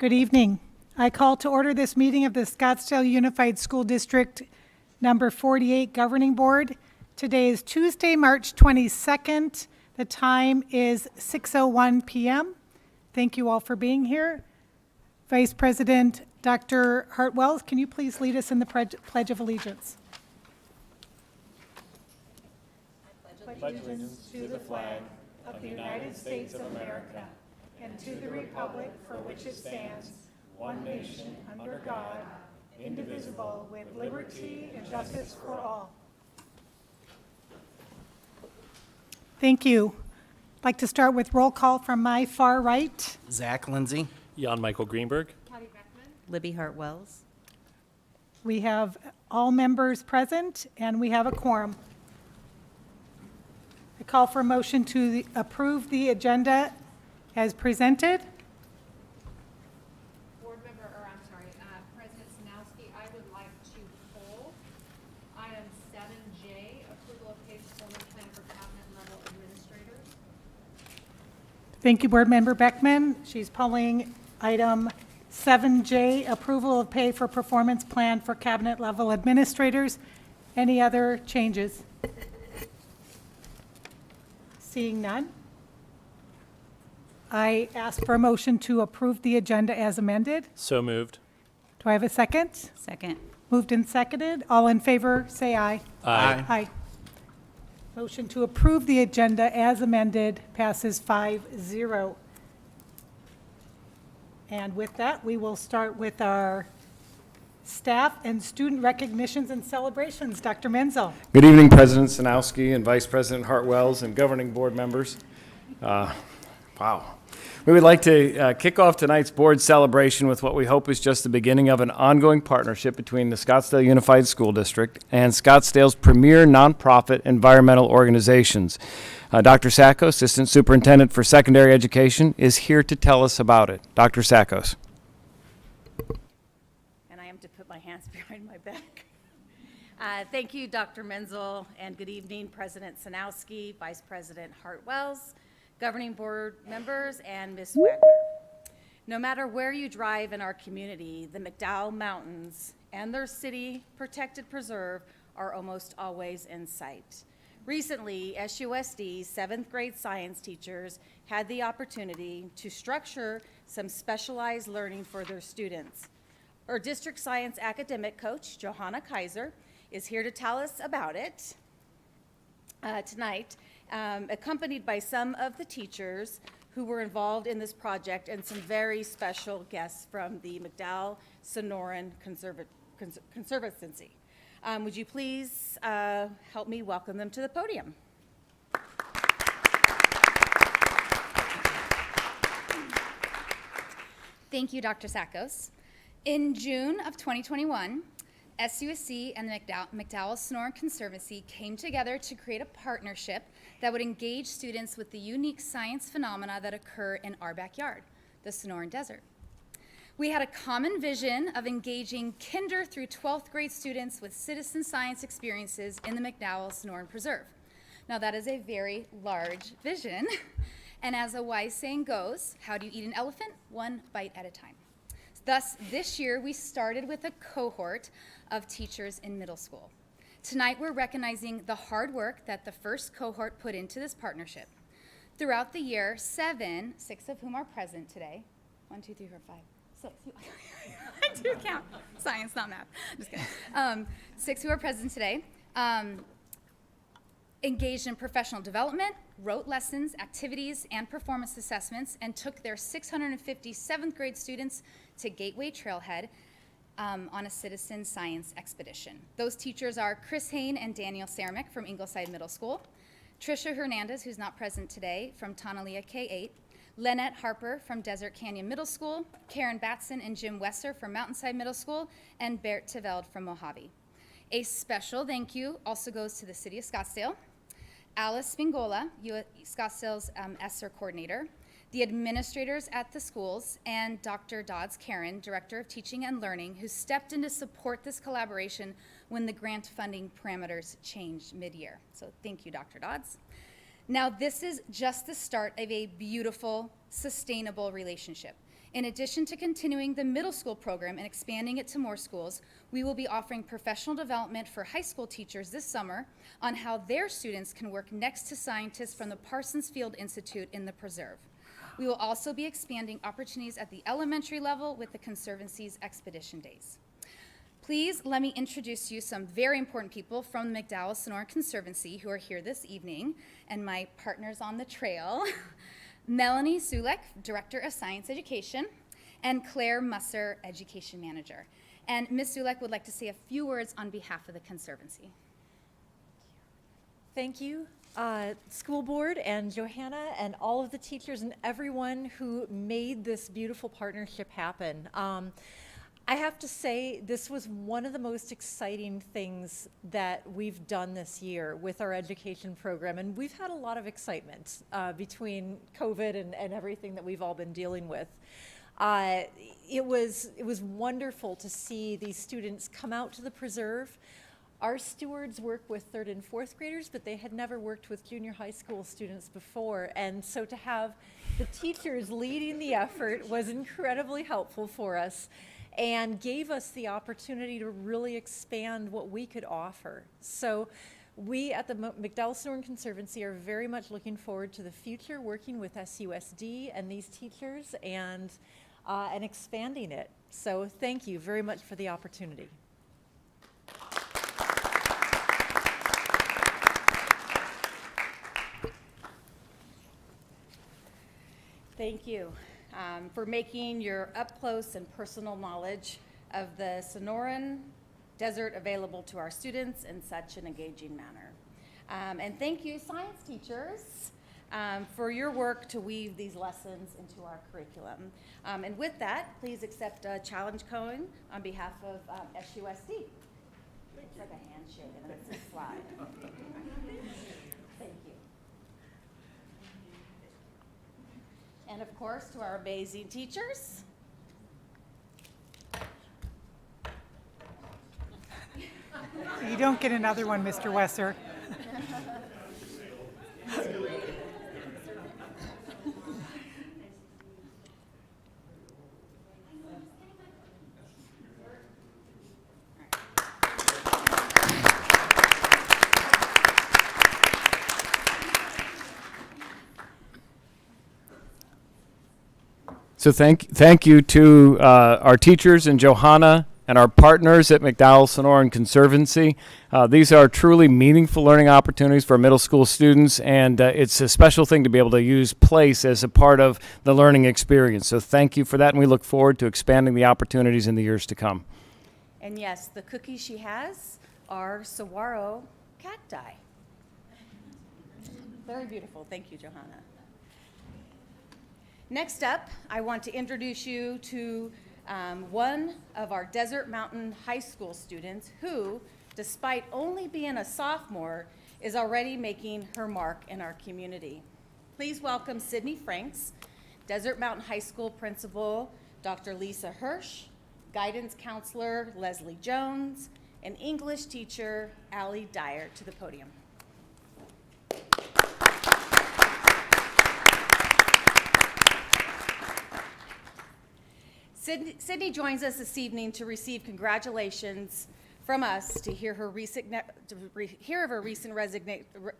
Good evening. I call to order this meeting of the Scottsdale Unified School District number 48 Governing Board. Today is Tuesday, March 22nd. The time is 6:01 p.m. Thank you all for being here. Vice President Dr. Hartwell, can you please lead us in the Pledge of Allegiance? I pledge allegiance to the flag of the United States of America and to the republic for which it stands, one nation, under God, indivisible, with liberty and justice for all. Thank you. I'd like to start with roll call from my far right. Zach Lindsay. Jan Michael Greenberg. Libby Hart-Wells. We have all members present, and we have a quorum. I call for a motion to approve the agenda as presented. President Sanowski, I would like to pull item 7J, approval of pay performance plan for cabinet level administrators. Thank you, Board Member Beckman. She's pulling item 7J, approval of pay for performance plan for cabinet level administrators. Any other changes? Seeing none, I ask for a motion to approve the agenda as amended. So moved. Do I have a second? Second. Moved and seconded. All in favor, say aye. Aye. Aye. Motion to approve the agenda as amended passes 5-0. And with that, we will start with our staff and student recognitions and celebrations. Dr. Menzel. Good evening, President Sanowski and Vice President Hartwells and governing board members. Wow. We would like to kick off tonight's board celebration with what we hope is just the beginning of an ongoing partnership between the Scottsdale Unified School District and Scottsdale's premier nonprofit environmental organizations. Dr. Sacco, Assistant Superintendent for Secondary Education, is here to tell us about it. Dr. Sackos. And I am to put my hands behind my back. Thank you, Dr. Menzel, and good evening, President Sanowski, Vice President Hart-Wells, governing board members, and Ms. Wagner. No matter where you drive in our community, the McDowell Mountains and their city protected preserve are almost always in sight. Recently, SUSD 7th grade science teachers had the opportunity to structure some specialized learning for their students. Our district science academic coach, Johanna Kaiser, is here to tell us about it tonight, accompanied by some of the teachers who were involved in this project and some very special guests from the McDowell Sonoran Conservancy. Would you please help me welcome them to the podium? Thank you, Dr. Sackos. In June of 2021, SUSD and the McDowell Sonoran Conservancy came together to create a partnership that would engage students with the unique science phenomena that occur in our backyard, the Sonoran Desert. We had a common vision of engaging kinder through 12th grade students with citizen science experiences in the McDowell Sonoran Preserve. Now that is a very large vision, and as a wise saying goes, how do you eat an elephant? One bite at a time. Thus, this year we started with a cohort of teachers in middle school. Tonight we're recognizing the hard work that the first cohort put into this partnership. Throughout the year, 6 of whom are present today, 1, 2, 3, 4, 5, 6. I do count. Science, not math. Just kidding. 6 who are present today engaged in professional development, wrote lessons, activities, and performance assessments, and took their 650 7th grade students to Gateway Trailhead on a citizen science expedition. Those teachers are Chris Hain and Daniel Saramick from Ingleside Middle School, Trisha Hernandez, who's not present today, from Tonalea K-8, Lynette Harper from Desert Canyon Middle School, Karen Batson and Jim Wesser from Mountainside Middle School, and Bert Teveld from Mojave. A special thank you also goes to the City of Scottsdale, Alice Spingola, Scottsdale's ESSER coordinator, the administrators at the schools, and Dr. Dodds Karen, Director of Teaching and Learning, who stepped in to support this collaboration when the grant funding parameters changed mid-year. So thank you, Dr. Dodds. Now, this is just the start of a beautiful, sustainable relationship. In addition to continuing the middle school program and expanding it to more schools, we will be offering professional development for high school teachers this summer on how their students can work next to scientists from the Parsons Field Institute in the preserve. We will also be expanding opportunities at the elementary level with the Conservancy's Expedition Days. Please let me introduce you some very important people from the McDowell-Sonoran Conservancy who are here this evening, and my partners on the trail. Melanie Sulek, Director of Science Education, and Claire Musser, Education Manager. And Ms. Sulek would like to say a few words on behalf of the Conservancy. Thank you, school board and Johanna and all of the teachers and everyone who made this beautiful partnership happen. I have to say, this was one of the most exciting things that we've done this year with our education program, and we've had a lot of excitement between COVID and everything that we've all been dealing with. It was wonderful to see these students come out to the preserve. Our stewards work with third and fourth graders, but they had never worked with junior high school students before, and so to have the teachers leading the effort was incredibly helpful for us, and gave us the opportunity to really expand what we could offer. So we at the McDowell-Sonoran Conservancy are very much looking forward to the future, working with SUSD and these teachers and expanding it. So thank you very much for the opportunity. Thank you for making your up-close and personal knowledge of the Sonoran Desert available to our students in such an engaging manner. And thank you, science teachers, for your work to weave these lessons into our curriculum. And with that, please accept a challenge cone on behalf of SUSD. It's like a handshake and then it's a slide. Thank you. And of course, to our amazing teachers. You don't get another one, Mr. Wesser. So thank you to our teachers and Johanna and our partners at McDowell-Sonoran Conservancy. These are truly meaningful learning opportunities for middle school students, and it's a special thing to be able to use place as a part of the learning experience. So thank you for that, and we look forward to expanding the opportunities in the years to come. And yes, the cookies she has are saguaro cacti. Very beautiful. Thank you, Johanna. Next up, I want to introduce you to one of our Desert Mountain High School students who, despite only being a sophomore, is already making her mark in our community. Please welcome Sydney Franks, Desert Mountain High School Principal Dr. Lisa Hirsch, Guidance Counselor Leslie Jones, and English teacher Allie Dyer to the podium. Sydney joins us this evening to receive congratulations from us to hear of her recent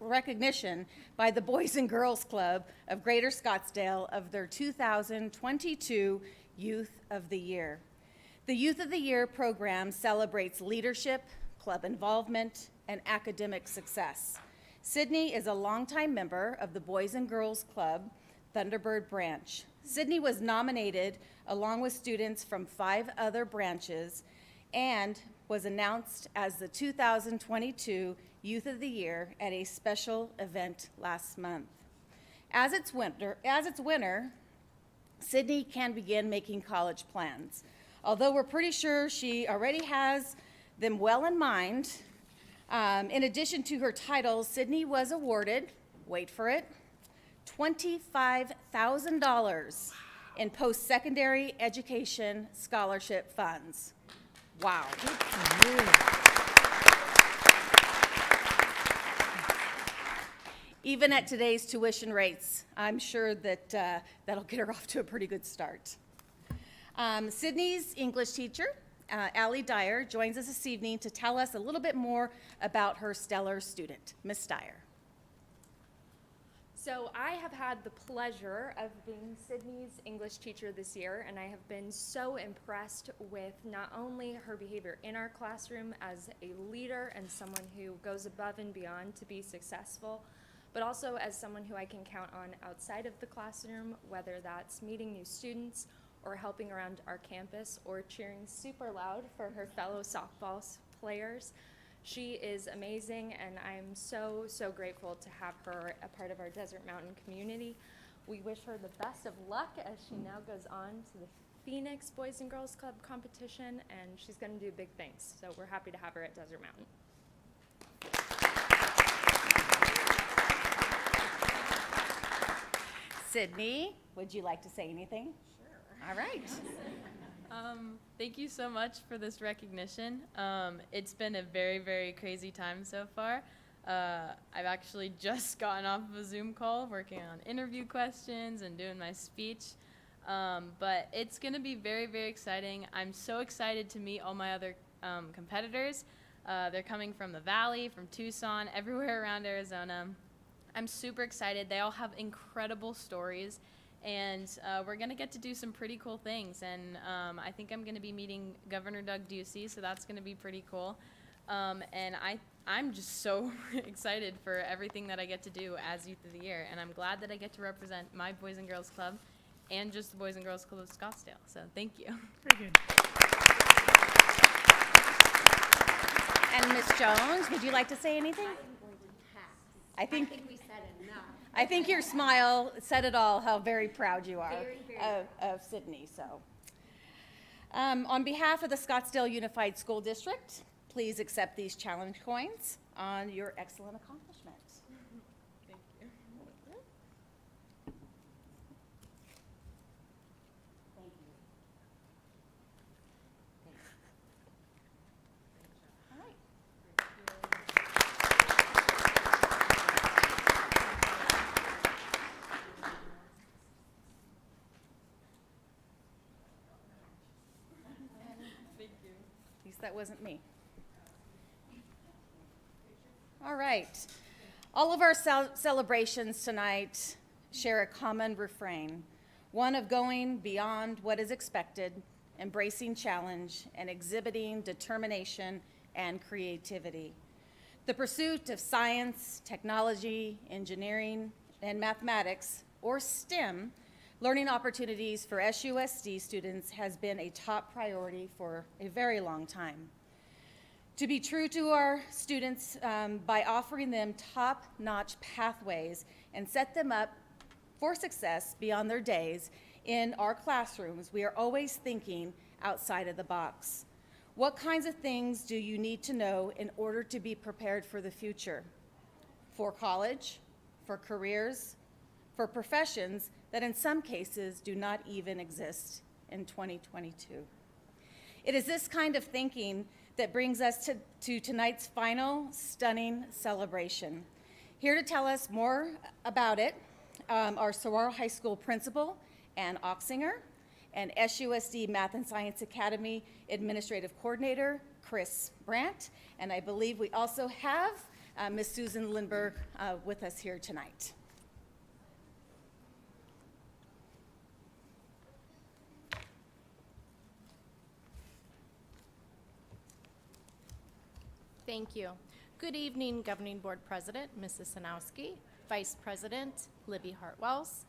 recognition by the Boys and Girls Club of Greater Scottsdale of their 2022 Youth of the Year. The Youth of the Year program celebrates leadership, club involvement, and academic success. Sydney is a longtime member of the Boys and Girls Club Thunderbird branch. Sydney was nominated along with students from 5 other branches and was announced as the 2022 Youth of the Year at a special event last month. As its winner, Sydney can begin making college plans. Although we're pretty sure she already has them well in mind, in addition to her titles, Sydney was awarded, wait for it, $25,000 in post-secondary education scholarship funds. Wow. Even at today's tuition rates, I'm sure that that'll get her off to a pretty good start. Sydney's English teacher, Allie Dyer, joins us this evening to tell us a little bit more about her stellar student. Miss Dyer. So I have had the pleasure of being Sydney's English teacher this year, and I have been so impressed with not only her behavior in our classroom as a leader and someone who goes above and beyond to be successful, but also as someone who I can count on outside of the classroom, whether that's meeting new students or helping around our campus or cheering super loud for her fellow softball players. She is amazing, and I'm so, so grateful to have her a part of our Desert Mountain community. We wish her the best of luck as she now goes on to the Phoenix Boys and Girls Club competition, and she's going to do big things. So we're happy to have her at Desert Mountain. Sydney, would you like to say anything? Sure. All right. Thank you so much for this recognition. It's been a very, very crazy time so far. I've actually just gotten off of a Zoom call working on interview questions and doing my speech. But it's going to be very, very exciting. I'm so excited to meet all my other competitors. They're coming from the Valley, from Tucson, everywhere around Arizona. I'm super excited. They all have incredible stories. And we're going to get to do some pretty cool things. And I think I'm going to be meeting Governor Doug Ducey, so that's going to be pretty cool. And I'm just so excited for everything that I get to do as Youth of the Year. And I'm glad that I get to represent my Boys and Girls Club and just the Boys and Girls Club of Scottsdale. So thank you. Very good. And Miss Jones, would you like to say anything? I think we said enough. I think your smile said it all, how very proud you are of Sydney. So, on behalf of the Scottsdale Unified School District, please accept these challenge coins on your excellent accomplishment. Thank you. Thank you. All right. At least that wasn't me. All right. All of our celebrations tonight share a common refrain, one of going beyond what is expected, embracing challenge, and exhibiting determination and creativity. The pursuit of science, technology, engineering, and mathematics, or STEM, learning opportunities for SUSD students has been a top priority for a very long time. To be true to our students by offering them top-notch pathways and set them up for success beyond their days in our classrooms, we are always thinking outside of the box. What kinds of things do you need to know in order to be prepared for the future? For college, for careers, for professions that in some cases do not even exist in 2022. It is this kind of thinking that brings us to tonight's final stunning celebration. Here to tell us more about it are Saguaro High School Principal Ann Oxinger and SUSD Math and Science Academy Administrative Coordinator Chris Brandt, and I believe we also have Ms. Susan Lindberg with us here tonight. Thank you. Good evening, Governing Board President, Mrs. Sanowski, Vice President, Libby Hartwells,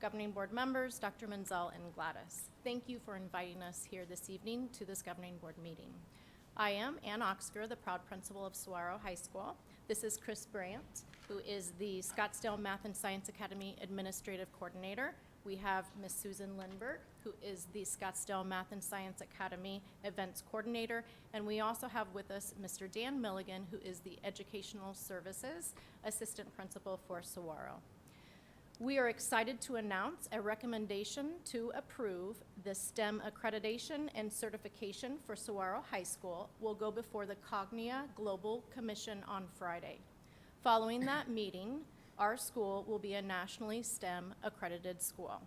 Governing Board members, Dr. Menzel and Gladys. Thank you for inviting us here this evening to this Governing Board meeting. I am Ann Oxger, the proud principal of Saguaro High School. This is Chris Brandt, who is the Scottsdale Math and Science Academy Administrative Coordinator. We have Ms. Susan Lindberg, who is the Scottsdale Math and Science Academy Events Coordinator, and we also have with us Mr. Dan Milligan, who is the Educational Services Assistant Principal for Saguaro. We are excited to announce a recommendation to approve the STEM accreditation and certification for Saguaro High School will go before the Cognia Global Commission on Friday. Following that meeting, our school will be a nationally STEM accredited school.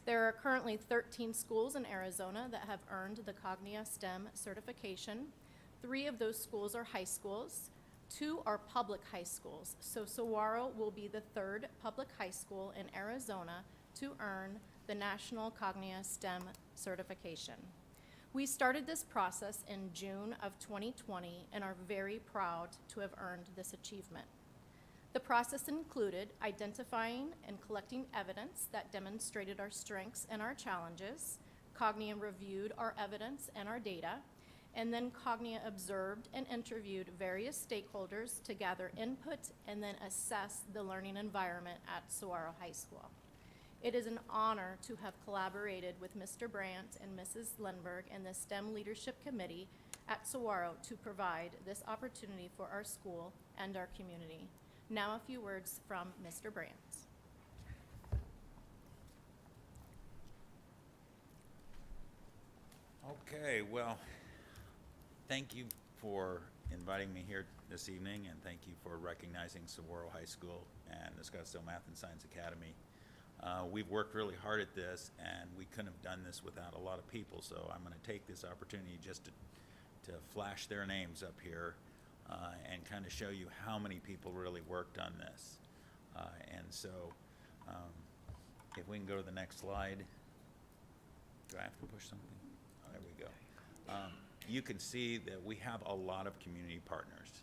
There are currently 13 schools in Arizona that have earned the Cognia STEM certification. 3 of those schools are high schools. 2 are public high schools. So Saguaro will be the 3rd public high school in Arizona to earn the National Cognia STEM certification. We started this process in June of 2020 and are very proud to have earned this achievement. The process included identifying and collecting evidence that demonstrated our strengths and our challenges. Cognia reviewed our evidence and our data, and then Cognia observed and interviewed various stakeholders to gather input and then assess the learning environment at Saguaro High School. It is an honor to have collaborated with Mr. Brandt and Mrs. Lindberg and the STEM Leadership Committee at Saguaro to provide this opportunity for our school and our community. Now a few words from Mr. Brandt. Okay, well, thank you for inviting me here this evening, and thank you for recognizing Saguaro High School and the Scottsdale Math and Science Academy. We've worked really hard at this, and we couldn't have done this without a lot of people, so I'm going to take this opportunity just to flash their names up here and kind of show you how many people really worked on this. And so if we can go to the next slide. Do I have to push something? Oh, there we go. You can see that we have a lot of community partners.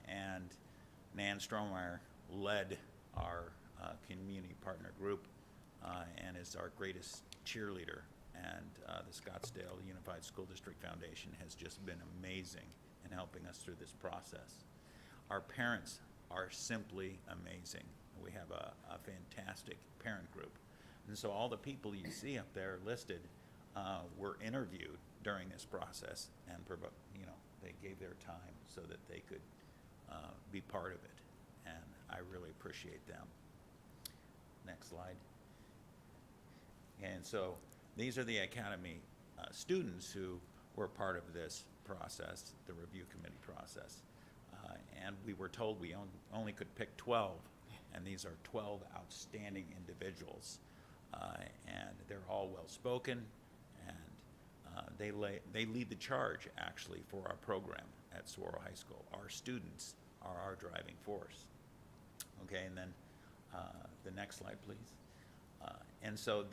And Nan Strohmeyer led our community partner group and is our greatest cheerleader. And the Scottsdale Unified School District Foundation has just been amazing in helping us through this process. Our parents are simply amazing. We have a fantastic parent group. And so all the people you see up there listed were interviewed during this process, and they gave their time so that they could be part of it. And I really appreciate them. Next slide. And so these are the Academy students who were part of this process, the review committee process. And we were told we only could pick 12, and these are 12 outstanding individuals. And they're all well-spoken, and they lead the charge, actually, for our program at Saguaro High School. Our students are our driving force. Okay, and then the next slide, please. And so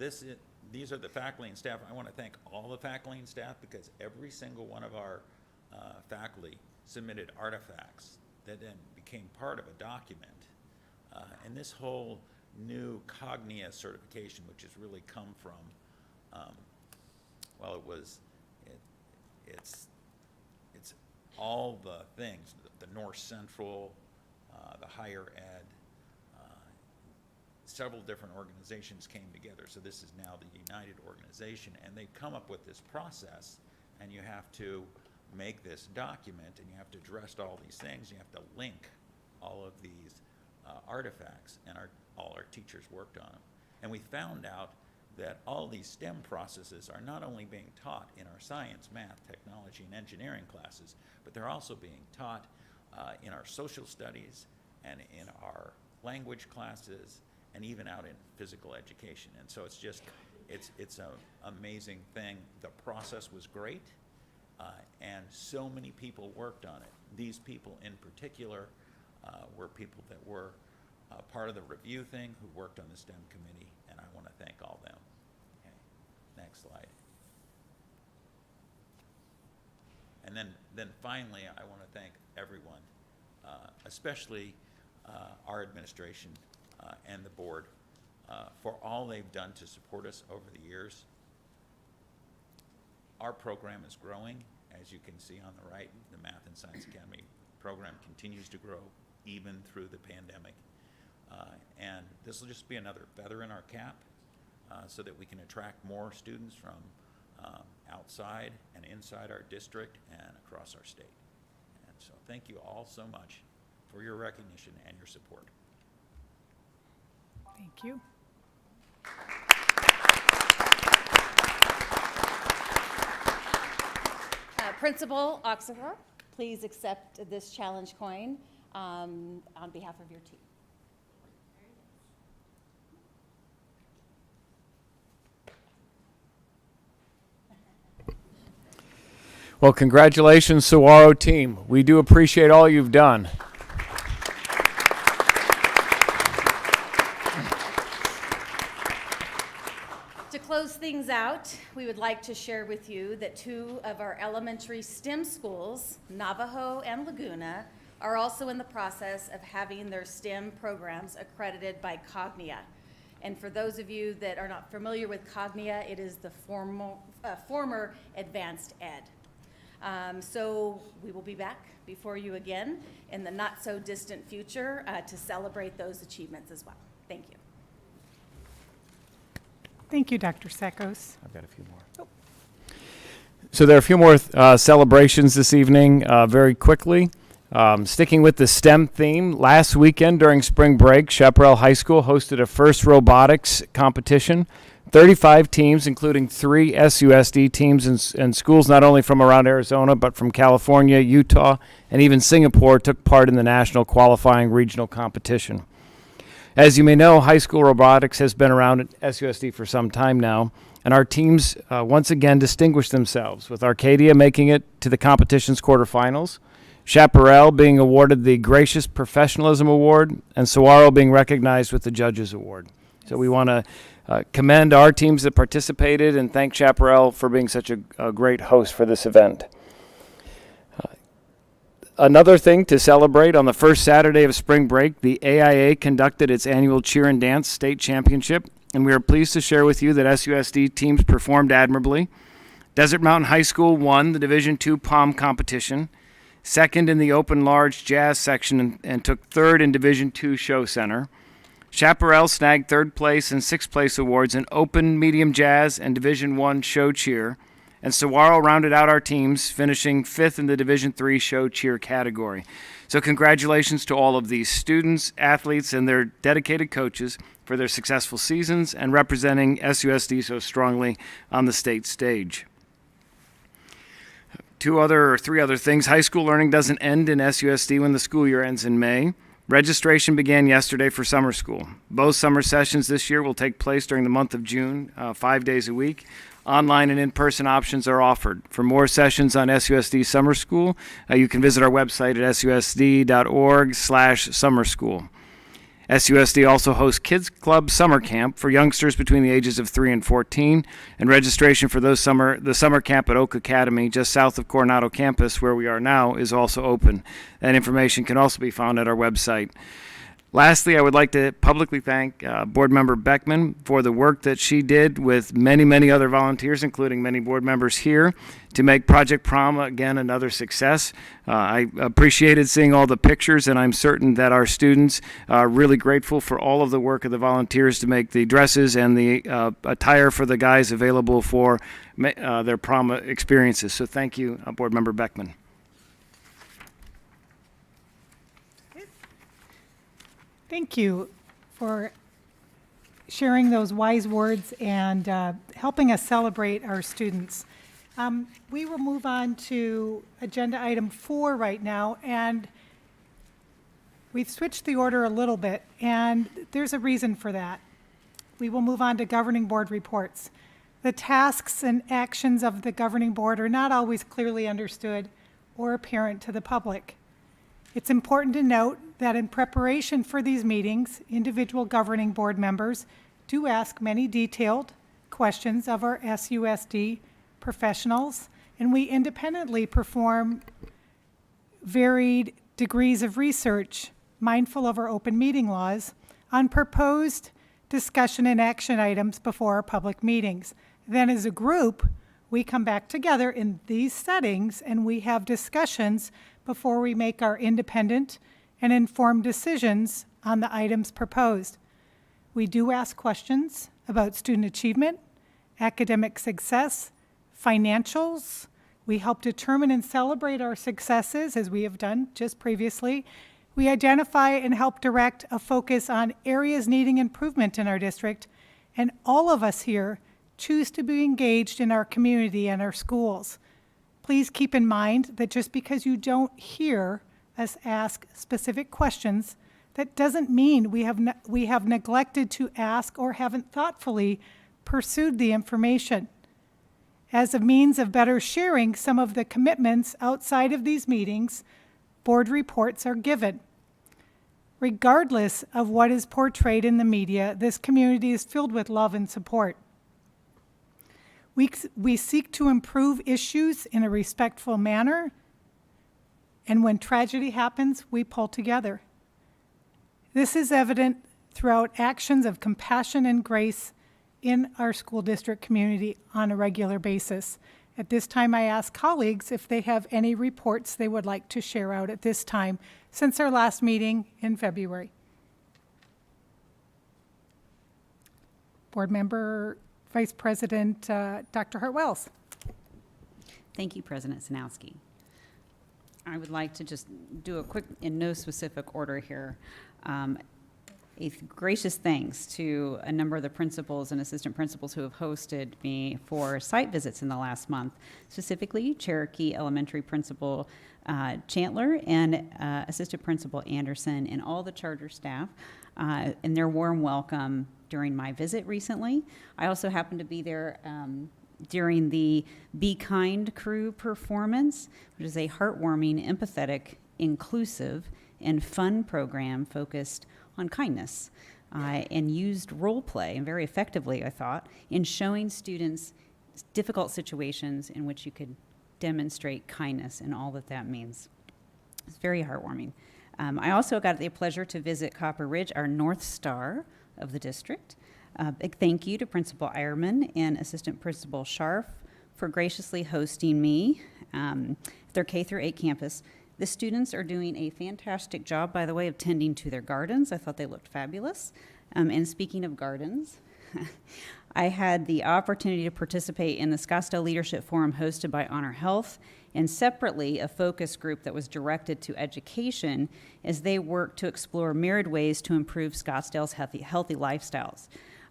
these are the faculty and staff. I want to thank all the faculty and staff, because every single one of our faculty submitted artifacts that then became part of a document. And this whole new Cognia certification, which has really come from, it's all the things, the North Central, the higher ed, several different organizations came together. So this is now the United organization, and they come up with this process, and you have to make this document, and you have to address all these things. You have to link all of these artifacts, and all our teachers worked on them. And we found out that all these STEM processes are not only being taught in our science, math, technology, and engineering classes, but they're also being taught in our social studies and in our language classes, and even out in physical education. And so it's an amazing thing. The process was great, and so many people worked on it. These people in particular were people that were part of the review thing, who worked on the STEM committee, and I want to thank all them. Okay, next slide. And then finally, I want to thank everyone, especially our administration and the board, for all they've done to support us over the years. Our program is growing. As you can see on the right, the Math and Science Academy program continues to grow even through the pandemic. And this will just be another feather in our cap so that we can attract more students from outside and inside our district and across our state. And so thank you all so much for your recognition and your support. Thank you. Principal Oxenberg, please accept this challenge coin on behalf of your team. Well, congratulations, Saguaro team. We do appreciate all you've done. To close things out, we would like to share with you that 2 of our elementary STEM schools, Navajo and Laguna, are also in the process of having their STEM programs accredited by Cognia. And for those of you that are not familiar with Cognia, it is the former Advanced Ed. So we will be back before you again in the not-so-distant future to celebrate those achievements as well. Thank you. Thank you, Dr. Sakos. I've got a few more. So there are a few more celebrations this evening, very quickly. Sticking with the STEM theme, last weekend during spring break, Chaparral High School hosted a first robotics competition. 35 teams, including 3 SUSD teams and schools not only from around Arizona, but from California, Utah, and even Singapore, took part in the national qualifying regional competition. As you may know, high school robotics has been around at SUSD for some time now, and our teams once again distinguished themselves, with Arcadia making it to the competition's quarterfinals, Chaparral being awarded the Gracious Professionalism Award, and Saguaro being recognized with the Judges Award. So we want to commend our teams that participated and thank Chaparral for being such a great host for this event. Another thing to celebrate, on the first Saturday of spring break, the AIA conducted its annual Cheer and Dance State Championship, and we are pleased to share with you that SUSD teams performed admirably. Desert Mountain High School won the Division II POM competition, second in the open large jazz section, and took third in Division II show center. Chaparral snagged third place and sixth place awards in open medium jazz and Division I show cheer, and Saguaro rounded out our teams, finishing fifth in the Division III show cheer category. So congratulations to all of these students, athletes, and their dedicated coaches for their successful seasons and representing SUSD so strongly on the state stage. 3 other things. High school learning doesn't end in SUSD when the school year ends in May. Registration began yesterday for summer school. Both summer sessions this year will take place during the month of June, 5 days a week. Online and in-person options are offered. For more sessions on SUSD Summer School, you can visit our website at susd.org/summerschool. SUSD also hosts Kids Club Summer Camp for youngsters between the ages of 3 and 14, and registration for the summer camp at Oak Academy, just south of Coronado campus, where we are now, is also open. That information can also be found at our website. Lastly, I would like to publicly thank Board Member Beckman for the work that she did with many, many other volunteers, including many board members here, to make Project Prom, again, another success. I appreciated seeing all the pictures, and I'm certain that our students are really grateful for all of the work of the volunteers to make the dresses and the attire for the guys available for their prom experiences. So thank you, Board Member Beckman. Thank you for sharing those wise words and helping us celebrate our students. We will move on to agenda item 4 right now, and we've switched the order a little bit, and there's a reason for that. We will move on to governing board reports. The tasks and actions of the governing board are not always clearly understood or apparent to the public. It's important to note that in preparation for these meetings, individual governing board members do ask many detailed questions of our SUSD professionals, and we independently perform varied degrees of research, mindful of our open meeting laws, on proposed discussion and action items before our public meetings. Then as a group, we come back together in these settings and we have discussions before we make our independent and informed decisions on the items proposed. We do ask questions about student achievement, academic success, financials. We help determine and celebrate our successes, as we have done just previously. We identify and help direct a focus on areas needing improvement in our district, and all of us here choose to be engaged in our community and our schools. Please keep in mind that just because you don't hear us ask specific questions, that doesn't mean we have neglected to ask or haven't thoughtfully pursued the information. As a means of better sharing some of the commitments outside of these meetings, board reports are given. Regardless of what is portrayed in the media, this community is filled with love and support. We seek to improve issues in a respectful manner, and when tragedy happens, we pull together. This is evident throughout actions of compassion and grace in our school district community on a regular basis. At this time, I ask colleagues if they have any reports they would like to share out at this time since our last meeting in February. Board Member, Vice President Dr. Hart-Wells. Thank you, President Sanowski. I would like to just do a quick, in no specific order here, a gracious thanks to a number of the principals and assistant principals who have hosted me for site visits in the last month, specifically Cherokee Elementary Principal Chandler and Assistant Principal Anderson and all the charter staff and their warm welcome during my visit recently. I also happened to be there during the Be Kind crew performance, which is a heartwarming, empathetic, inclusive, and fun program focused on kindness and used role play, and very effectively, I thought, in showing students difficult situations in which you could demonstrate kindness and all that that means. It's very heartwarming. I also got the pleasure to visit Copper Ridge, our North Star of the district. Big thank you to Principal Eierman and Assistant Principal Scharf for graciously hosting me at their K through 8 campus. The students are doing a fantastic job, by the way, of tending to their gardens. I thought they looked fabulous. And speaking of gardens, I had the opportunity to participate in the Scottsdale Leadership Forum hosted by Honor Health, and separately a focus group that was directed to education as they work to explore myriad ways to improve Scottsdale's healthy lifestyles.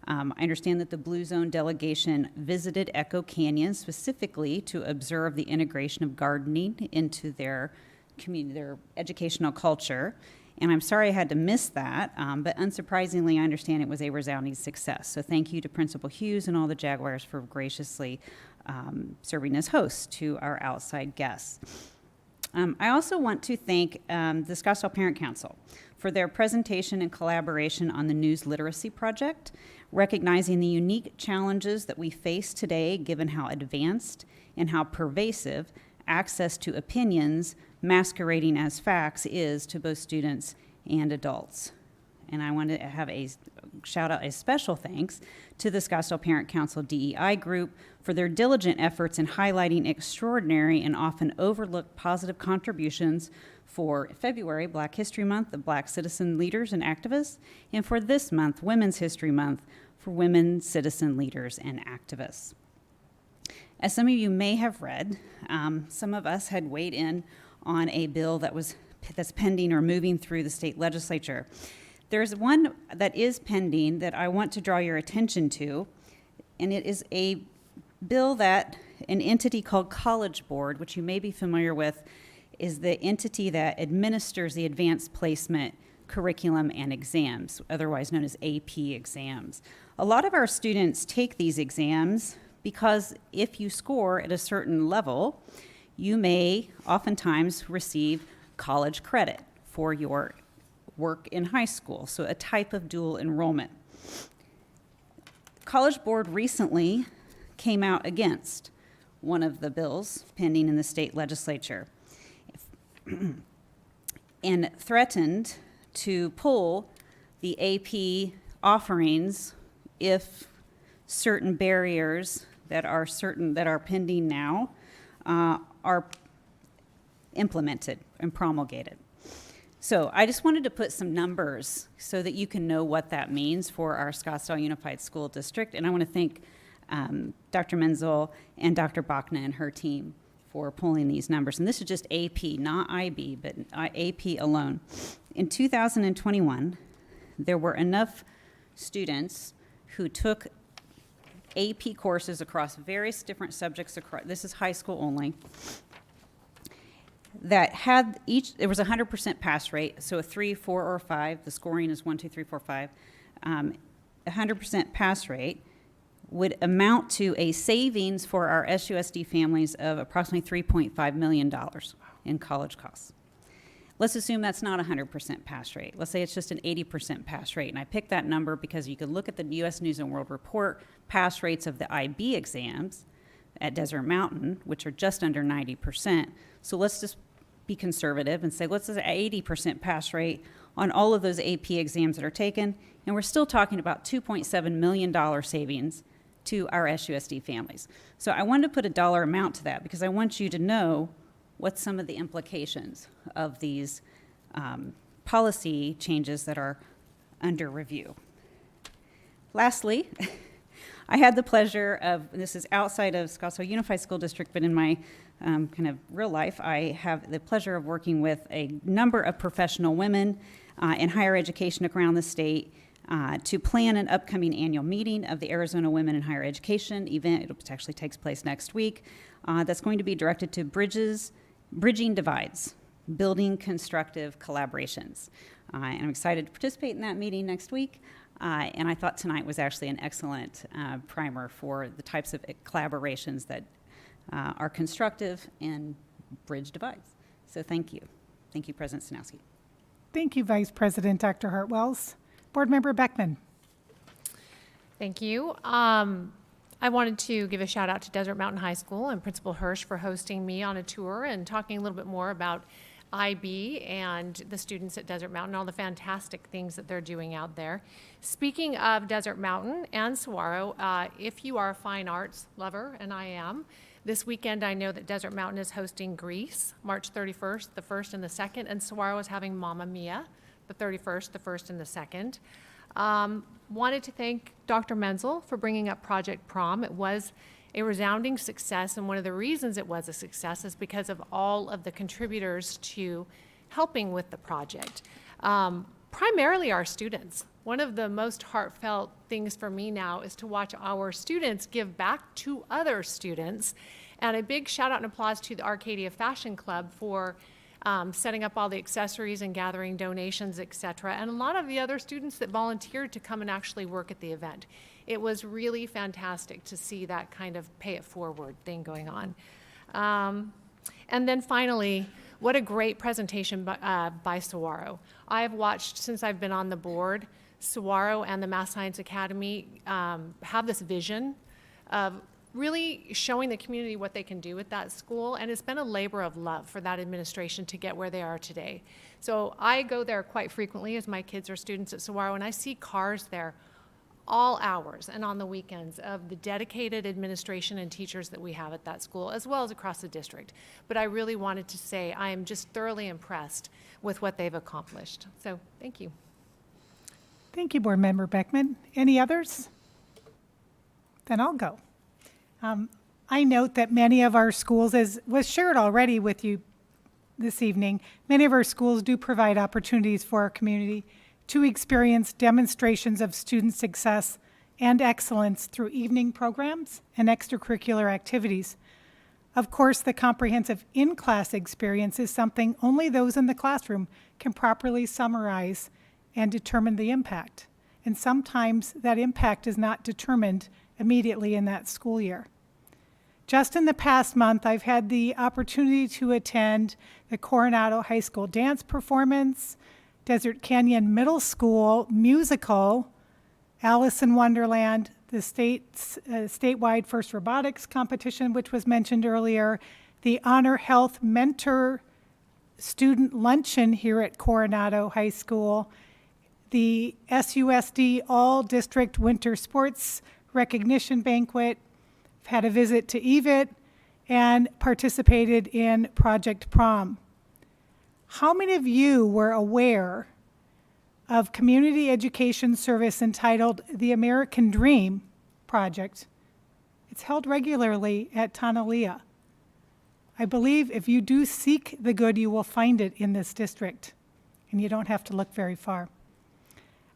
I understand that the Blue Zone delegation visited Echo Canyon specifically to observe the integration of gardening into their community, their educational culture. And I'm sorry I had to miss that, but unsurprisingly, I understand it was a resounding success. So thank you to Principal Hughes and all the Jaguars for graciously serving as hosts to our outside guests. I also want to thank the Scottsdale Parent Council for their presentation and collaboration on the News Literacy Project, recognizing the unique challenges that we face today given how advanced and how pervasive access to opinions masquerading as facts is to both students and adults. And I want to have a shout out, a special thanks to the Scottsdale Parent Council DEI group for their diligent efforts in highlighting extraordinary and often overlooked positive contributions for February, Black History Month, of Black citizen leaders and activists, and for this month, Women's History Month, for women citizen leaders and activists. As some of you may have read, some of us had weighed in on a bill that's pending or moving through the state legislature. There's one that is pending that I want to draw your attention to, and it is a bill that an entity called College Board, which you may be familiar with, is the entity that administers the advanced placement curriculum and exams, otherwise known as AP exams. A lot of our students take these exams because if you score at a certain level, you may oftentimes receive college credit for your work in high school, so a type of dual enrollment. College Board recently came out against one of the bills pending in the state legislature and threatened to pull the AP offerings if certain barriers that are pending now are implemented and promulgated. So I just wanted to put some numbers so that you can know what that means for our Scottsdale Unified School District. And I want to thank Dr. Menzel and Dr. Bachna and her team for pulling these numbers. And this is just AP, not IB, but AP alone. In 2021, there were enough students who took AP courses across various different subjects, this is high school only, that had there was a 100% pass rate, so a 3, 4, or 5, the scoring is 1, 2, 3, 4, 5, 100% pass rate would amount to a savings for our SUSD families of approximately $3.5 million in college costs. Let's assume that's not a 100% pass rate. Let's say it's just an 80% pass rate. And I picked that number because you could look at the U.S. News and World Report pass rates of the IB exams at Desert Mountain, which are just under 90%. So let's just be conservative and say, let's say 80% pass rate on all of those AP exams that are taken. And we're still talking about $2.7 million savings to our SUSD families. So I wanted to put a dollar amount to that because I want you to know what some of the implications of these policy changes that are under review. Lastly, I had the pleasure of, this is outside of Scottsdale Unified School District, but in my kind of real life, I have the pleasure of working with a number of professional women in higher education around the state to plan an upcoming annual meeting of the Arizona Women in Higher Education event. It actually takes place next week. That's going to be directed to bridging divides, building constructive collaborations. And I'm excited to participate in that meeting next week. And I thought tonight was actually an excellent primer for the types of collaborations that are constructive and bridge divides. So thank you. Thank you, President Sanowski. Thank you, Vice President Dr. Hartwells. Board Member Beckman. Thank you. I wanted to give a shout out to Desert Mountain High School and Principal Hirsch for hosting me on a tour and talking a little bit more about IB and the students at Desert Mountain, all the fantastic things that they're doing out there. Speaking of Desert Mountain and Saguaro, if you are a fine arts lover, and I am, this weekend I know that Desert Mountain is hosting Grease, March 31st, the 1st and the 2nd, and Saguaro is having Mamma Mia, the 31st, the 1st and the 2nd. Wanted to thank Dr. Menzel for bringing up Project Prom. It was a resounding success, and one of the reasons it was a success is because of all of the contributors to helping with the project. Primarily our students. One of the most heartfelt things for me now is to watch our students give back to other students. And a big shout out and applause to the Arcadia Fashion Club for setting up all the accessories and gathering donations, etc., and a lot of the other students that volunteered to come and actually work at the event. It was really fantastic to see that kind of pay it forward thing going on. And then finally, what a great presentation by Saguaro. I have watched, since I've been on the board, Saguaro and the Math Science Academy have this vision of really showing the community what they can do with that school, and it's been a labor of love for that administration to get where they are today. So I go there quite frequently as my kids are students at Saguaro, and I see cars there all hours and on the weekends of the dedicated administration and teachers that we have at that school, as well as across the district. But I really wanted to say I am just thoroughly impressed with what they've accomplished. So thank you. Thank you, Board Member Beckman. Any others? Then I'll go. I note that many of our schools, as was shared already with you this evening, many of our schools do provide opportunities for our community to experience demonstrations of student success and excellence through evening programs and extracurricular activities. Of course, the comprehensive in-class experience is something only those in the classroom can properly summarize and determine the impact. And sometimes that impact is not determined immediately in that school year. Just in the past month, I've had the opportunity to attend the Coronado High School dance performance, Desert Canyon Middle School musical, Alice in Wonderland, the statewide first robotics competition, which was mentioned earlier, the Honor Health Mentor Student Luncheon here at Coronado High School, the SUSD All District Winter Sports Recognition Banquet. I've had a visit to EVIT and participated in Project Prom. How many of you were aware of community education service entitled the American Dream Project? It's held regularly at Tanalea. I believe if you do seek the good, you will find it in this district, and you don't have to look very far.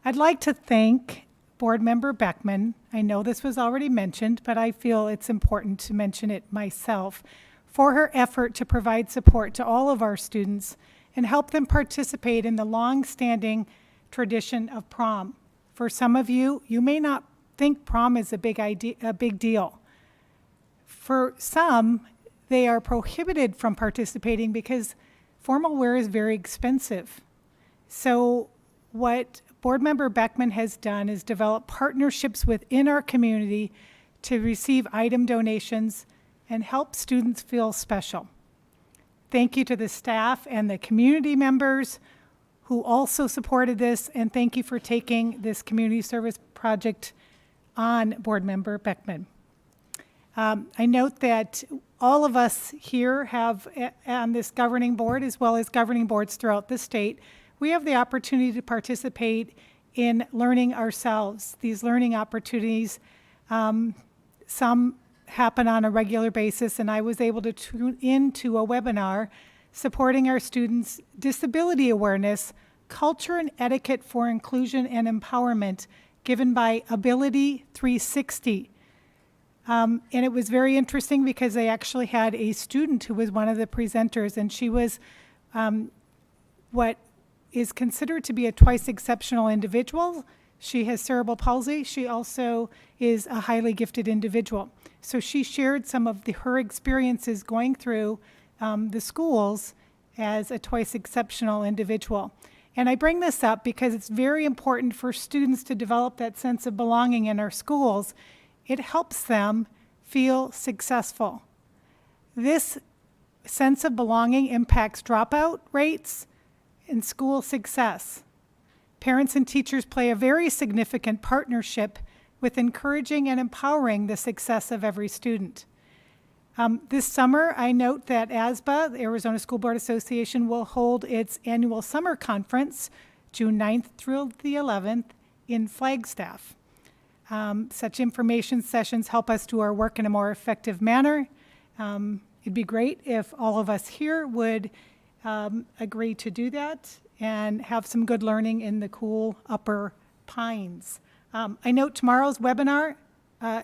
I'd like to thank Board Member Beckman. I know this was already mentioned, but I feel it's important to mention it myself, for her effort to provide support to all of our students and help them participate in the long-standing tradition of prom. For some of you, you may not think prom is a big deal. For some, they are prohibited from participating because formal wear is very expensive. So what Board Member Beckman has done is develop partnerships within our community to receive item donations and help students feel special. Thank you to the staff and the community members who also supported this, and thank you for taking this community service project on, Board Member Beckman. I note that all of us here have, on this governing board, as well as governing boards throughout the state, we have the opportunity to participate in learning ourselves. These learning opportunities, some happen on a regular basis, and I was able to tune into a webinar supporting our students' disability awareness, culture and etiquette for inclusion and empowerment, given by Ability 360. And it was very interesting because they actually had a student who was one of the presenters, and she was what is considered to be a twice exceptional individual. She has cerebral palsy. She also is a highly gifted individual. So she shared some of her experiences going through the schools as a twice exceptional individual. And I bring this up because it's very important for students to develop that sense of belonging in our schools. It helps them feel successful. This sense of belonging impacts dropout rates and school success. Parents and teachers play a very significant partnership with encouraging and empowering the success of every student. This summer, I note that ASBA, the Arizona School Board Association, will hold its annual summer conference June 9th through the 11th in Flagstaff. Such information sessions help us do our work in a more effective manner. It'd be great if all of us here would agree to do that and have some good learning in the cool Upper Pines. I note tomorrow's webinar,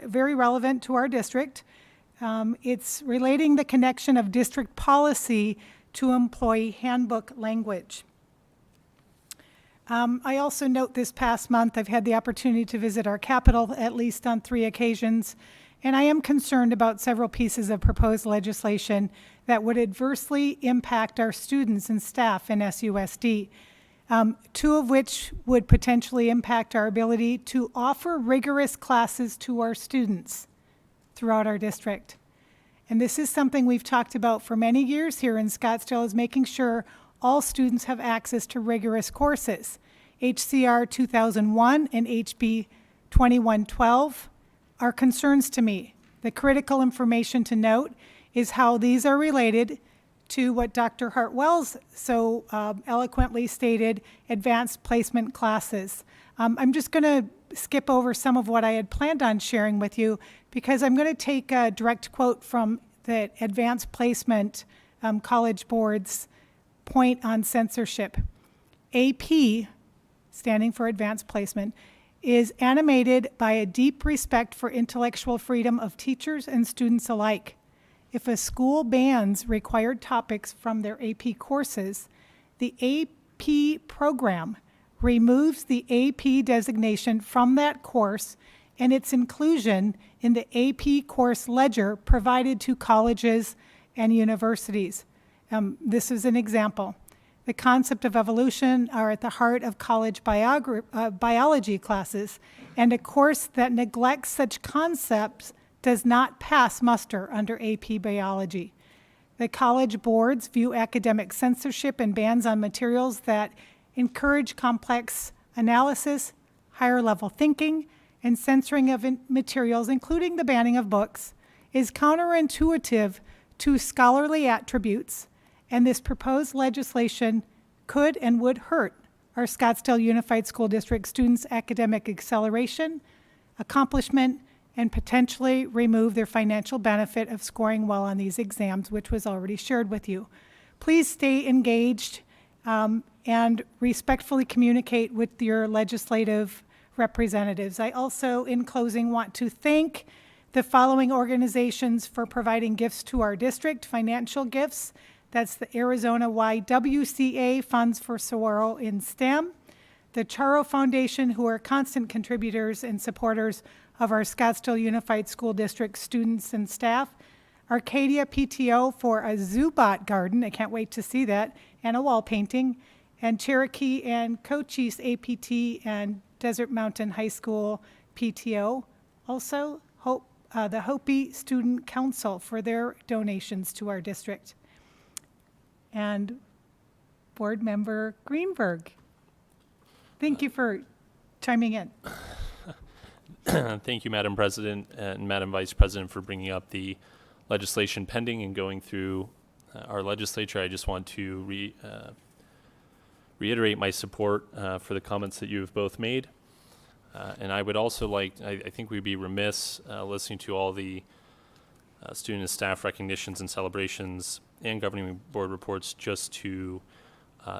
very relevant to our district. It's relating the connection of district policy to employee handbook language. I also note this past month I've had the opportunity to visit our capital at least on 3 occasions, and I am concerned about several pieces of proposed legislation that would adversely impact our students and staff in SUSD, 2 of which would potentially impact our ability to offer rigorous classes to our students throughout our district. And this is something we've talked about for many years here in Scottsdale, is making sure all students have access to rigorous courses. HCR 2001 and HB 2112 are concerns to me. The critical information to note is how these are related to what Dr. Hart-Wells so eloquently stated, advanced placement classes. I'm just going to skip over some of what I had planned on sharing with you because I'm going to take a direct quote from the advanced placement college board's point on censorship. AP, standing for advanced placement, is animated by a deep respect for intellectual freedom of teachers and students alike. If a school bans required topics from their AP courses, the AP program removes the AP designation from that course and its inclusion in the AP course ledger provided to colleges and universities. This is an example. The concept of evolution are at the heart of college biology classes, and a course that neglects such concepts does not pass muster under AP biology. The college boards view academic censorship and bans on materials that encourage complex analysis, higher level thinking, and censoring of materials, including the banning of books, is counterintuitive to scholarly attributes, and this proposed legislation could and would hurt our Scottsdale Unified School District students' academic acceleration, accomplishment, and potentially remove their financial benefit of scoring well on these exams, which was already shared with you. Please stay engaged and respectfully communicate with your legislative representatives. I also, in closing, want to thank the following organizations for providing gifts to our district, financial gifts. That's the Arizona YWCA Funds for Saguaro in STEM, the Charo Foundation, who are constant contributors and supporters of our Scottsdale Unified School District students and staff, Arcadia PTO for a Zubot garden, I can't wait to see that, and a wall painting, and Cherokee and Cochise APT and Desert Mountain High School PTO. Also, the Hopi Student Council for their donations to our district. And Board Member Greenberg, thank you for chiming in. Thank you, Madam President and Madam Vice President, for bringing up the legislation pending and going through our legislature. I just want to reiterate my support for the comments that you have both made. And I would also like, I think we'd be remiss listening to all the student and staff recognitions and celebrations and governing board reports just to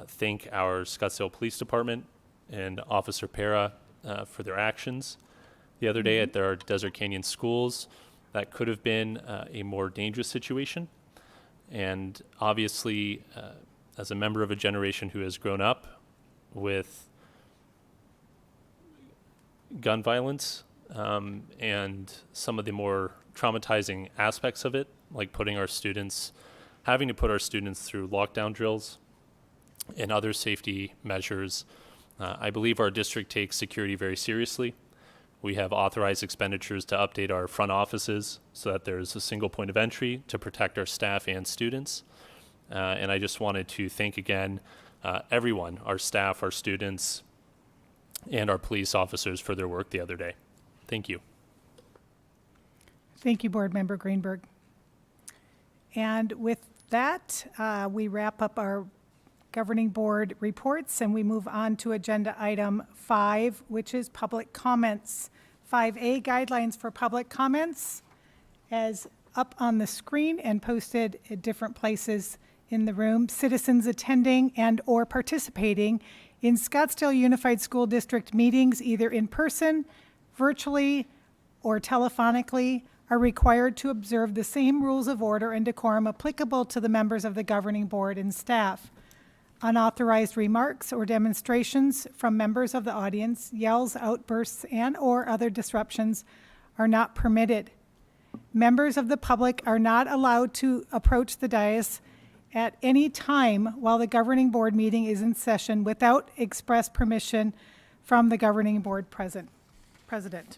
thank our Scottsdale Police Department and Officer Para for their actions the other day at their Desert Canyon schools. That could have been a more dangerous situation. And obviously, as a member of a generation who has grown up with gun violence and some of the more traumatizing aspects of it, like having to put our students through lockdown drills and other safety measures. I believe our district takes security very seriously. We have authorized expenditures to update our front offices so that there's a single point of entry to protect our staff and students. And I just wanted to thank again everyone, our staff, our students, and our police officers for their work the other day. Thank you. Thank you, Board Member Greenberg. And with that, we wrap up our governing board reports and we move on to agenda item 5, which is public comments. 5A, guidelines for public comments, as up on the screen and posted at different places in the room. Citizens attending and or participating in Scottsdale Unified School District meetings, either in person, virtually, or telephonically, are required to observe the same rules of order and decorum applicable to the members of the governing board and staff. Unauthorized remarks or demonstrations from members of the audience, yells, outbursts, and or other disruptions are not permitted. Members of the public are not allowed to approach the dais at any time while the governing board meeting is in session without express permission from the governing board president.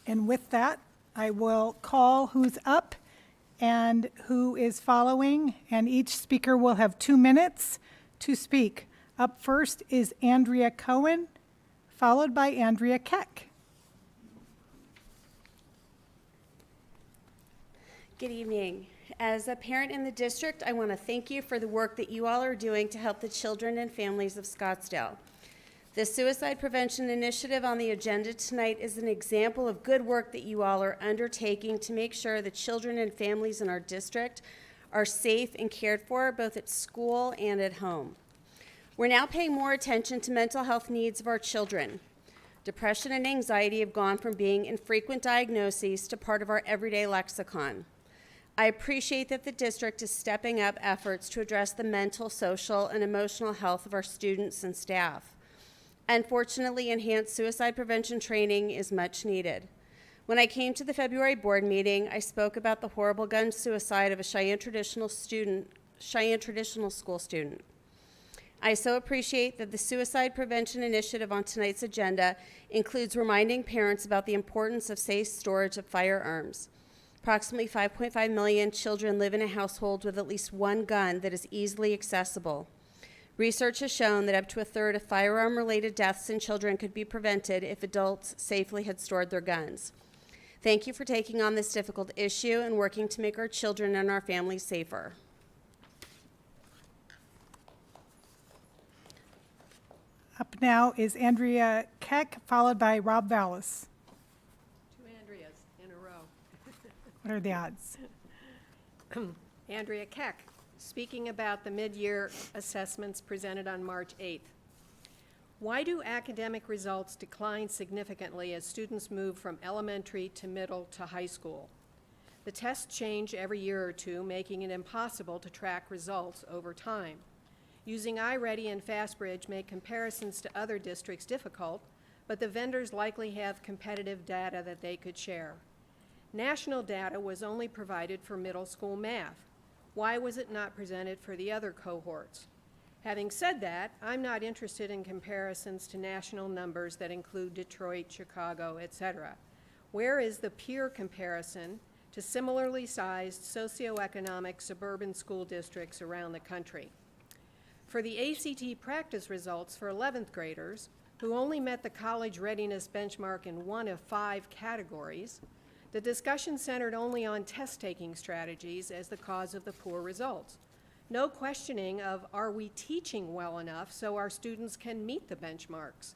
And with that, I will call who's up and who is following, and each speaker will have 2 minutes to speak. Up first is Andrea Cohen, followed by Andrea Keck. Good evening. As a parent in the district, I want to thank you for the work that you all are doing to help the children and families of Scottsdale. The Suicide Prevention Initiative on the agenda tonight is an example of good work that you all are undertaking to make sure the children and families in our district are safe and cared for, both at school and at home. We're now paying more attention to mental health needs of our children. Depression and anxiety have gone from being infrequent diagnoses to part of our everyday lexicon. I appreciate that the district is stepping up efforts to address the mental, social, and emotional health of our students and staff. Unfortunately, enhanced suicide prevention training is much needed. When I came to the February board meeting, I spoke about the horrible gun suicide of a Cheyenne Traditional School student. I so appreciate that the Suicide Prevention Initiative on tonight's agenda includes reminding parents about the importance of safe storage of firearms. Approximately 5.5 million children live in a household with at least one gun that is easily accessible. Research has shown that up to a third of firearm-related deaths in children could be prevented if adults safely had stored their guns. Thank you for taking on this difficult issue and working to make our children and our families safer. Up now is Andrea Keck, followed by Rob Vallis. 2 Andreas in a row. What are the odds? Andrea Keck, speaking about the mid-year assessments presented on March 8th. Why do academic results decline significantly as students move from elementary to middle to high school? The tests change every year or two, making it impossible to track results over time. Using iReady and FastBridge make comparisons to other districts difficult, but the vendors likely have competitive data that they could share. National data was only provided for middle school math. Why was it not presented for the other cohorts? Having said that, I'm not interested in comparisons to national numbers that include Detroit, Chicago, etc. Where is the peer comparison to similarly sized socioeconomic suburban school districts around the country? For the ACT practice results for 11th graders, who only met the college readiness benchmark in 1 of 5 categories, the discussion centered only on test-taking strategies as the cause of the poor results. No questioning of, are we teaching well enough so our students can meet the benchmarks?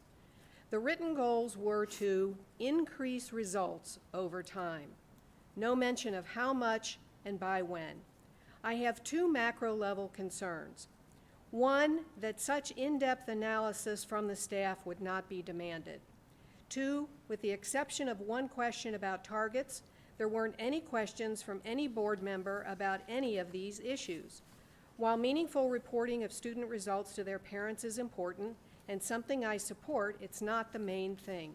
The written goals were to increase results over time. No mention of how much and by when. I have 2 macro-level concerns. One, that such in-depth analysis from the staff would not be demanded. 2, with the exception of one question about targets, there weren't any questions from any board member about any of these issues. While meaningful reporting of student results to their parents is important and something I support, it's not the main thing.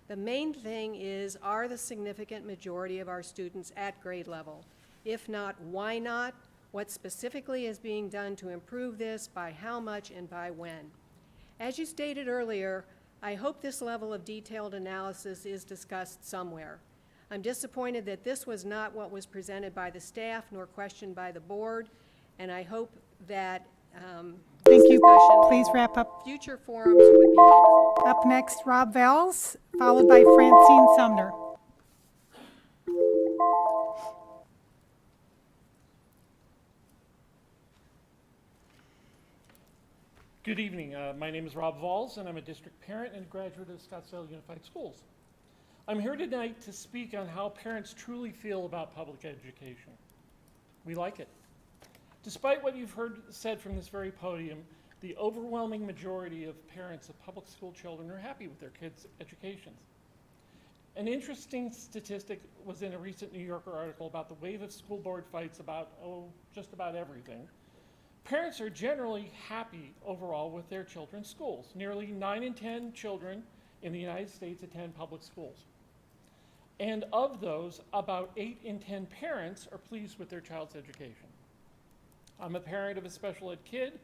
The main thing is, are the significant majority of our students at grade level? If not, why not? What specifically is being done to improve this, by how much, and by when? As you stated earlier, I hope this level of detailed analysis is discussed somewhere. I'm disappointed that this was not what was presented by the staff nor questioned by the board, and I hope that Thank you. discussion Please in wrap up. future forums would be helpful. Up next, Rob Vels, followed by Francine Sumner. Good evening. My name is Rob Valls, and I'm a district parent and graduate of Scottsdale Unified Schools. I'm here tonight to speak on how parents truly feel about public education. We like it. Despite what you've heard said from this very podium, the overwhelming majority of parents of public school children are happy with their kids' educations. An interesting statistic was in a recent New Yorker article about the wave of school board fights about, just about everything. Parents are generally happy overall with their children's schools. Nearly 9 in 10 children in the United States attend public schools. And of those, about 8 in 10 parents are pleased with their child's education. I'm a parent of a special ed kid,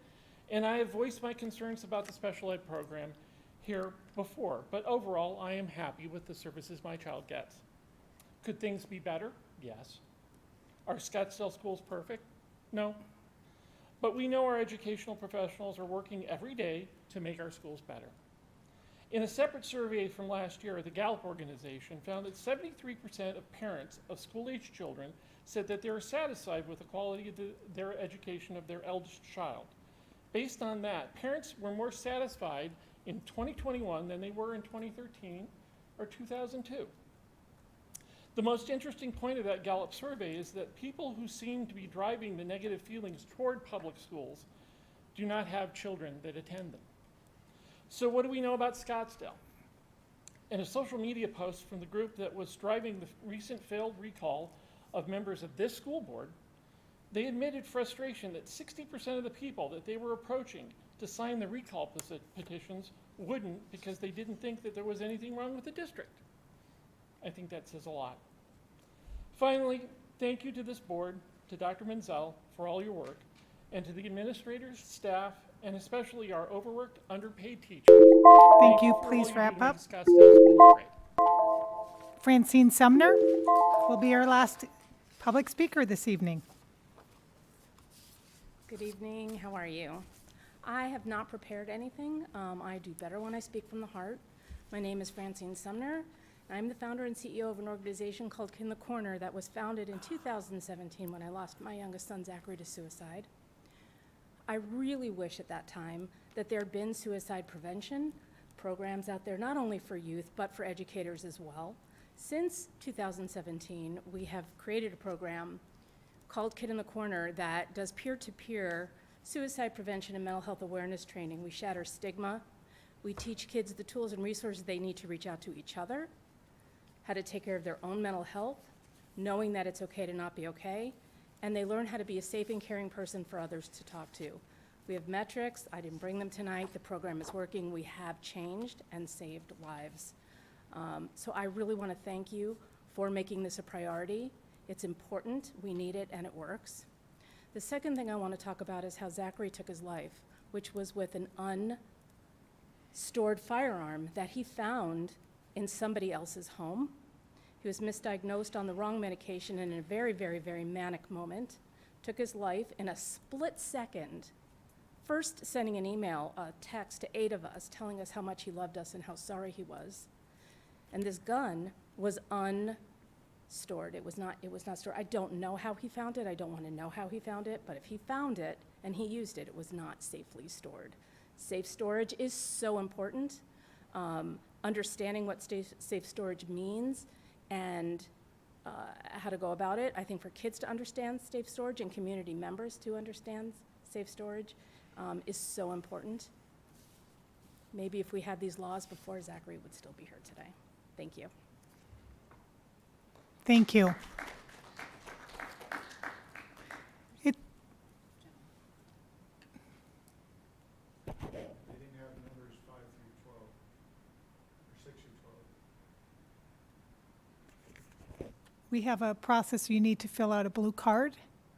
and I have voiced my concerns about the special ed program here before, but overall, I am happy with the services my child gets. Could things be better? Yes. Are Scottsdale schools perfect? No. But we know our educational professionals are working every day to make our schools better. In a separate survey from last year, the Gallup organization found that 73% of parents of school-aged children said that they are satisfied with the quality of their education of their eldest child. Based on that, parents were more satisfied in 2021 than they were in 2013 or 2002. The most interesting point of that Gallup survey is that people who seem to be driving the negative feelings toward public schools do not have children that attend them. So what do we know about Scottsdale? In a social media post from the group that was driving the recent failed recall of members of this school board, they admitted frustration that 60% of the people that they were approaching to sign the recall petitions wouldn't, because they didn't think that there was anything wrong with the district. I think that says a lot. Finally, thank you to this board, to Dr. Menzel for all your work, and to the administrators, staff, and especially our overworked, underpaid teachers. Thank you. for all Please do wrap to make up. Scottsdale schools great. Francine Sumner will be our last public speaker this evening. Good evening, how are you? I have not prepared anything. I do better when I speak from the heart. My name is Francine Sumner. I'm the founder and CEO of an organization called Kid in the Corner that was founded in 2017 when I lost my youngest son, Zachary, to suicide. I really wish at that time that there had been suicide prevention programs out there, not only for youth, but for educators as well. Since 2017, we have created a program called Kid in the Corner that does peer-to-peer suicide prevention and mental health awareness training. We shatter stigma. We teach kids the tools and resources they need to reach out to each other, how to take care of their own mental health, knowing that it's okay to not be okay, and they learn how to be a safe and caring person for others to talk to. We have metrics. I didn't bring them tonight. The program is working. We have changed and saved lives. So I really want to thank you for making this a priority. It's important, we need it, and it works. The second thing I want to talk about is how Zachary took his life, which was with an unstored firearm that he found in somebody else's home. He was misdiagnosed on the wrong medication in a very, very, very manic moment, took his life in a split second, first sending an email, a text to 8 of us telling us how much he loved us and how sorry he was. And this gun was unstored. It was not stored. I don't know how he found it. I don't want to know how he found it, but if he found it and he used it, it was not safely stored. Safe storage is so important. Understanding what safe storage means and how to go about it. I think for kids to understand safe storage and community members to understand safe storage is so important. Maybe if we had these laws before, Zachary would still be here today. Thank you. Thank you. We have a process. You need to fill out a blue card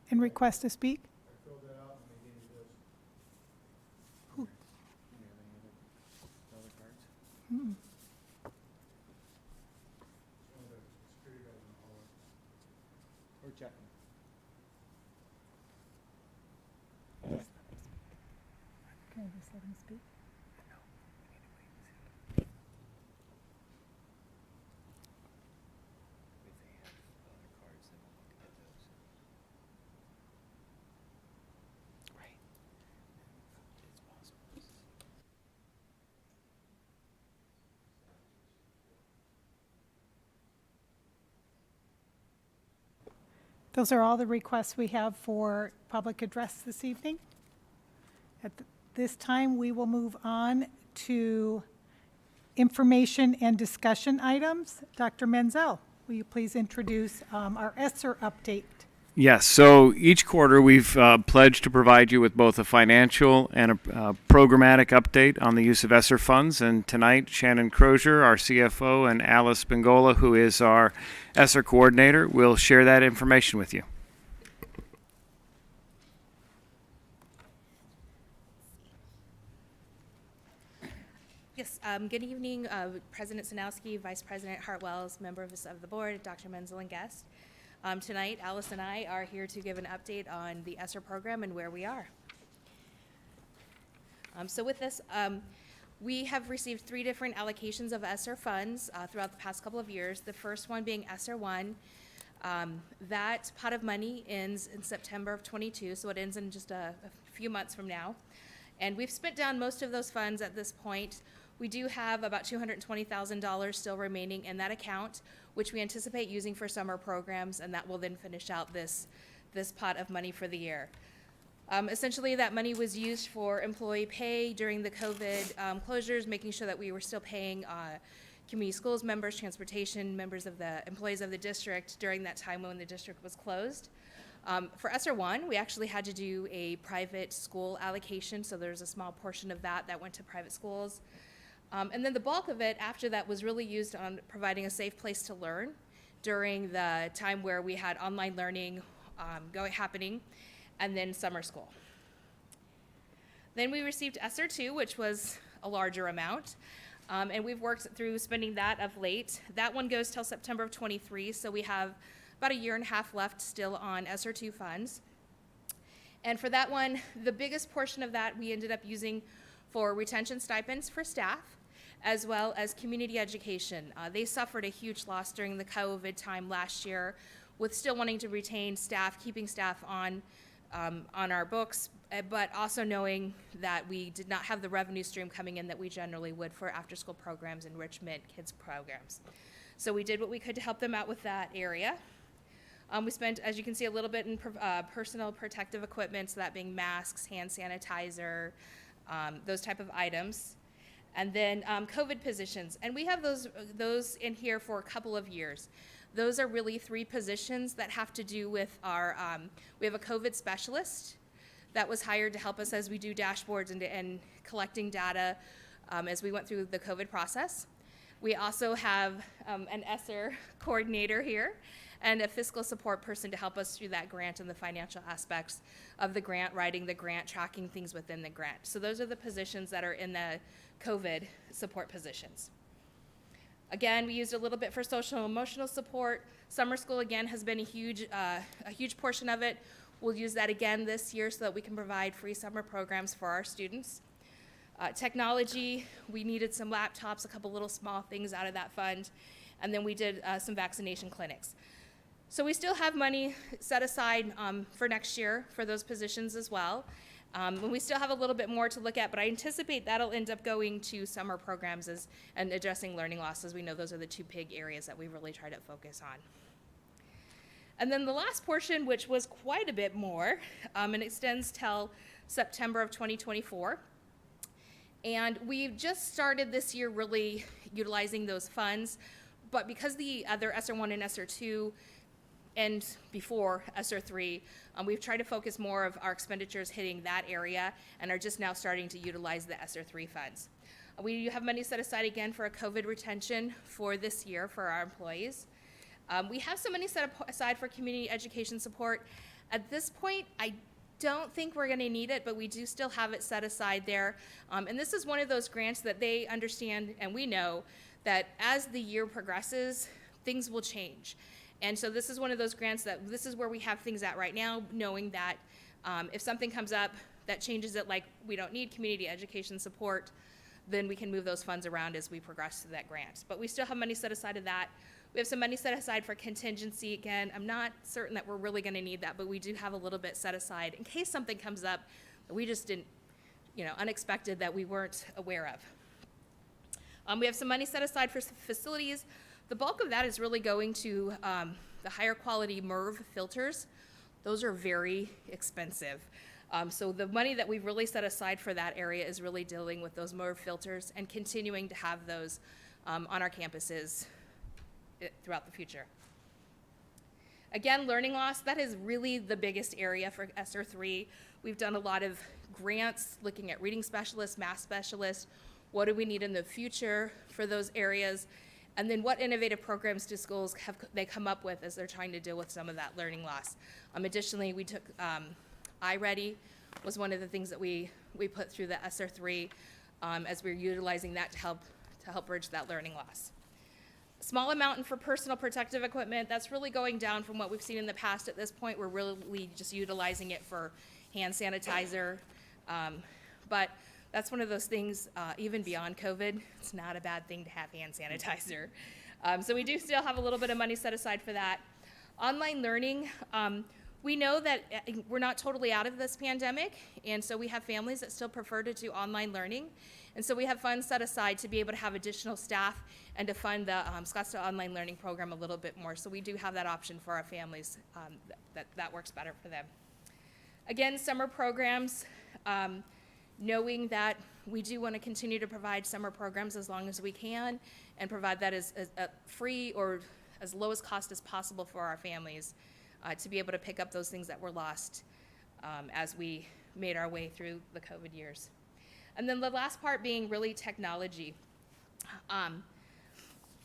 and request to speak. I filled that out and they gave me this. Who? Other cards? Hmm. One of the security guys in the hallway. We're checking. Can I just let him speak? Those are all the requests we have for public address this evening. At this time, we will move on to information and discussion items. Dr. Menzel, will you please introduce our ESSER update? Yes, so each quarter we've pledged to provide you with both a financial and a programmatic update on the use of ESSER funds. And tonight, Shannon Crozier, our CFO, and Alice Bengola, who is our ESSER coordinator, will share that information with you. Yes, good evening, President Sanowski, Vice President Hartwells, members of the board, Dr. Menzel, and guests. Tonight, Alice and I are here to give an update on the ESSER program and where we are. So with this, we have received 3 different allocations of ESSER funds throughout the past couple of years. The first one being ESSER 1. That pot of money ends in September of 22, so it ends in just a few months from now. And we've spent down most of those funds at this point. We do have about $220,000 still remaining in that account, which we anticipate using for summer programs, and that will then finish out this pot of money for the year. Essentially, that money was used for employee pay during the COVID closures, making sure that we were still paying community schools members, transportation, members of the employees of the district during that time when the district was closed. For ESSER 1, we actually had to do a private school allocation, so there's a small portion of that went to private schools. And then the bulk of it after that was really used on providing a safe place to learn during the time where we had online learning happening, and then summer school. Then we received ESSER 2, which was a larger amount, and we've worked through spending that of late. That one goes till September of 23, so we have about a year and a half left still on ESSER 2 funds. And for that one, the biggest portion of that we ended up using for retention stipends for staff, as well as community education. They suffered a huge loss during the COVID time last year with still wanting to retain staff, keeping staff on our books, but also knowing that we did not have the revenue stream coming in that we generally would for after-school programs, enrichment, kids programs. So we did what we could to help them out with that area. We spent, as you can see, a little bit in personal protective equipment, so that being masks, hand sanitizer, those type of items. And then COVID positions, and we have those in here for a couple of years. Those are really 3 positions that have to do with our, we have a COVID specialist that was hired to help us as we do dashboards and collecting data as we went through the COVID process. We also have an ESSER coordinator here and a fiscal support person to help us through that grant and the financial aspects of the grant, writing the grant, tracking things within the grant. So those are the positions that are in the COVID support positions. Again, we used a little bit for social and emotional support. Summer school, again, has been a huge portion of it. We'll use that again this year so that we can provide free summer programs for our students. Technology, we needed some laptops, a couple little small things out of that fund, and then we did some vaccination clinics. So we still have money set aside for next year for those positions as well. And we still have a little bit more to look at, but I anticipate that'll end up going to summer programs and addressing learning loss, as we know those are the two big areas that we really try to focus on. And then the last portion, which was quite a bit more, and extends till September of 2024. And we've just started this year really utilizing those funds, but because the other ESSER 1 and ESSER 2 and before ESSER 3, we've tried to focus more of our expenditures hitting that area and are just now starting to utilize the ESSER 3 funds. We have money set aside again for a COVID retention for this year for our employees. We have some money set aside for community education support. At this point, I don't think we're going to need it, but we do still have it set aside there. And this is one of those grants that they understand, and we know that as the year progresses, things will change. And so this is one of those grants that this is where we have things at right now, knowing that if something comes up that changes it, like we don't need community education support, then we can move those funds around as we progress through that grant. But we still have money set aside of that. We have some money set aside for contingency. Again, I'm not certain that we're really going to need that, but we do have a little bit set aside in case something comes up that we just didn't, unexpected that we weren't aware of. We have some money set aside for facilities. The bulk of that is really going to the higher quality MERV filters. Those are very expensive. So the money that we've really set aside for that area is really dealing with those MERV filters and continuing to have those on our campuses throughout the future. Again, learning loss, that is really the biggest area for ESSER 3. We've done a lot of grants looking at reading specialists, math specialists. What do we need in the future for those areas? And then what innovative programs do schools have they come up with as they're trying to deal with some of that learning loss? Additionally, we took iReady was one of the things that we put through the ESSER 3 as we're utilizing that to help bridge that learning loss. Small amount for personal protective equipment, that's really going down from what we've seen in the past. At this point, we're really just utilizing it for hand sanitizer. But that's one of those things, even beyond COVID, it's not a bad thing to have hand sanitizer. So we do still have a little bit of money set aside for that. Online learning, we know that we're not totally out of this pandemic, and so we have families that still prefer to do online learning. And so we have funds set aside to be able to have additional staff and to fund the Scottsdale Online Learning Program a little bit more. So we do have that option for our families that works better for them. Again, summer programs, knowing that we do want to continue to provide summer programs as long as we can and provide that as free or as low as cost as possible for our families to be able to pick up those things that were lost as we made our way through the COVID years. And then the last part being really technology.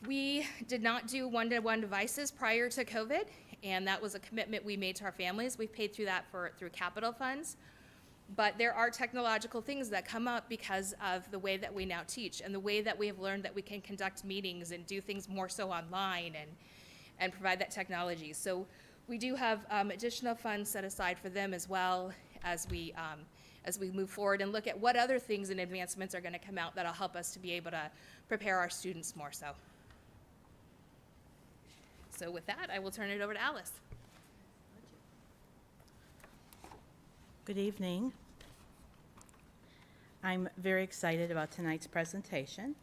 We did not do one-to-one devices prior to COVID, and that was a commitment we made to our families. We've paid through that through capital funds. But there are technological things that come up because of the way that we now teach and the way that we have learned that we can conduct meetings and do things more so online and provide that technology. So we do have additional funds set aside for them as well as we move forward and look at what other things and advancements are going to come out that'll help us to be able to prepare our students more so. So with that, I will turn it over to Alice. Good evening. I'm very excited about tonight's presentation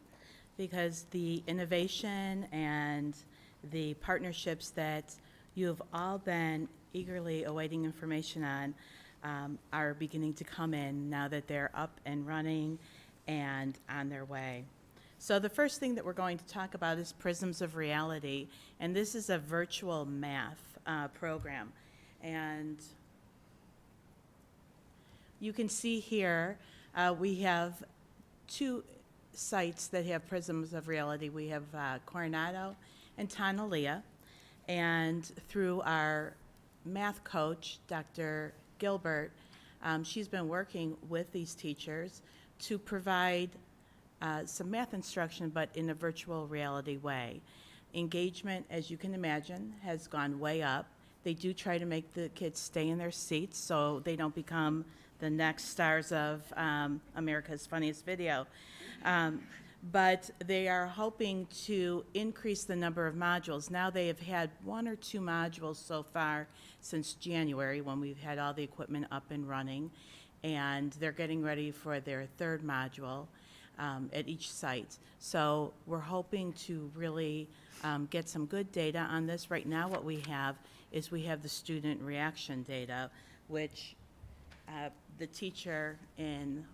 because the innovation and the partnerships that you have all been eagerly awaiting information on are beginning to come in now that they're up and running and on their way. So the first thing that we're going to talk about is Prisms of Reality, and this is a virtual math program. And you can see here, we have two sites that have prisms of reality. We have Coronado and Tonalea. And through our math coach, Dr. Gilbert, she's been working with these teachers to provide some math instruction, but in a virtual reality way. Engagement, as you can imagine, has gone way up. They do try to make the kids stay in their seats so they don't become the next stars of America's Funniest Video. But they are hoping to increase the number of modules. Now they have had 1 or 2 modules so far since January, when we've had all the equipment up and running, and they're getting ready for their 3rd module at each site. So we're hoping to really get some good data on this. Right now what we have is we have the student reaction data, which the teacher in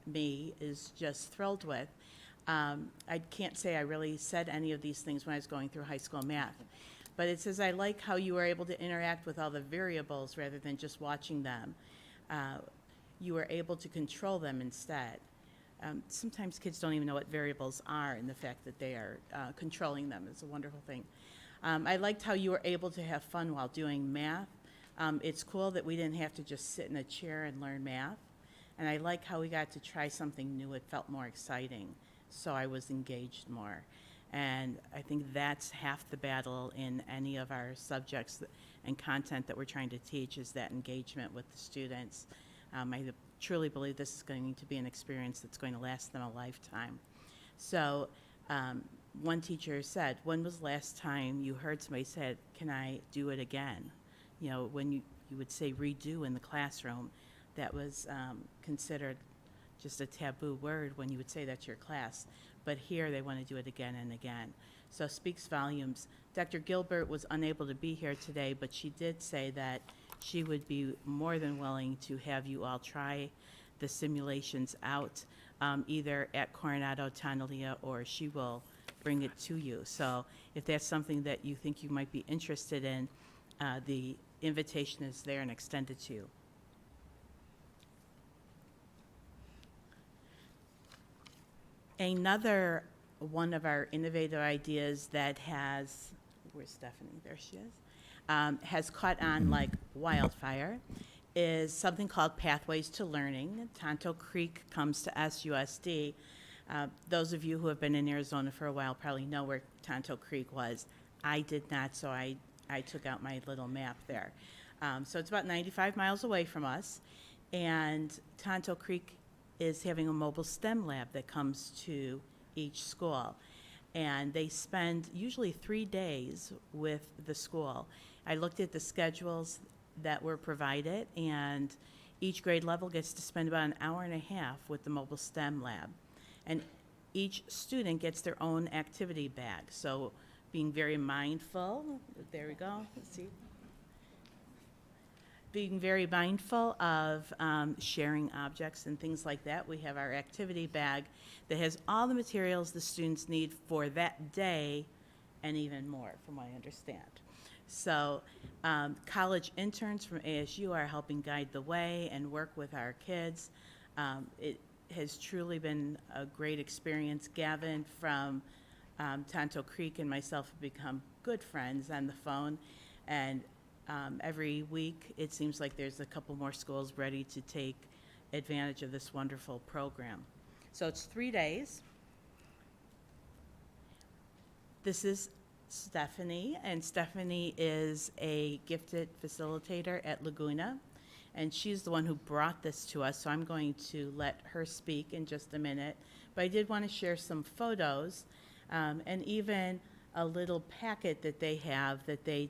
me is just thrilled with. I can't say I really said any of these things when I was going through high school math, but it says, I like how you were able to interact with all the variables rather than just watching them. You were able to control them instead. Sometimes kids don't even know what variables are, and the fact that they are controlling them is a wonderful thing. I liked how you were able to have fun while doing math. It's cool that we didn't have to just sit in a chair and learn math. And I like how we got to try something new. It felt more exciting, so I was engaged more. And I think that's half the battle in any of our subjects and content that we're trying to teach, is that engagement with the students. I truly believe this is going to be an experience that's going to last them a lifetime. So one teacher said, when was the last time you heard somebody say, can I do it again? You know, when you would say redo in the classroom, that was considered just a taboo word when you would say that to your class. But here they want to do it again and again. So it speaks volumes. Dr. Gilbert was unable to be here today, but she did say that she would be more than willing to have you all try the simulations out, either at Coronado, Tonalea, or she will bring it to you. So if that's something that you think you might be interested in, the invitation is there and extended to you. Another one of our innovative ideas that has, where's Stephanie? There she is. Has caught on like wildfire is something called Pathways to Learning. Tonto Creek comes to SUSD. Those of you who have been in Arizona for a while probably know where Tonto Creek was. I did not, so I took out my little map there. So it's about 95 miles away from us, and Tonto Creek is having a mobile STEM lab that comes to each school. And they spend usually 3 days with the school. I looked at the schedules that were provided, and each grade level gets to spend about an hour and a half with the mobile STEM lab. And each student gets their own activity bag. So being very mindful, there we go, let's see. Being very mindful of sharing objects and things like that. We have our activity bag that has all the materials the students need for that day and even more, from what I understand. So college interns from ASU are helping guide the way and work with our kids. It has truly been a great experience. Gavin from Tonto Creek and myself have become good friends on the phone, and every week it seems like there's a couple more schools ready to take advantage of this wonderful program. So it's 3 days. This is Stephanie, and Stephanie is a gifted facilitator at Laguna, and she's the one who brought this to us, so I'm going to let her speak in just a minute. But I did want to share some photos and even a little packet that they have that they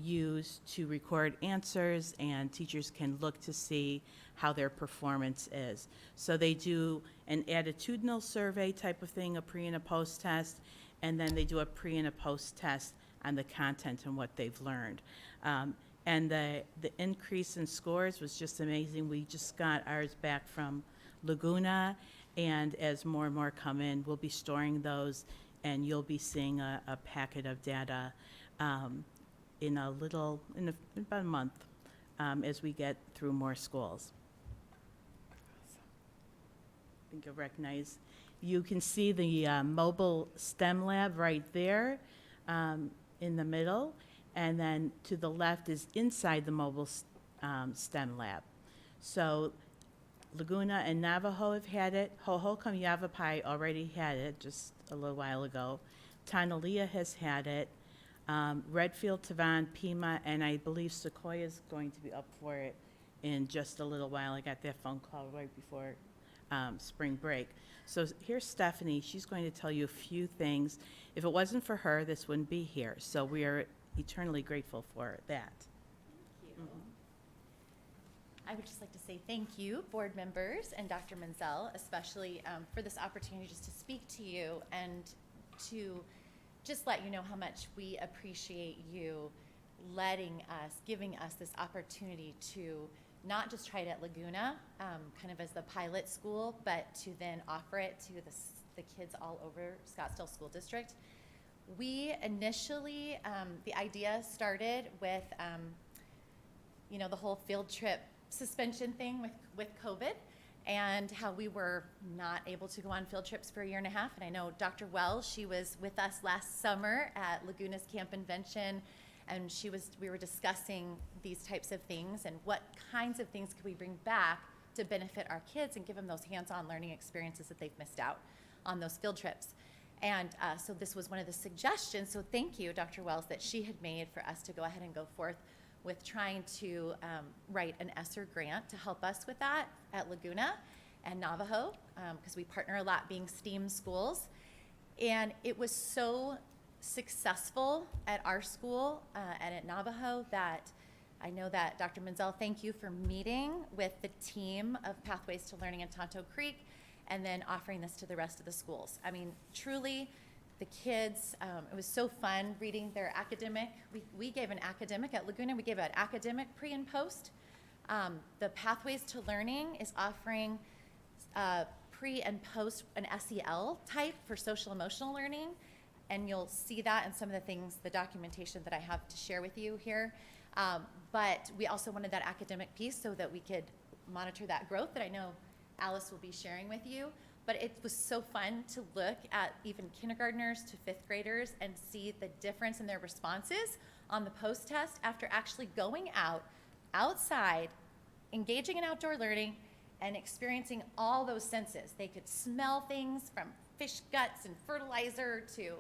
use to record answers, and teachers can look to see how their performance is. So they do an attitudinal survey type of thing, a pre and a post test, and then they do a pre and a post test on the content and what they've learned. And the increase in scores was just amazing. We just got ours back from Laguna, and as more and more come in, we'll be storing those, and you'll be seeing a packet of data in about a month as we get through more schools. think you'll recognize. You can see the mobile STEM lab right there in the middle, and then to the left is inside the mobile STEM lab. So Laguna and Navajo have had it. Hohokam Yavapai already had it just a little while ago. Tonalea has had it. Redfield, Tavan, Pima, and I believe Sequoia is going to be up for it in just a little while. I got that phone call right before spring break. So here's Stephanie. She's going to tell you a few things. If it wasn't for her, this wouldn't be here. So we are eternally grateful for that. I would just like to say thank you, board members and Dr. Menzel, especially for this opportunity just to speak to you and to just let you know how much we appreciate you letting us, giving us this opportunity to not just try it at Laguna, kind of as the pilot school, but to then offer it to the kids all over Scottsdale School District. We initially, the idea started with, the whole field trip suspension thing with COVID, and how we were not able to go on field trips for a year and a half. And I know Dr. Wells, she was with us last summer at Laguna's Camp Invention, and we were discussing these types of things and what kinds of things could we bring back to benefit our kids and give them those hands-on learning experiences that they've missed out on those field trips. And so this was one of the suggestions, so thank you, Dr. Wells, that she had made for us to go ahead and go forth with trying to write an ESSER grant to help us with that at Laguna and Navajo, because we partner a lot being STEAM schools. And it was so successful at our school and at Navajo that I know that Dr. Menzel, thank you for meeting with the team of Pathways to Learning in Tonto Creek and then offering this to the rest of the schools. I mean, truly, the kids, it was so fun reading their academic. We gave an academic at Laguna. We gave an academic pre and post. The Pathways to Learning is offering pre and post an SEL type for social emotional learning. And you'll see that in some of the things, the documentation that I have to share with you here. But we also wanted that academic piece so that we could monitor that growth that I know Alice will be sharing with you. But it was so fun to look at even kindergartners to fifth graders and see the difference in their responses on the post test after actually going outside, engaging in outdoor learning, and experiencing all those senses. They could smell things from fish guts and fertilizer to,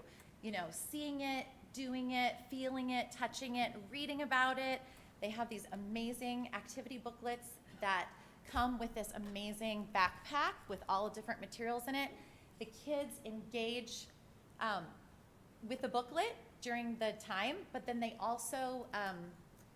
seeing it, doing it, feeling it, touching it, reading about it. They have these amazing activity booklets that come with this amazing backpack with all the different materials in it. The kids engage with the booklet during the time, but then they also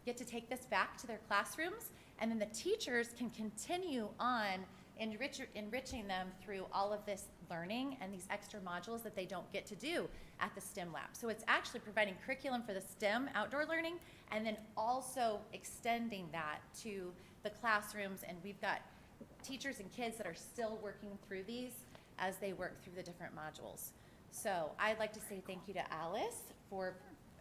get to take this back to their classrooms, and then the teachers can continue on enriching them through all of this learning and these extra modules that they don't get to do at the STEM lab. So it's actually providing curriculum for the STEM outdoor learning and then also extending that to the classrooms, and we've got teachers and kids that are still working through these as they work through the different modules. So I'd like to say thank you to Alice for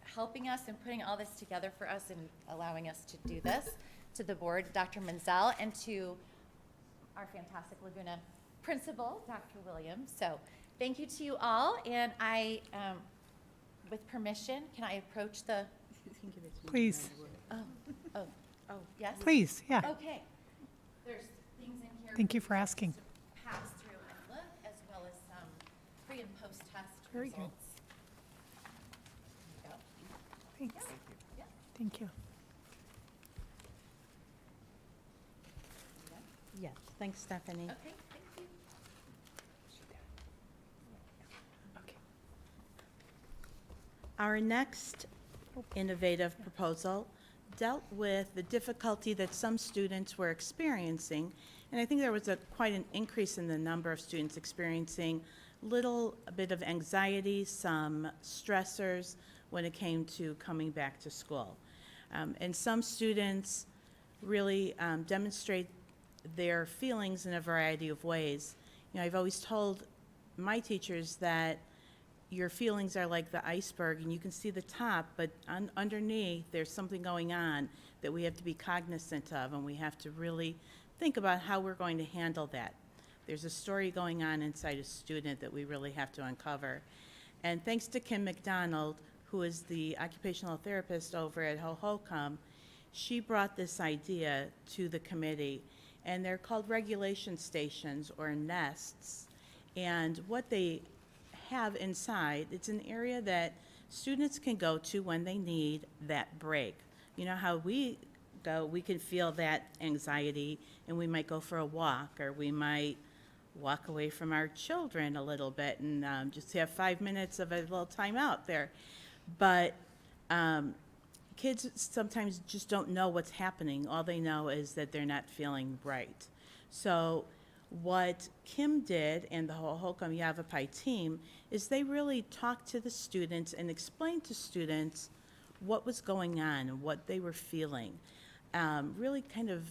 helping us and putting all this together for us and allowing us to do this, to the board, Dr. Menzel, and to our fantastic Laguna principal, Dr. Williams. So thank you to you all, and I, with permission, can I approach the... Please. Oh, yes? Please, yeah. Okay. There's things in here. Thank you for asking. To pass through and look, as well as some pre and post test Very good. results. There you go. Thanks. Yeah. Thank you. Yes, thanks, Stephanie. Okay, thank you. Okay. Our next innovative proposal dealt with the difficulty that some students were experiencing, and I think there was quite an increase in the number of students experiencing a bit of anxiety, some stressors when it came to coming back to school. And some students really demonstrate their feelings in a variety of ways. I've always told my teachers that your feelings are like the iceberg, and you can see the top, but underneath there's something going on that we have to be cognizant of, and we have to really think about how we're going to handle that. There's a story going on inside a student that we really have to uncover. And thanks to Kim McDonald, who is the occupational therapist over at Hohokam, she brought this idea to the committee. And they're called regulation stations or nests. And what they have inside, it's an area that students can go to when they need that break. You know how we go, we can feel that anxiety and we might go for a walk, or we might walk away from our children a little bit and just have 5 minutes of a little time out there. But kids sometimes just don't know what's happening. All they know is that they're not feeling right. So what Kim did and the Hohokam Yavapai team is they really talked to the students and explained to students what was going on and what they were feeling. Really kind of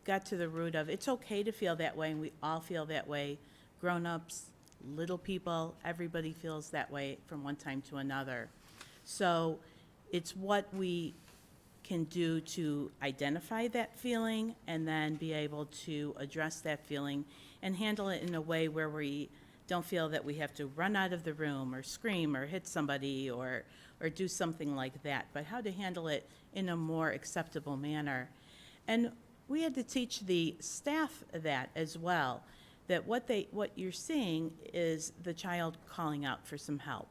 got to the root of it's okay to feel that way, and we all feel that way. Grown-ups, little people, everybody feels that way from one time to another. So it's what we can do to identify that feeling and then be able to address that feeling and handle it in a way where we don't feel that we have to run out of the room or scream or hit somebody or do something like that, but how to handle it in a more acceptable manner. And we had to teach the staff that as well, that what you're seeing is the child calling out for some help.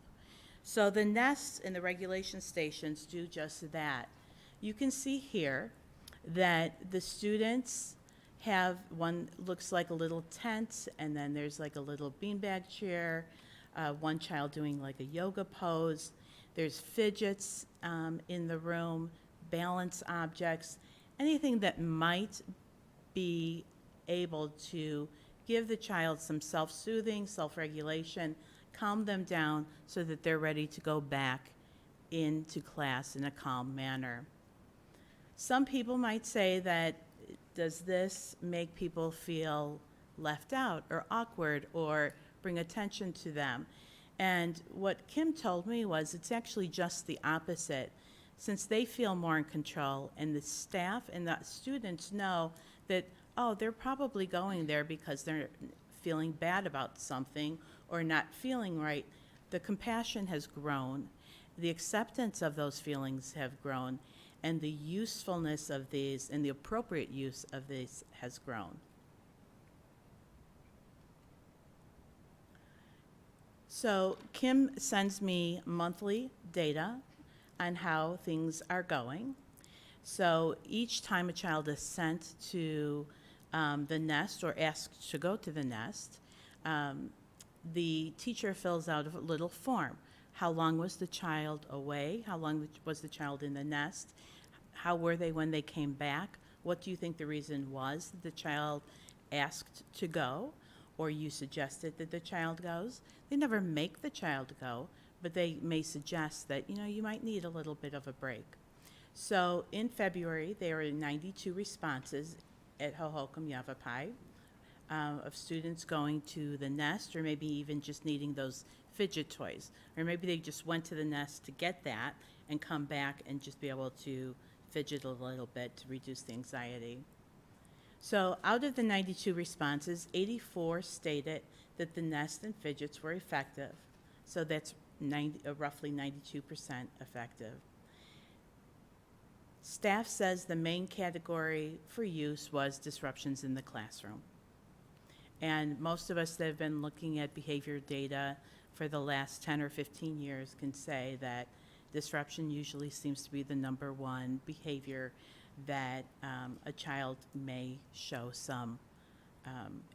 So the nests and the regulation stations do just that. You can see here that the students have one looks like a little tent, and then there's like a little beanbag chair, one child doing like a yoga pose. There's fidgets in the room, balance objects, anything that might be able to give the child some self-soothing, self-regulation, calm them down so that they're ready to go back into class in a calm manner. Some people might say that, does this make people feel left out or awkward or bring attention to them? And what Kim told me was it's actually just the opposite. Since they feel more in control and the staff and the students know that, oh, they're probably going there because they're feeling bad about something or not feeling right, the compassion has grown, the acceptance of those feelings have grown, and the usefulness of these and the appropriate use of these has grown. So Kim sends me monthly data on how things are going. So each time a child is sent to the nest or asked to go to the nest, the teacher fills out a little form. How long was the child away? How long was the child in the nest? How were they when they came back? What do you think the reason was that the child asked to go, or you suggested that the child goes? They never make the child go, but they may suggest that, you know, you might need a little bit of a break. So in February, there were 92 responses at Hohokam Yavapai of students going to the nest, or maybe even just needing those fidget toys. Or maybe they just went to the nest to get that and come back and just be able to fidget a little bit to reduce the anxiety. So out of the 92 responses, 84 stated that the nest and fidgets were effective. So that's roughly 92% effective. Staff says the main category for use was disruptions in the classroom. And most of us that have been looking at behavior data for the last 10 or 15 years can say that disruption usually seems to be the number one behavior that a child may show some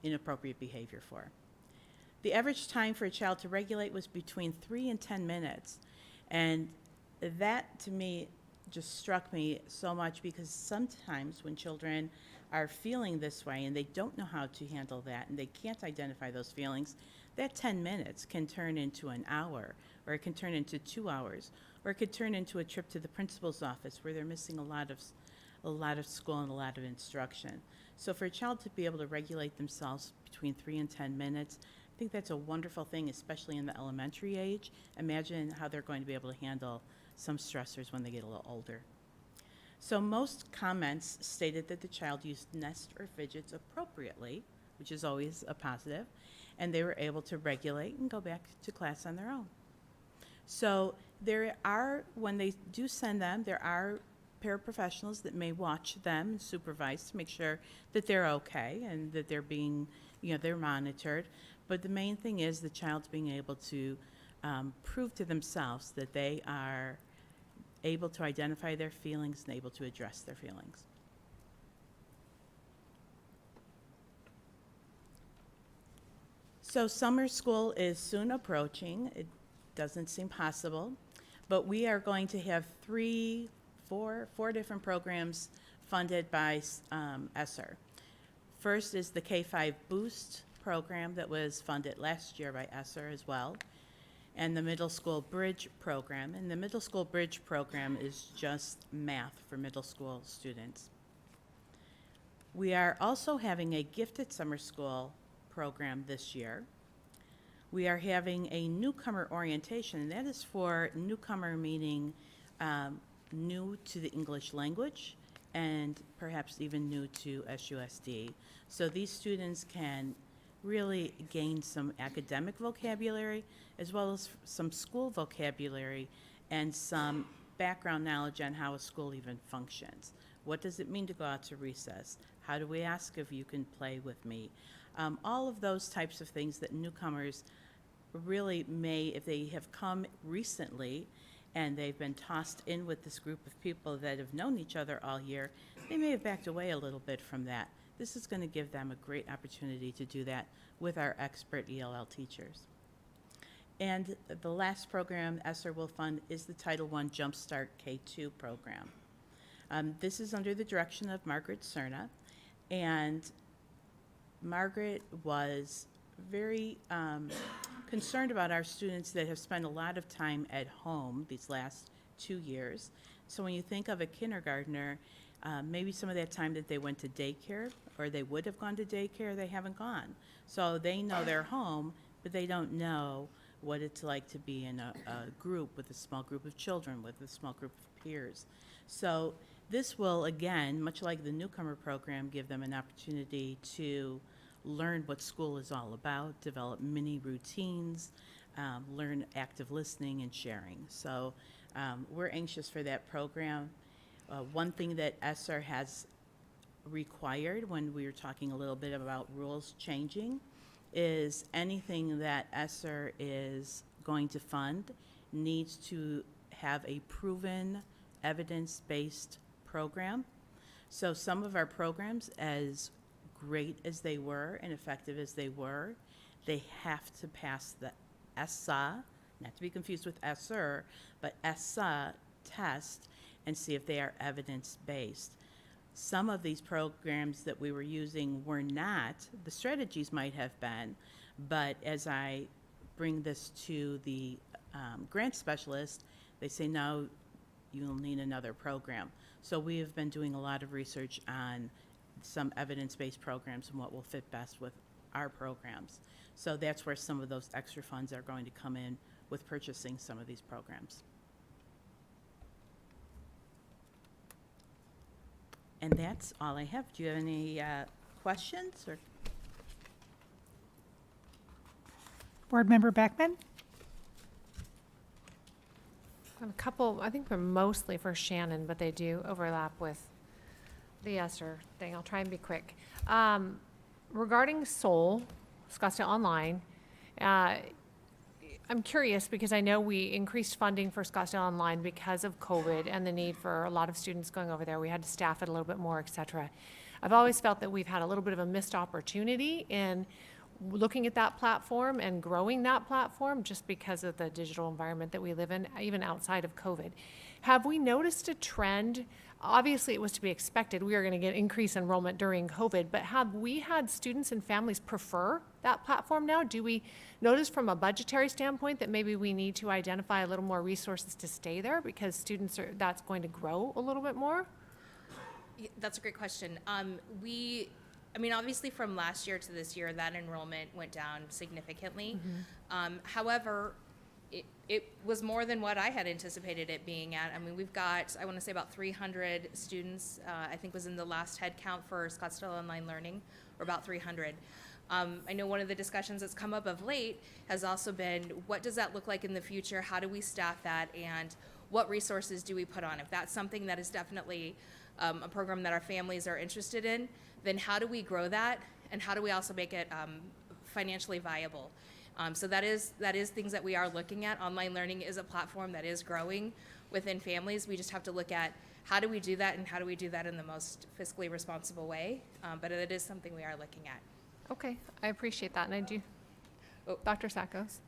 inappropriate behavior for. The average time for a child to regulate was between 3 and 10 minutes. And that, to me, just struck me so much, because sometimes when children are feeling this way and they don't know how to handle that and they can't identify those feelings, that 10 minutes can turn into an hour, or it can turn into 2 hours, or it could turn into a trip to the principal's office where they're missing a lot of school and a lot of instruction. So for a child to be able to regulate themselves between 3 and 10 minutes, I think that's a wonderful thing, especially in the elementary age. Imagine how they're going to be able to handle some stressors when they get a little older. So most comments stated that the child used nest or fidgets appropriately which is always a positive, and they were able to regulate and go back to class on their own. So there are, when they do send them, there are paraprofessionals that may watch them and supervise to make sure that they're okay and that they're being, they're monitored. But the main thing is the child's being able to prove to themselves that they are able to identify their feelings and able to address their feelings. So summer school is soon approaching. It doesn't seem possible, but we are going to have four different programs funded by ESSER. First is the K-5 Boost program that was funded last year by ESSER as well, and the Middle School Bridge program. And the Middle School Bridge program is just math for middle school students. We are also having a gifted summer school program this year. We are having a newcomer orientation, and that is for newcomer meaning new to the English language and perhaps even new to SUSD. So these students can really gain some academic vocabulary as well as some school vocabulary and some background knowledge on how a school even functions. What does it mean to go out to recess? How do we ask if you can play with me? All of those types of things that newcomers really may, if they have come recently and they've been tossed in with this group of people that have known each other all year, they may have backed away a little bit from that. This is going to give them a great opportunity to do that with our expert ELL teachers. And the last program ESSER will fund is the Title I Jumpstart K-2 program. This is under the direction of Margaret Cerna, and Margaret was very concerned about our students that have spent a lot of time at home these last 2 years. So when you think of a kindergartner, maybe some of that time that they went to daycare or they would have gone to daycare, they haven't gone. So they know they're home, but they don't know what it's like to be in a group with a small group of children, with a small group of peers. So this will, again, much like the newcomer program, give them an opportunity to learn what school is all about, develop mini routines, learn active listening and sharing. So we're anxious for that program. One thing that ESSER has required when we were talking a little bit about rules changing is anything that ESSER is going to fund needs to have a proven evidence-based program. So some of our programs, as great as they were and effective as they were, they have to pass the ESSA, not to be confused with ESSER, but ESSA test and see if they are evidence-based. Some of these programs that we were using were not. The strategies might have been, but as I bring this to the grant specialist, they say, no, you'll need another program. So we have been doing a lot of research on some evidence-based programs and what will fit best with our programs. So that's where some of those extra funds are going to come in with purchasing some of these programs. And that's all I have. Do you have any questions? Or? Board Member Beckman? I have a couple, I think they're mostly for Shannon, but they do overlap with the ESSER thing. I'll try and be quick. Regarding SOL, Scottsdale Online, I'm curious because I know we increased funding for Scottsdale Online because of COVID and the need for a lot of students going over there. We had to staff it a little bit more, et cetera. I've always felt that we've had a little bit of a missed opportunity in looking at that platform and growing that platform just because of the digital environment that we live in, even outside of COVID. Have we noticed a trend? Obviously, it was to be expected. We are going to get increased enrollment during COVID, but have we had students and families prefer that platform now? Do we notice from a budgetary standpoint that maybe we need to identify a little more resources to stay there because students are, that's going to grow a little bit more? Yeah, that's a great question. Obviously from last year to this year, that enrollment went down significantly. However, it was more than what I had anticipated it being at. I mean, we've got, I want to say about 300 students, I think was in the last head count for Scottsdale Online Learning, or about 300. I know one of the discussions that's come up of late has also been, what does that look like in the future? How do we staff that? And what resources do we put on? If that's something that is definitely a program that our families are interested in, then how do we grow that? And how do we also make it financially viable? So that is things that we are looking at. Online learning is a platform that is growing within families. We just have to look at how do we do that, and how do we do that in the most fiscally responsible way. But it is something we are looking at. Okay, I appreciate that, and I do. Oh, Dr. Sackos.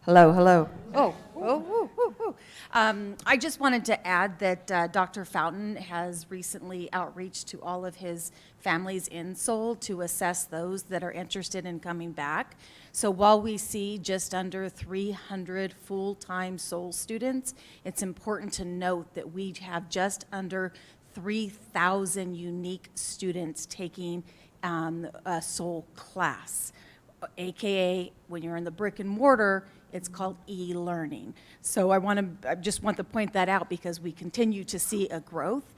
Hello, hello. I just wanted to add that Dr. Fountain has recently outreached to all of his families in Seoul to assess those that are interested in coming back. So while we see just under 300 full-time Seoul students, it's important to note that we have just under 3,000 unique students taking a Seoul class, AKA when you're in the brick and mortar, it's called e-learning. So I just want to point that out because we continue to see a growth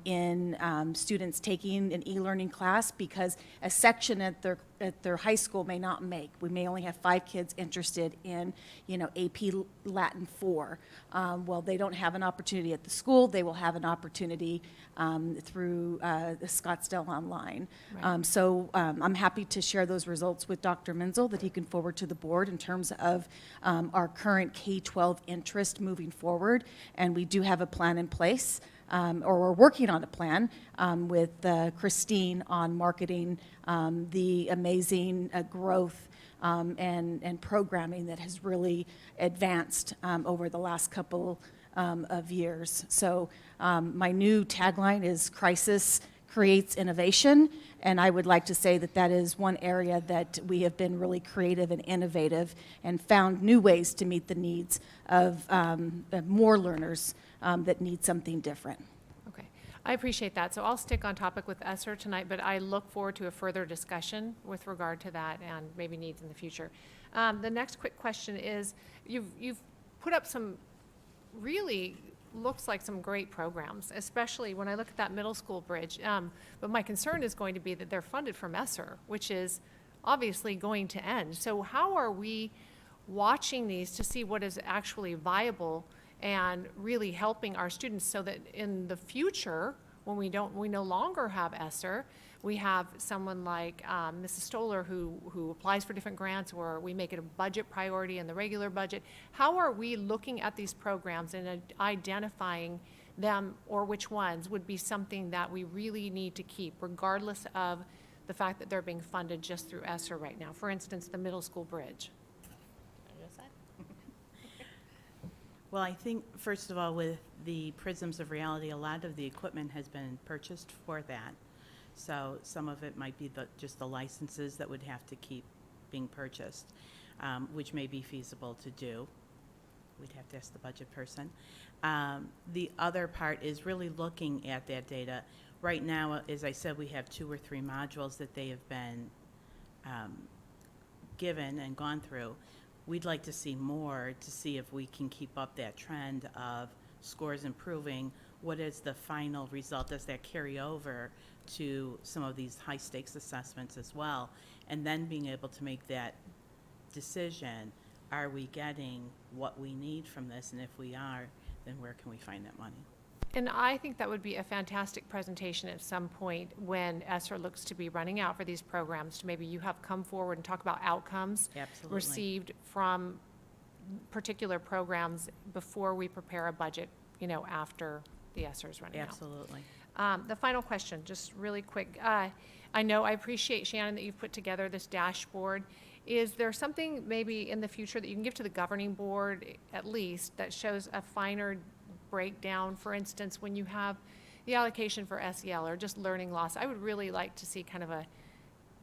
in students taking an e-learning class, because a section at their high school may not make. We may only have 5 kids interested in, AP Latin 4. Well, they don't have an opportunity at the school. They will have an opportunity through Scottsdale Online. Right. So I'm happy to share those results with Dr. Menzel that he can forward to the board in terms of our current K-12 interest moving forward. And we do have a plan in place, or we're working on a plan with Christine on marketing the amazing growth and programming that has really advanced over the last couple of years. So my new tagline is "Crisis Creates Innovation," and I would like to say that that is one area that we have been really creative and innovative and found new ways to meet the needs of more learners that need something different. Okay, I appreciate that. So I'll stick on topic with ESSER tonight, but I look forward to a further discussion with regard to that and maybe needs in the future. The next quick question is, you've put up some really looks like some great programs, especially when I look at that middle school bridge. But my concern is going to be that they're funded from ESSER, which is obviously going to end. So how are we watching these to see what is actually viable and really helping our students so that in the future, when we no longer have ESSER, we have someone like Mrs. Stoller who applies for different grants, or we make it a budget priority in the regular budget. How are we looking at these programs and identifying them, or which ones would be something that we really need to keep regardless of the fact that they're being funded just through ESSER right now? For instance, the middle school bridge. Well, I think, first of all, with the Prisms of Reality, a lot of the equipment has been purchased for that. So some of it might be just the licenses that would have to keep being purchased, which may be feasible to do. We'd have to ask the budget person. The other part is really looking at that data. Right now, as I said, we have 2 or 3 modules that they have been given and gone through. We'd like to see more to see if we can keep up that trend of scores improving. What is the final result? Does that carry over to some of these high stakes assessments as well? And then being able to make that decision, are we getting what we need from this? And if we are, then where can we find that money? And I think that would be a fantastic presentation at some point when ESSER looks to be running out for these programs, to maybe you have come forward and talk about outcomes Absolutely. received from particular programs before we prepare a budget, after the ESSER is running out. Absolutely. The final question, just really quick. I know I appreciate, Shannon, that you've put together this dashboard. Is there something maybe in the future that you can give to the governing board, at least, that shows a finer breakdown? For instance, when you have the allocation for SEL or just learning loss, I would really like to see kind of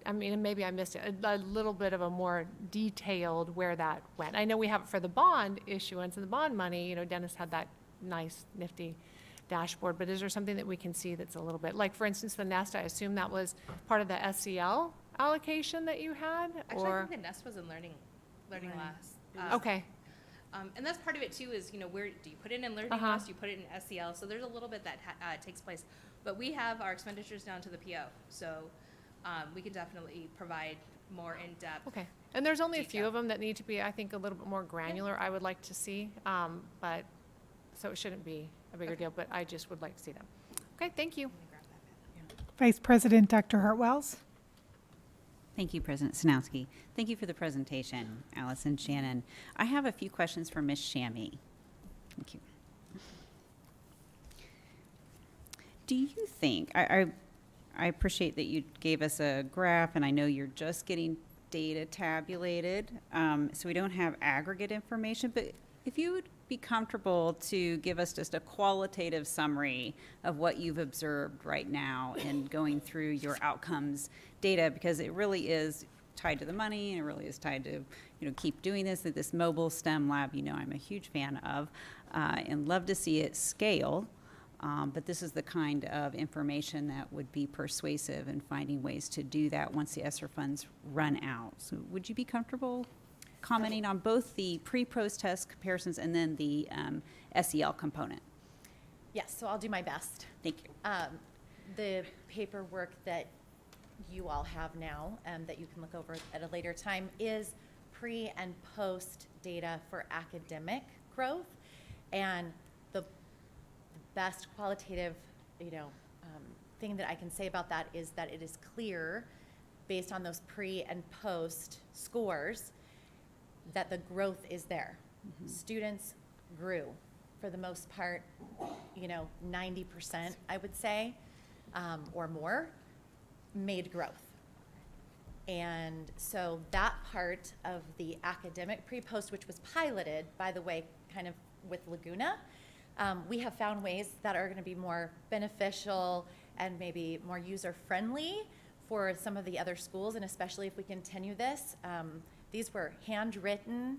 and maybe I missed it, a little bit of a more detailed where that went. I know we have it for the bond issuance and the bond money. Dennis had that nice, nifty dashboard, but is there something that we can see that's a little bit, like, for instance, the Nest, I assume that was part of the SEL allocation that you had, Actually, I or? think the Nest was in learning loss. Okay, And that's part of it too, is, where do you put it in learning Uh-huh. loss, do you put it in SEL? So there's a little bit that takes place. But we have our expenditures down to the PO, so we can definitely provide more in-depth. okay. And there's only a few detail. of them that need to be, I think, a little bit more granular, I would like to see, but, so it shouldn't be a bigger deal, but I just would like to see them. Okay, thank you. Vice President Dr. Hartwells. Thank you, President Sanowski. Thank you for the presentation, Alice and Shannon. I have a few questions for Ms. Shammy. Thank you. Do you think, I appreciate that you gave us a graph, and I know you're just getting data tabulated, so we don't have aggregate information, but if you would be comfortable to give us just a qualitative summary of what you've observed right now in going through your outcomes data, because it really is tied to the money, and it really is tied to, keep doing this mobile STEM lab, I'm a huge fan of, and love to see it scale. But this is the kind of information that would be persuasive in finding ways to do that once the ESSER funds run out. So would you be comfortable commenting on both the pre-post test comparisons and then the SEL component? Yes, so I'll do my best. Thank you. The paperwork that you all have now, that you can look over at a later time, is pre and post data for academic growth. And the best qualitative, thing that I can say about that is that it is clear, based on those pre and post scores, that the growth is there. Students grew, for the most part, 90%, I would say, or more, made growth. And so that part of the academic pre-post, which was piloted, by the way, kind of with Laguna, we have found ways that are going to be more beneficial and maybe more user-friendly for some of the other schools, and especially if we continue this. These were handwritten,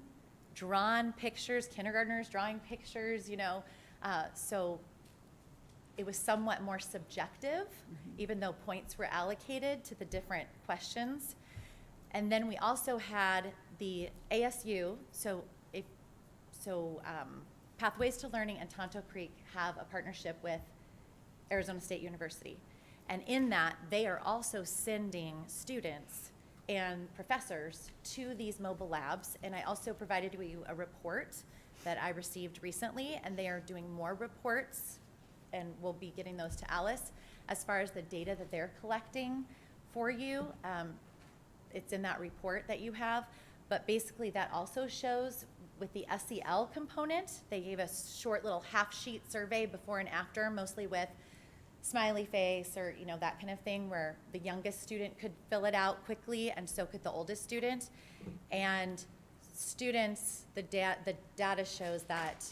drawn pictures, kindergartners drawing pictures, so it was somewhat more subjective, even though points were allocated to the different questions. And then we also had the ASU, Pathways to Learning and Tonto Creek have a partnership with Arizona State University. And in that, they are also sending students and professors to these mobile labs. And I also provided you a report that I received recently, and they are doing more reports, and we'll be getting those to Alice. As far as the data that they're collecting for you, it's in that report that you have. But basically, that also shows with the SEL component, they gave us short little half-sheet survey before and after, mostly with smiley face or that kind of thing, where the youngest student could fill it out quickly, and so could the oldest student. And students, the data shows that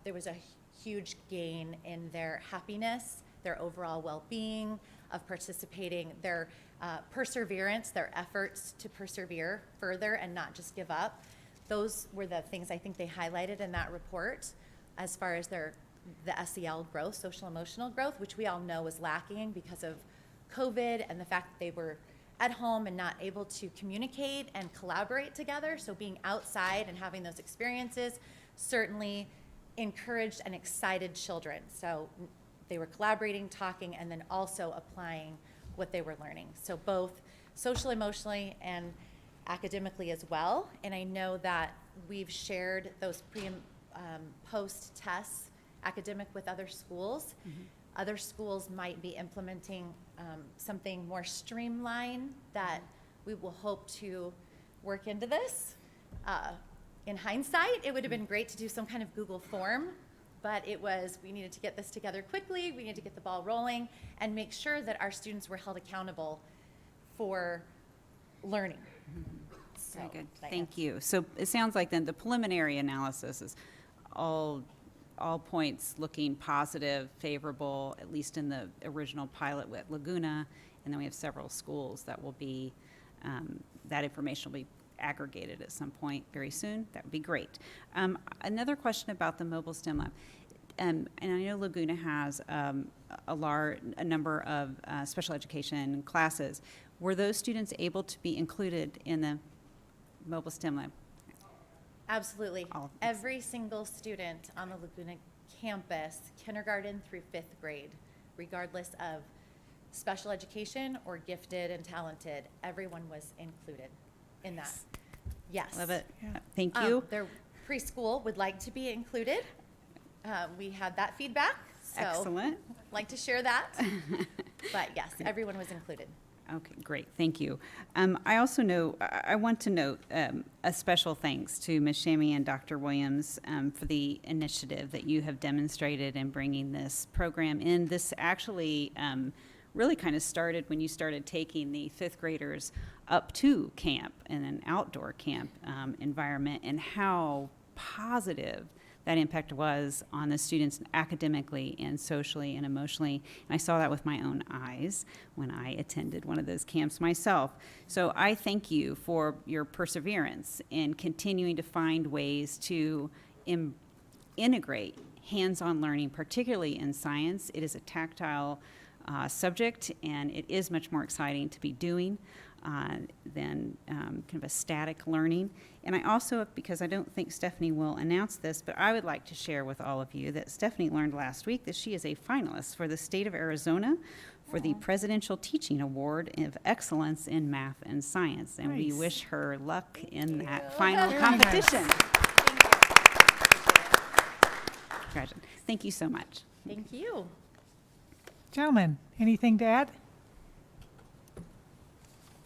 there was a huge gain in their happiness, their overall well-being, of participating, their perseverance, their efforts to persevere further and not just give up. Those were the things I think they highlighted in that report as far as the SEL growth, social emotional growth, which we all know was lacking because of COVID and the fact that they were at home and not able to communicate and collaborate together. So being outside and having those experiences certainly encouraged and excited children. So they were collaborating, talking, and then also applying what they were learning. So both social, emotionally, and academically as well. And I know that we've shared those pre and post tests academic with other schools. Other schools might be implementing something more streamlined that we will hope to work into this. In hindsight, it would have been great to do some kind of Google form, but we needed to get this together quickly, we needed to get the ball rolling, and make sure that our students were held accountable for learning. Very good. Thank you. So it sounds like then the preliminary analysis is all points looking positive, favorable, at least in the original pilot with Laguna, and then we have several schools that will be, that information will be aggregated at some point very soon. That would be great. Another question about the mobile STEM lab. and I know Laguna has a number of special education classes. Were those students able to be included in the mobile STEM lab? Absolutely. All. Every single student on the Laguna campus, kindergarten through 5th grade, regardless of special education or gifted and talented, everyone was included in that. Yes. Love it. Thank you. Their preschool would like to be included. We had that feedback, so Excellent. like to share that. But yes, everyone was included. Okay, great, thank you. I also I want to note a special thanks to Ms. Shammy and Dr. Williams for the initiative that you have demonstrated in bringing this program in. This actually really kind of started when you started taking the 5th graders up to camp in an outdoor camp environment, and how positive that impact was on the students academically and socially and emotionally. And I saw that with my own eyes when I attended one of those camps myself. So I thank you for your perseverance in continuing to find ways to integrate hands-on learning, particularly in science. It is a tactile subject, and it is much more exciting to be doing than kind of a static learning. And I also, because I don't think Stephanie will announce this, but I would like to share with all of you that Stephanie learned last week that she is a finalist for the state of Arizona for the Presidential Teaching Award of Excellence in Math and Science. And we Nice. wish her luck in that final competition. Congratulations. Thank you so much. Thank you. Gentlemen, anything to add?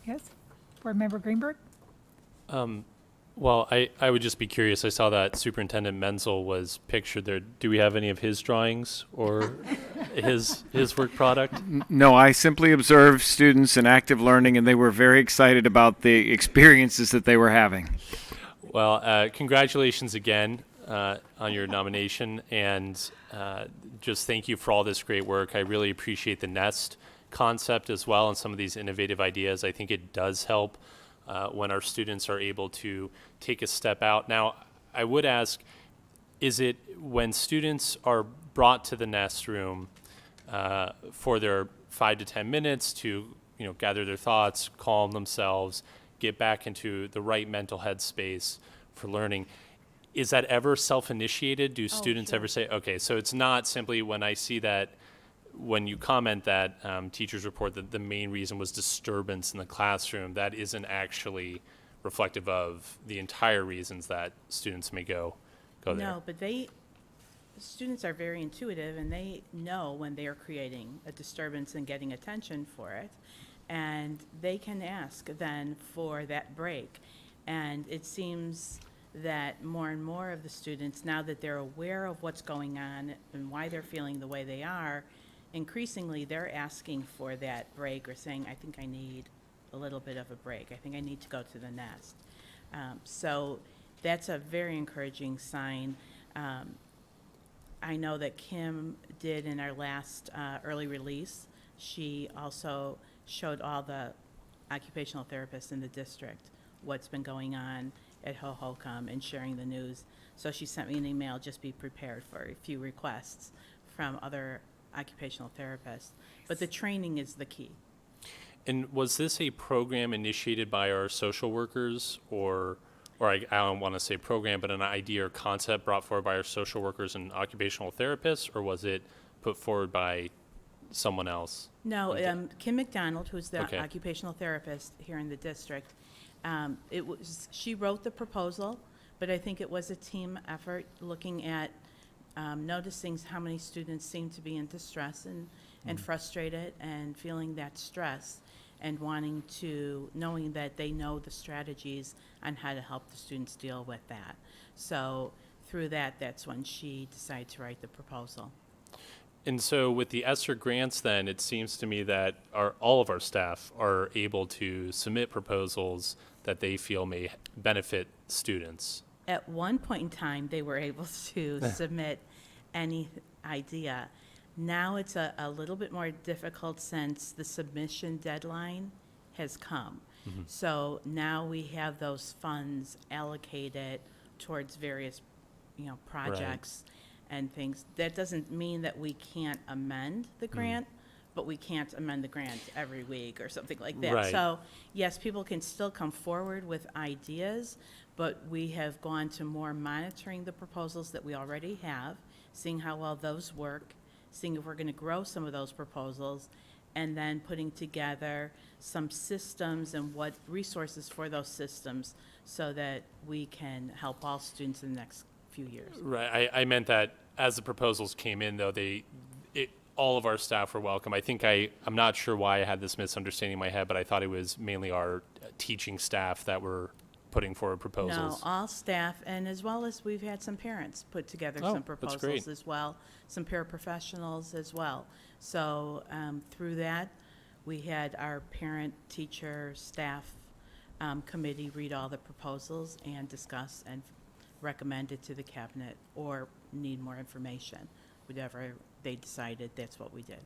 Yes? Board Member Greenberg? Well, I would just be curious. I saw that Superintendent Menzel was pictured there. Do we have any of his drawings or his work product? No, I simply observed students in active learning, and they were very excited about the experiences that they were having. Well, congratulations again on your nomination, and just thank you for all this great work. I really appreciate the NEST concept as well and some of these innovative ideas. I think it does help when our students are able to take a step out. Now, I would ask, is it when students are brought to the NEST room for their 5 to 10 minutes to gather their thoughts, calm themselves, get back into the right mental headspace for learning, is that ever self-initiated? Do students ever say, okay, so it's not simply when I see that, when you comment that teachers report that the main reason was disturbance in the classroom, that isn't actually reflective of the entire reasons that students may go there? No, but students are very intuitive, and they know when they are creating a disturbance and getting attention for it, and they can ask then for that break. And it seems that more and more of the students, now that they're aware of what's going on and why they're feeling the way they are, increasingly they're asking for that break, or saying, I think I need a little bit of a break. I think I need to go to the nest. So that's a very encouraging sign. I know that Kim did in our last early release. She also showed all the occupational therapists in the district what's been going on at Hohokam and sharing the news. So she sent me an email, just be prepared for a few requests from other occupational therapists. But the training is the key. And was this a program initiated by our social workers, or I don't want to say program, but an idea or concept brought forward by our social workers and occupational therapists, or was it put forward by someone else? No, Kim McDonald, who's the Okay. occupational therapist here in the district, she wrote the proposal, but I think it was a team effort, looking at noticing how many students seem to be in distress and frustrated and feeling that stress, and knowing that they know the strategies on how to help the students deal with that. So through that's when she decided to write the proposal. And so with the ESSER grants, then, it seems to me that all of our staff are able to submit proposals that they feel may benefit students. At one point in time, they were able to submit any idea. Now it's a little bit more difficult since the submission deadline has come. Mm-hmm. So now we have those funds allocated towards various, projects. and things. That doesn't mean that we can't amend the grant, but we can't amend the grant every week or something like that. Right. So, yes, people can still come forward with ideas, but we have gone to more monitoring the proposals that we already have, seeing how well those work, seeing if we're going to grow some of those proposals, and then putting together some systems and what resources for those systems so that we can help all students in the next few years. Right. I meant that as the proposals came in, though, all of our staff were welcome. I think I'm not sure why I had this misunderstanding in my head, but I thought it was mainly our teaching staff that were putting forward proposals. No, all staff, and as well as we've had some parents put together Oh, some that's proposals great. as well, some paraprofessionals as well. So through that, we had our parent, teacher, staff committee read all the proposals and discuss and recommend it to the cabinet or need more information. Whatever they decided, that's what we did.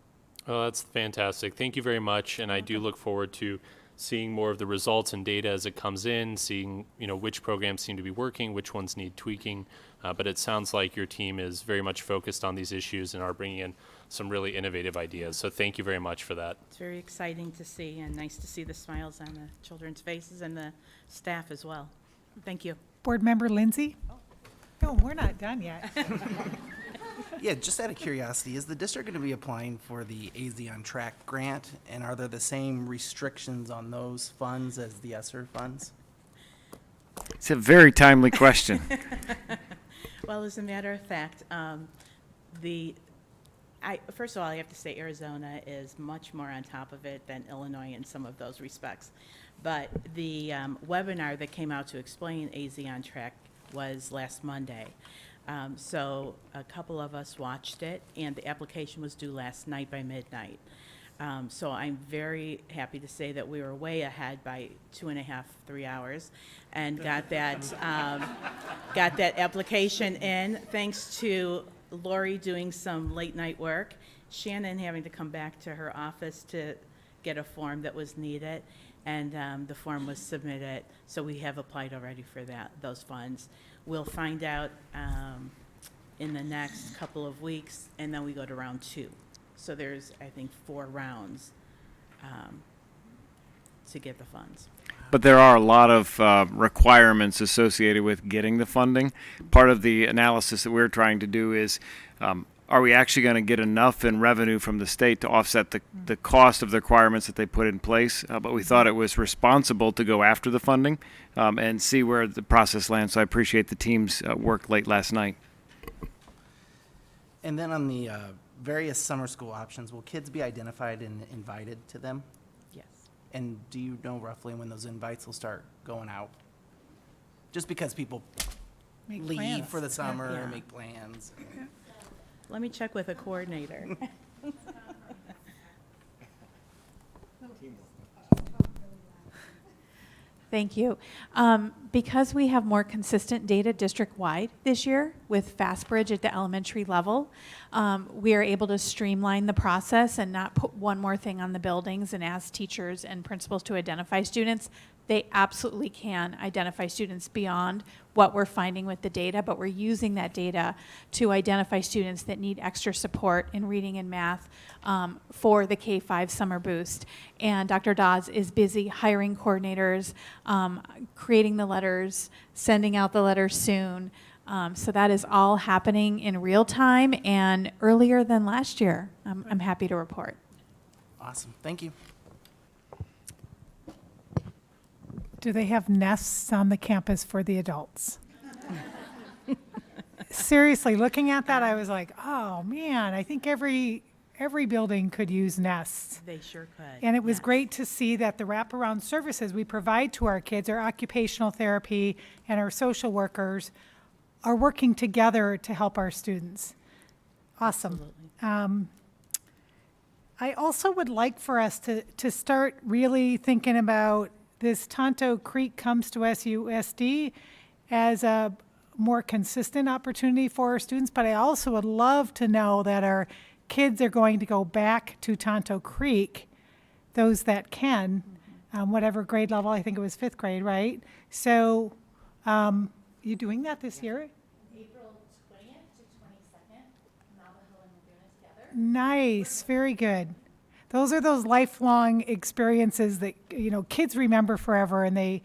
Oh, that's fantastic. Thank you very much. And I do look forward to seeing more of the results and data as it comes in, seeing, which programs seem to be working, which ones need tweaking. But it sounds like your team is very much focused on these issues and are bringing in some really innovative ideas. So thank you very much for that. It's very exciting to see and nice to see the smiles on the children's faces and the staff as well. Thank you. Board Member Lindsay? No, we're not done yet. Yeah, just out of curiosity, is the district going to be applying for the AZ on Track grant? And are there the same restrictions on those funds as the ESSER funds? It's a very timely question. Well, as a matter of fact, first of all, I have to say Arizona is much more on top of it than Illinois in some of those respects. But the webinar that came out to explain AZ on Track was last Monday. So a couple of us watched it, and the application was due last night by midnight. So I'm very happy to say that we were way ahead by 2.5, 3 hours, and got that application in, thanks to Lori doing some late night work, Shannon having to come back to her office to get a form that was needed, and the form was submitted. So we have applied already for those funds. We'll find out in the next couple of weeks, and then we go to round 2. So there's, I think, 4 rounds to get the funds. But there are a lot of requirements associated with getting the funding. Part of the analysis that we're trying to do is, are we actually going to get enough in revenue from the state to offset the cost of the requirements that they put in place? But we thought it was responsible to go after the funding and see where the process lands. So I appreciate the team's work late last night. And then on the various summer school options, will kids be identified and invited to them? Yes. And do you know roughly when those invites will start going out? Just because people Make leave plans. for the summer, Yeah. make plans. Let me check with a coordinator. Thank you. Because we have more consistent data district-wide this year with FastBridge at the elementary level, we are able to streamline the process and not put one more thing on the buildings and ask teachers and principals to identify students. They absolutely can identify students beyond what we're finding with the data, but we're using that data to identify students that need extra support in reading and math for the K-5 summer boost. And Dr. Dawes is busy hiring coordinators, creating the letters, sending out the letters soon. So that is all happening in real time and earlier than last year, I'm happy to report. Awesome, thank you. Do they have nests on the campus for the adults? Seriously, looking at that, I was like, oh, man, I think every building could use nests. They sure could. And it was yes. great to see that the wraparound services we provide to our kids, our occupational therapy and our social workers, are working together to help our students. Awesome. I also would like for us to start really thinking about this Tonto Creek comes to SUSD as a more consistent opportunity for our students, but I also would love to know that our kids are going to go back to Tonto Creek, those that can, whatever grade level, I think it was 5th grade, right? So you doing that this year? April 20th to 22nd. Nice, very good. Those are those lifelong experiences that, kids remember forever, and they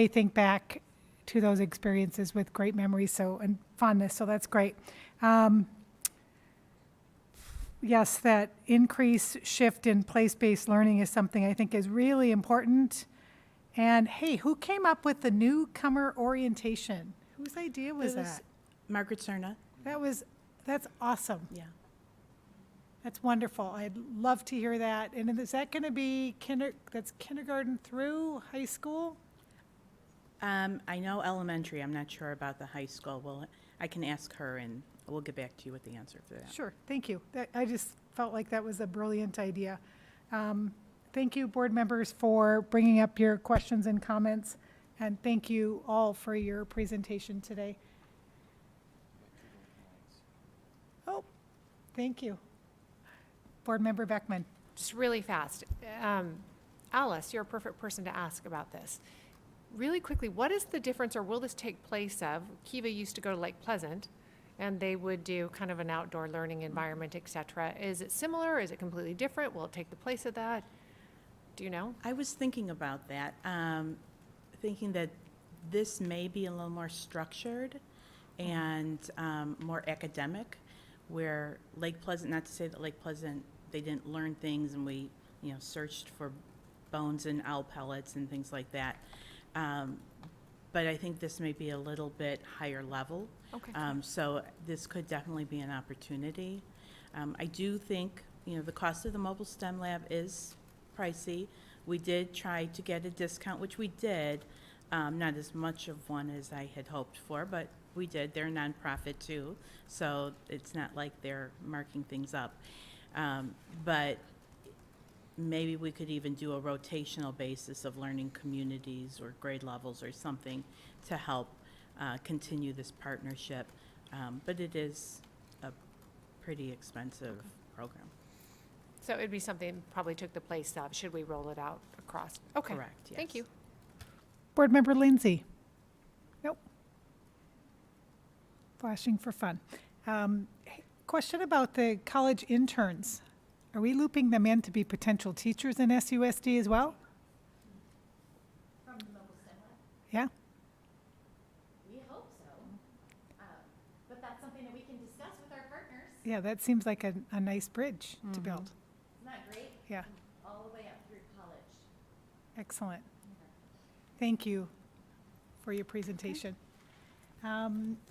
think back to those experiences with great memories, and fondness, so that's great. Yes, that increased shift in place-based learning is something I think is really important. And hey, who came up with the newcomer orientation? Whose idea was that? Margaret Cerna. That's awesome. Yeah. That's wonderful. I'd love to hear that. And is that going to be that's kindergarten through high school? I know elementary. I'm not sure about the high school. Well, I can ask her and we'll get back to you with the answer for that. Sure, thank you. I just felt like that was a brilliant idea. Thank you, board members, for bringing up your questions and comments, and thank you all for your presentation today. Oh, thank you. Board Member Beckman. Just really fast. Alice, you're a perfect person to ask about this. Really quickly, what is the difference, or will this take place of, Kiva used to go to Lake Pleasant, and they would do kind of an outdoor learning environment, et cetera. Is it similar? Is it completely different? Will it take the place of that? Do you know? I was thinking about that, thinking that this may be a little more structured and more academic, where Lake Pleasant, not to say that Lake Pleasant, they didn't learn things and we, searched for bones and owl pellets and things like that. But I think this may be a little bit higher level. Okay. So this could definitely be an opportunity. I do think, the cost of the mobile STEM lab is pricey. We did try to get a discount, which we did, not as much of one as I had hoped for, but we did. They're a nonprofit too, so it's not like they're marking things up. But maybe we could even do a rotational basis of learning communities or grade levels or something to help continue this partnership. But it is a pretty expensive program. So it'd be something that probably took the place of, should we roll it out across? Okay. Correct, yes. Thank you. Board Member Lindsay. Nope. Flashing for fun. Question about the college interns. Are we looping them in to be potential teachers in SUSD as well? From the mobile STEM lab? Yeah? We hope so. But that's something that we can discuss with our partners. Yeah, that seems like a nice bridge to build. Isn't that great? Yeah, All the way up through college. excellent. Thank you for your presentation.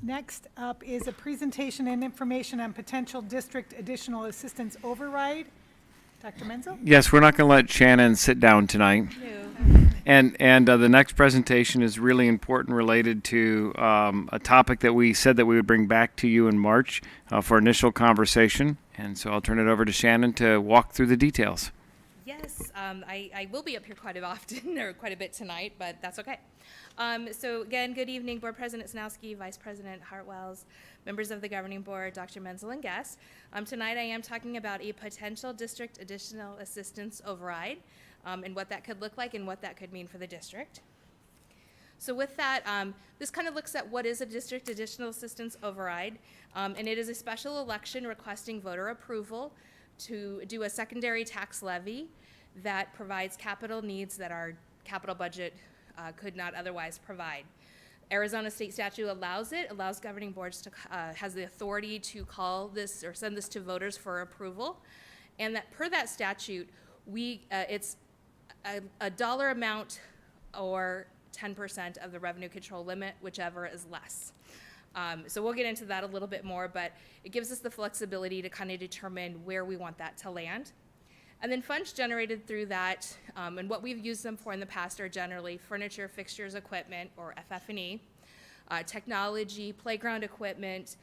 Next up is a presentation and information on potential district additional assistance override. Dr. Menzel? Yes, we're not going to let Shannon sit down tonight. And the next presentation is really important, related to a topic that we said that we would bring back to you in March for initial conversation. And so I'll turn it over to Shannon to walk through the details. Yes, I will be up here quite often, or quite a bit tonight, but that's okay. So again, good evening, Board President Snowski, Vice President Hartwells, members of the Governing Board, Dr. Menzel, and guests. Tonight I am talking about a potential district additional assistance override, and what that could look like and what that could mean for the district. So with that, this kind of looks at what is a district additional assistance override, and it is a special election requesting voter approval to do a secondary tax levy that provides capital needs that our capital budget could not otherwise provide. Arizona state statute allows governing boards to, has the authority to call this or send this to voters for approval. And that per that statute, it's a dollar amount or 10% of the revenue control limit, whichever is less. So we'll get into that a little bit more, but it gives us the flexibility to kind of determine where we want that to land. And then funds generated through that, and what we've used them for in the past are generally furniture, fixtures, equipment, or FF&E, technology, playground equipment,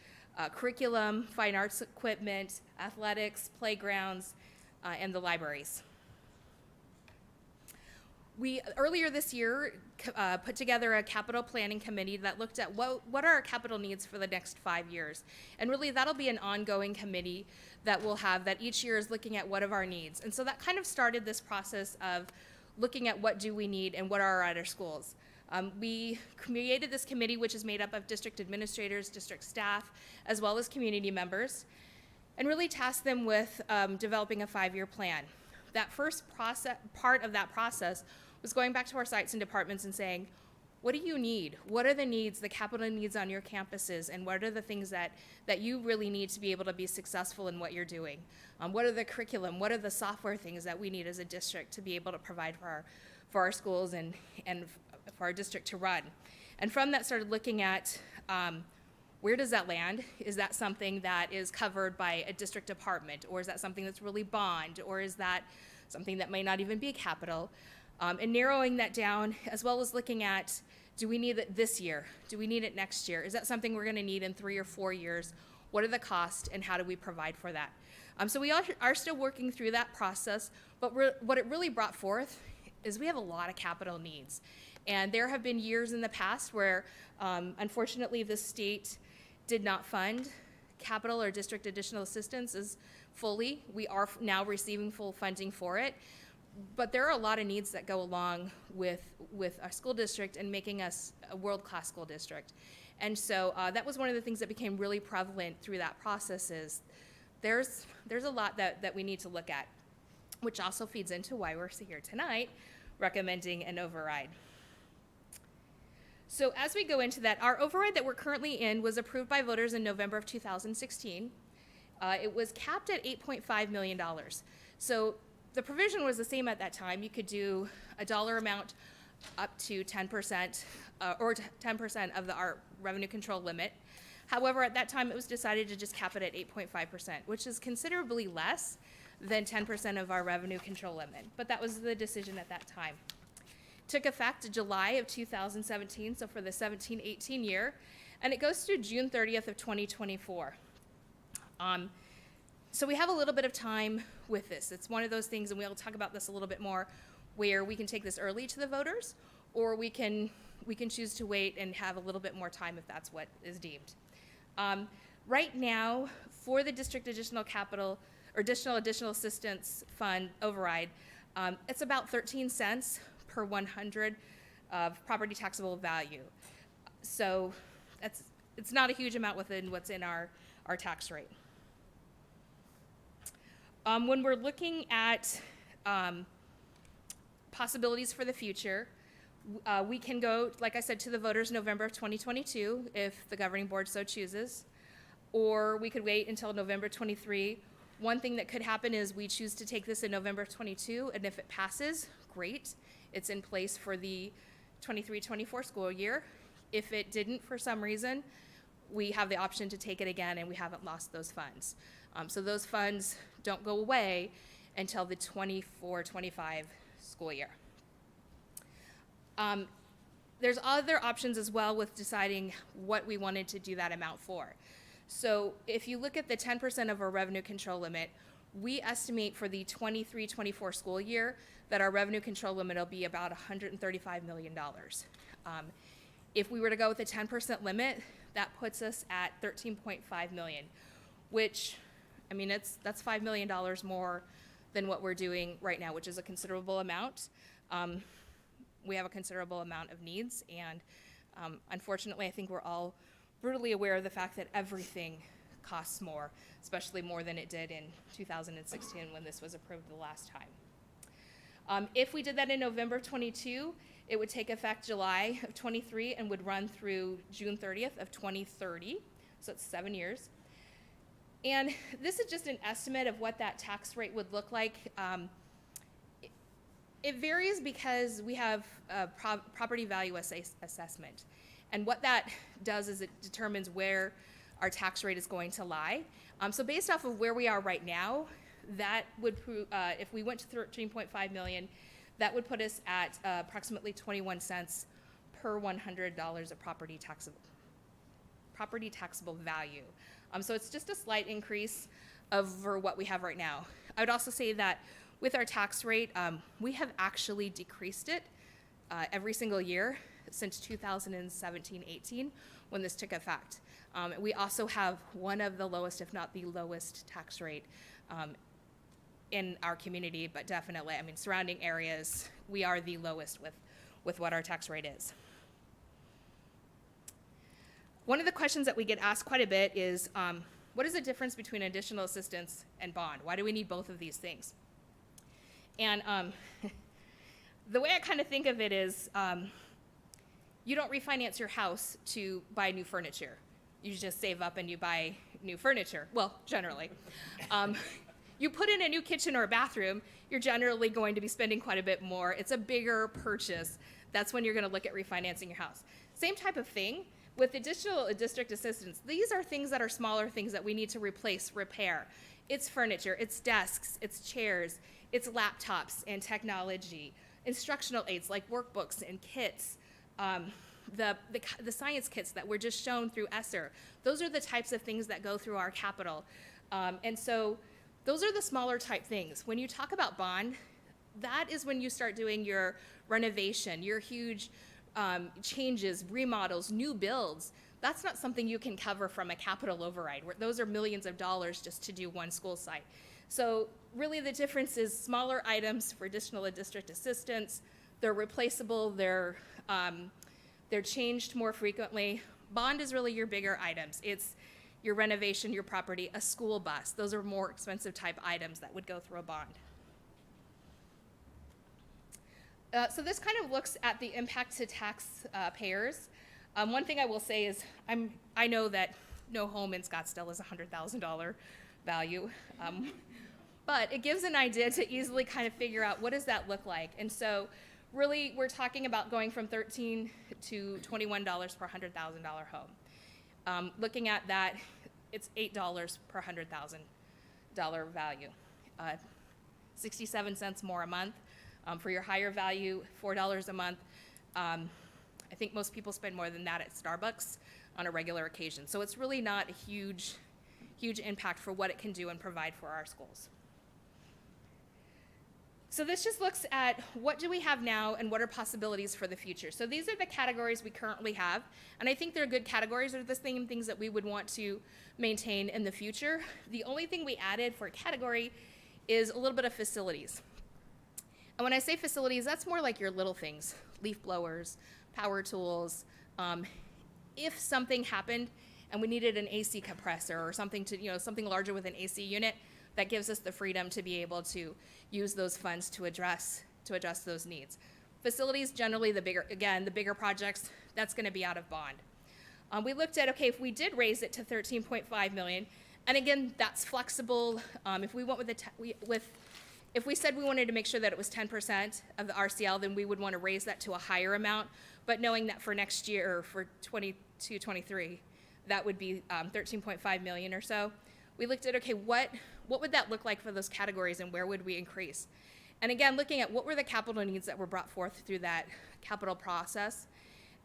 curriculum, fine arts equipment, athletics, playgrounds, and the libraries. We, earlier this year, put together a capital planning committee that looked at what are our capital needs for the next 5 years. And really, that'll be an ongoing committee that we'll have that each year is looking at what of our needs. And so that kind of started this process of looking at what do we need and what are at our schools. We created this committee, which is made up of district administrators, district staff, as well as community members. and really tasked them with developing a 5-year plan. That first part of that process was going back to our sites and departments and saying, what do you need? What are the needs, the capital needs on your campuses, and what are the things that you really need to be able to be successful in what you're doing? What are the curriculum? What are the software things that we need as a district to be able to provide for our schools and for our district to run? And from that, started looking at where does that land? Is that something that is covered by a district department, or is that something that's really bond, or is that something that may not even be capital? And narrowing that down, as well as looking at, do we need it this year? Do we need it next year? Is that something we're gonna need in 3 or 4 years? What are the costs, and how do we provide for that? So we are still working through that process, but what it really brought forth is we have a lot of capital needs. And there have been years in the past where, unfortunately, the state did not fund capital or district additional assistance as fully. We are now receiving full funding for it. But there are a lot of needs that go along with our school district and making us a world-class school district. And so that was one of the things that became really prevalent through that process is there's a lot that we need to look at, which also feeds into why we're here tonight recommending an override. So as we go into that, our override that we're currently in was approved by voters in November of 2016. It was capped at $8.5 million. So the provision was the same at that time. You could do a dollar amount up to 10% or 10% of our revenue control limit. However, at that time, it was decided to just cap it at 8.5%, which is considerably less than 10% of our revenue control limit. But that was the decision at that time. Took effect July of 2017, so for the 17-18 year, and it goes through June 30th of 2024. So we have a little bit of time with this. It's one of those things, and we'll talk about this a little bit more, where we can take this early to the voters, or we can choose to wait and have a little bit more time if that's what is deemed. Right now, for the district additional capital or additional assistance fund override, it's about 13 cents per 100 of property taxable value. So it's not a huge amount within what's in our tax rate. When we're looking at possibilities for the future, we can go, like I said, to the voters November of 2022 if the governing board so chooses, or we could wait until November 23. One thing that could happen is we choose to take this in November 22, and if it passes, great. It's in place for the 23-24 school year. If it didn't for some reason, we have the option to take it again, and we haven't lost those funds. So those funds don't go away until the 24-25 school year. There's other options as well with deciding what we wanted to do that amount for. So if you look at the 10% of our revenue control limit, we estimate for the 23-24 school year that our revenue control limit will be about $135 million. If we were to go with a 10% limit, that puts us at $13.5 million, which, I mean, that's $5 million more than what we're doing right now, which is a considerable amount. We have a considerable amount of needs, and unfortunately, I think we're all brutally aware of the fact that everything costs more, especially more than it did in 2016 when this was approved the last time. If we did that in November 22, it would take effect July of 23 and would run through June 30th of 2030, so it's 7 years. And this is just an estimate of what that tax rate would look like. It varies because we have a property value assessment. And what that does is it determines where our tax rate is going to lie. So based off of where we are right now, that would, if we went to 13.5 million, that would put us at approximately 21 cents per $100 of property taxable value. So it's just a slight increase over what we have right now. I would also say that with our tax rate, we have actually decreased it every single year since 2017-18 when this took effect. We also have one of the lowest, if not the lowest, tax rate in our community, but definitely, I mean, surrounding areas, we are the lowest with what our tax rate is. One of the questions that we get asked quite a bit is, what is the difference between additional assistance and bond? Why do we need both of these things? And the way I kind of think of it is, you don't refinance your house to buy new furniture. You just save up and you buy new furniture. Well, generally. You put in a new kitchen or a bathroom, you're generally going to be spending quite a bit more. It's a bigger purchase. That's when you're going to look at refinancing your house. Same type of thing with additional district assistance. These are things that are smaller things that we need to replace, repair. It's furniture, it's desks, it's chairs, it's laptops and technology, instructional aids like workbooks and kits, the science kits that were just shown through ESSER. Those are the types of things that go through our capital. And so those are the smaller type things. When you talk about bond, that is when you start doing your renovation, your huge changes, remodels, new builds. That's not something you can cover from a capital override. Those are millions of dollars just to do one school site. So really the difference is smaller items for additional district assistance. They're replaceable, they're changed more frequently. Bond is really your bigger items. It's your renovation, your property, a school bus. Those are more expensive type items that would go through a bond. So this kind of looks at the impact to taxpayers. One thing I will say is I know that no home in Scottsdale is a $100,000 value, but it gives an idea to easily kind of figure out what does that look like. And so really we're talking about going from $13 to $21 per $100,000 home. Looking at that, it's $8 per $100,000 value. 67 cents more a month. For your higher value, $4 a month. I think most people spend more than that at Starbucks on a regular occasion. So it's really not a huge impact for what it can do and provide for our schools. So this just looks at what do we have now and what are possibilities for the future. So these are the categories we currently have, and I think they're good categories. They're the same things that we would want to maintain in the future. The only thing we added for a category is a little bit of facilities. And when I say facilities, that's more like your little things, leaf blowers, power tools. If something happened and we needed an AC compressor or something to, something larger with an AC unit, that gives us the freedom to be able to use those funds to address those needs. Facilities, generally the bigger projects, that's gonna be out of bond. We looked at, okay, if we did raise it to $13.5 million, and again, that's flexible. If we went if we said we wanted to make sure that it was 10% of the RCL, then we would want to raise that to a higher amount, but knowing that for next year, or for 22-23, that would be 13.5 million or so. We looked at, okay, what would that look like for those categories and where would we increase? And again, looking at what were the capital needs that were brought forth through that capital process,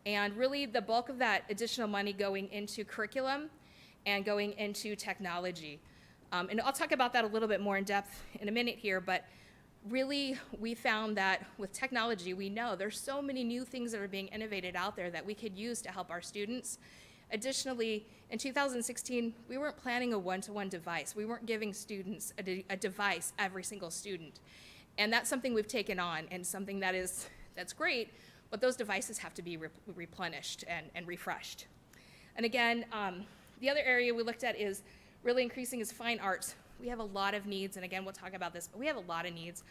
and really the bulk of that additional money going into curriculum and going into technology. And I'll talk about that a little bit more in depth in a minute here, but really we found that with technology, we know there's so many new things that are being innovated out there that we could use to help our students. Additionally, in 2016, we weren't planning a one-to-one device. We weren't giving students a device, every single student. And that's something we've taken on and something that's great, but those devices have to be replenished and refreshed. And again, the other area we looked at is really increasing is fine arts. We have a lot of needs, and again, we'll talk about this, but we have a lot of needs.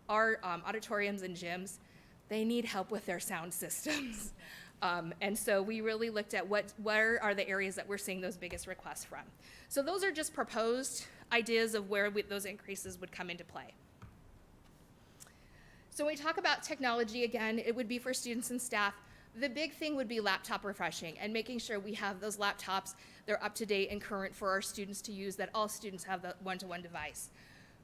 Our auditoriums and gyms, they need help with their sound systems. And so we really looked at where are the areas that we're seeing those biggest requests from. So those are just proposed ideas of where those increases would come into play. So when we talk about technology, again, it would be for students and staff. The big thing would be laptop refreshing and making sure we have those laptops, they're up to date and current for our students to use, that all students have the one-to-one device.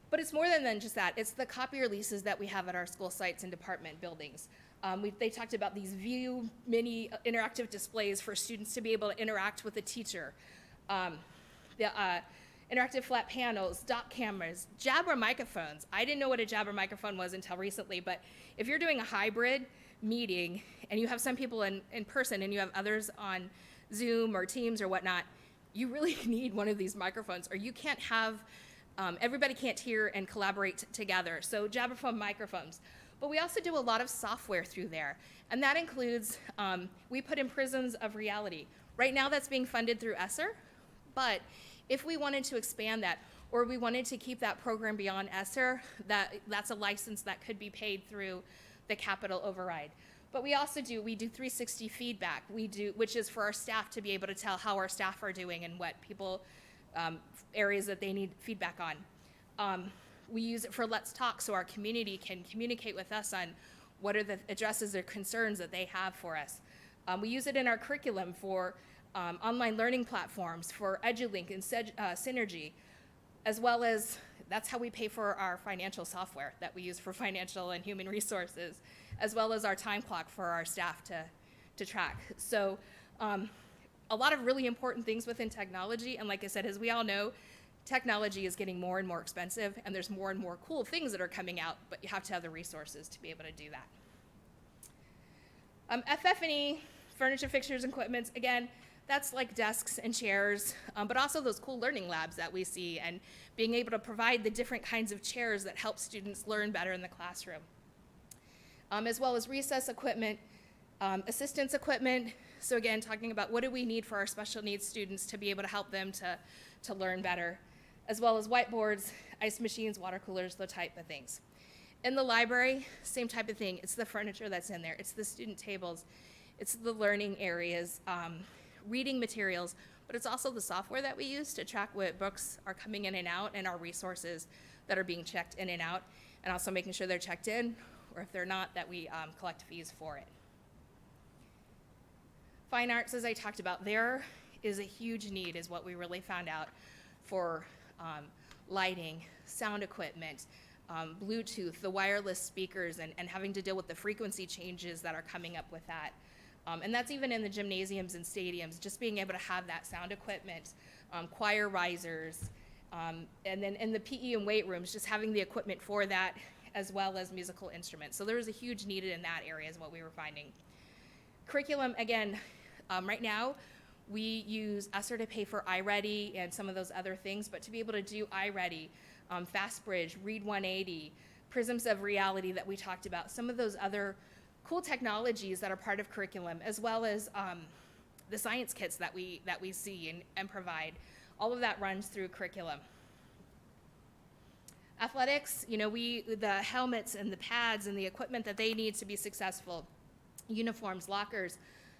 But it's more than just that. It's the copier leases that we have at our school sites and department buildings. They talked about these View mini interactive displays for students to be able to interact with the teacher. The interactive flat panels, dot cameras, Jabra microphones. I didn't know what a Jabra microphone was until recently, but if you're doing a hybrid meeting and you have some people in person and you have others on Zoom or Teams or whatnot, you really need one of these microphones, or you can't have, everybody can't hear and collaborate together. So Jabra phone microphones. But we also do a lot of software through there, and that includes, we put in prisms of reality. Right now that's being funded through ESSER, but If we wanted to expand that, or we wanted to keep that program beyond ESSER, that's a license that could be paid through the capital override. But we also do 360 feedback, which is for our staff to be able to tell how our staff are doing and what areas that they need feedback on. We use it for Let's Talk, so our community can communicate with us on what are the addresses or concerns that they have for us. We use it in our curriculum for online learning platforms, for EduLink and Synergy, as well as that's how we pay for our financial software that we use for financial and human resources, as well as our time clock for our staff to track. So a lot of really important things within technology, and like I said, as we all know, technology is getting more and more expensive, and there's more and more cool things that are coming out, but you have to have the resources to be able to do that. FF&E, furniture, fixtures, and equipment, again, that's like desks and chairs, but also those cool learning labs that we see, and being able to provide the different kinds of chairs that help students learn better in the classroom. As well as recess equipment, assistance equipment. So again, talking about what do we need for our special needs students to be able to help them to learn better, as well as whiteboards, ice machines, water coolers, those type of things. In the library, same type of thing. It's the furniture that's in there. It's the student tables. It's the learning areas, reading materials, but it's also the software that we use to track what books are coming in and out and our resources that are being checked in and out, and also making sure they're checked in, or if they're not, that we collect fees for it. Fine arts, as I talked about, there is a huge need, is what we really found out, for lighting, sound equipment, Bluetooth, the wireless speakers, and having to deal with the frequency changes that are coming up with that. And that's even in the gymnasiums and stadiums, just being able to have that sound equipment, choir risers, and then in the PE and weight rooms, just having the equipment for that, as well as musical instruments. So there was a huge need in that area, is what we were finding. Curriculum, again, right now, we use ESSER to pay for iReady and some of those other things, but to be able to do iReady, FastBridge, Read 180, Prisms of Reality that we talked about, some of those other cool technologies that are part of curriculum, as well as the science kits that we see and provide. All of that runs through curriculum. Athletics, the helmets and the pads and the equipment that they need to be successful, uniforms, lockers,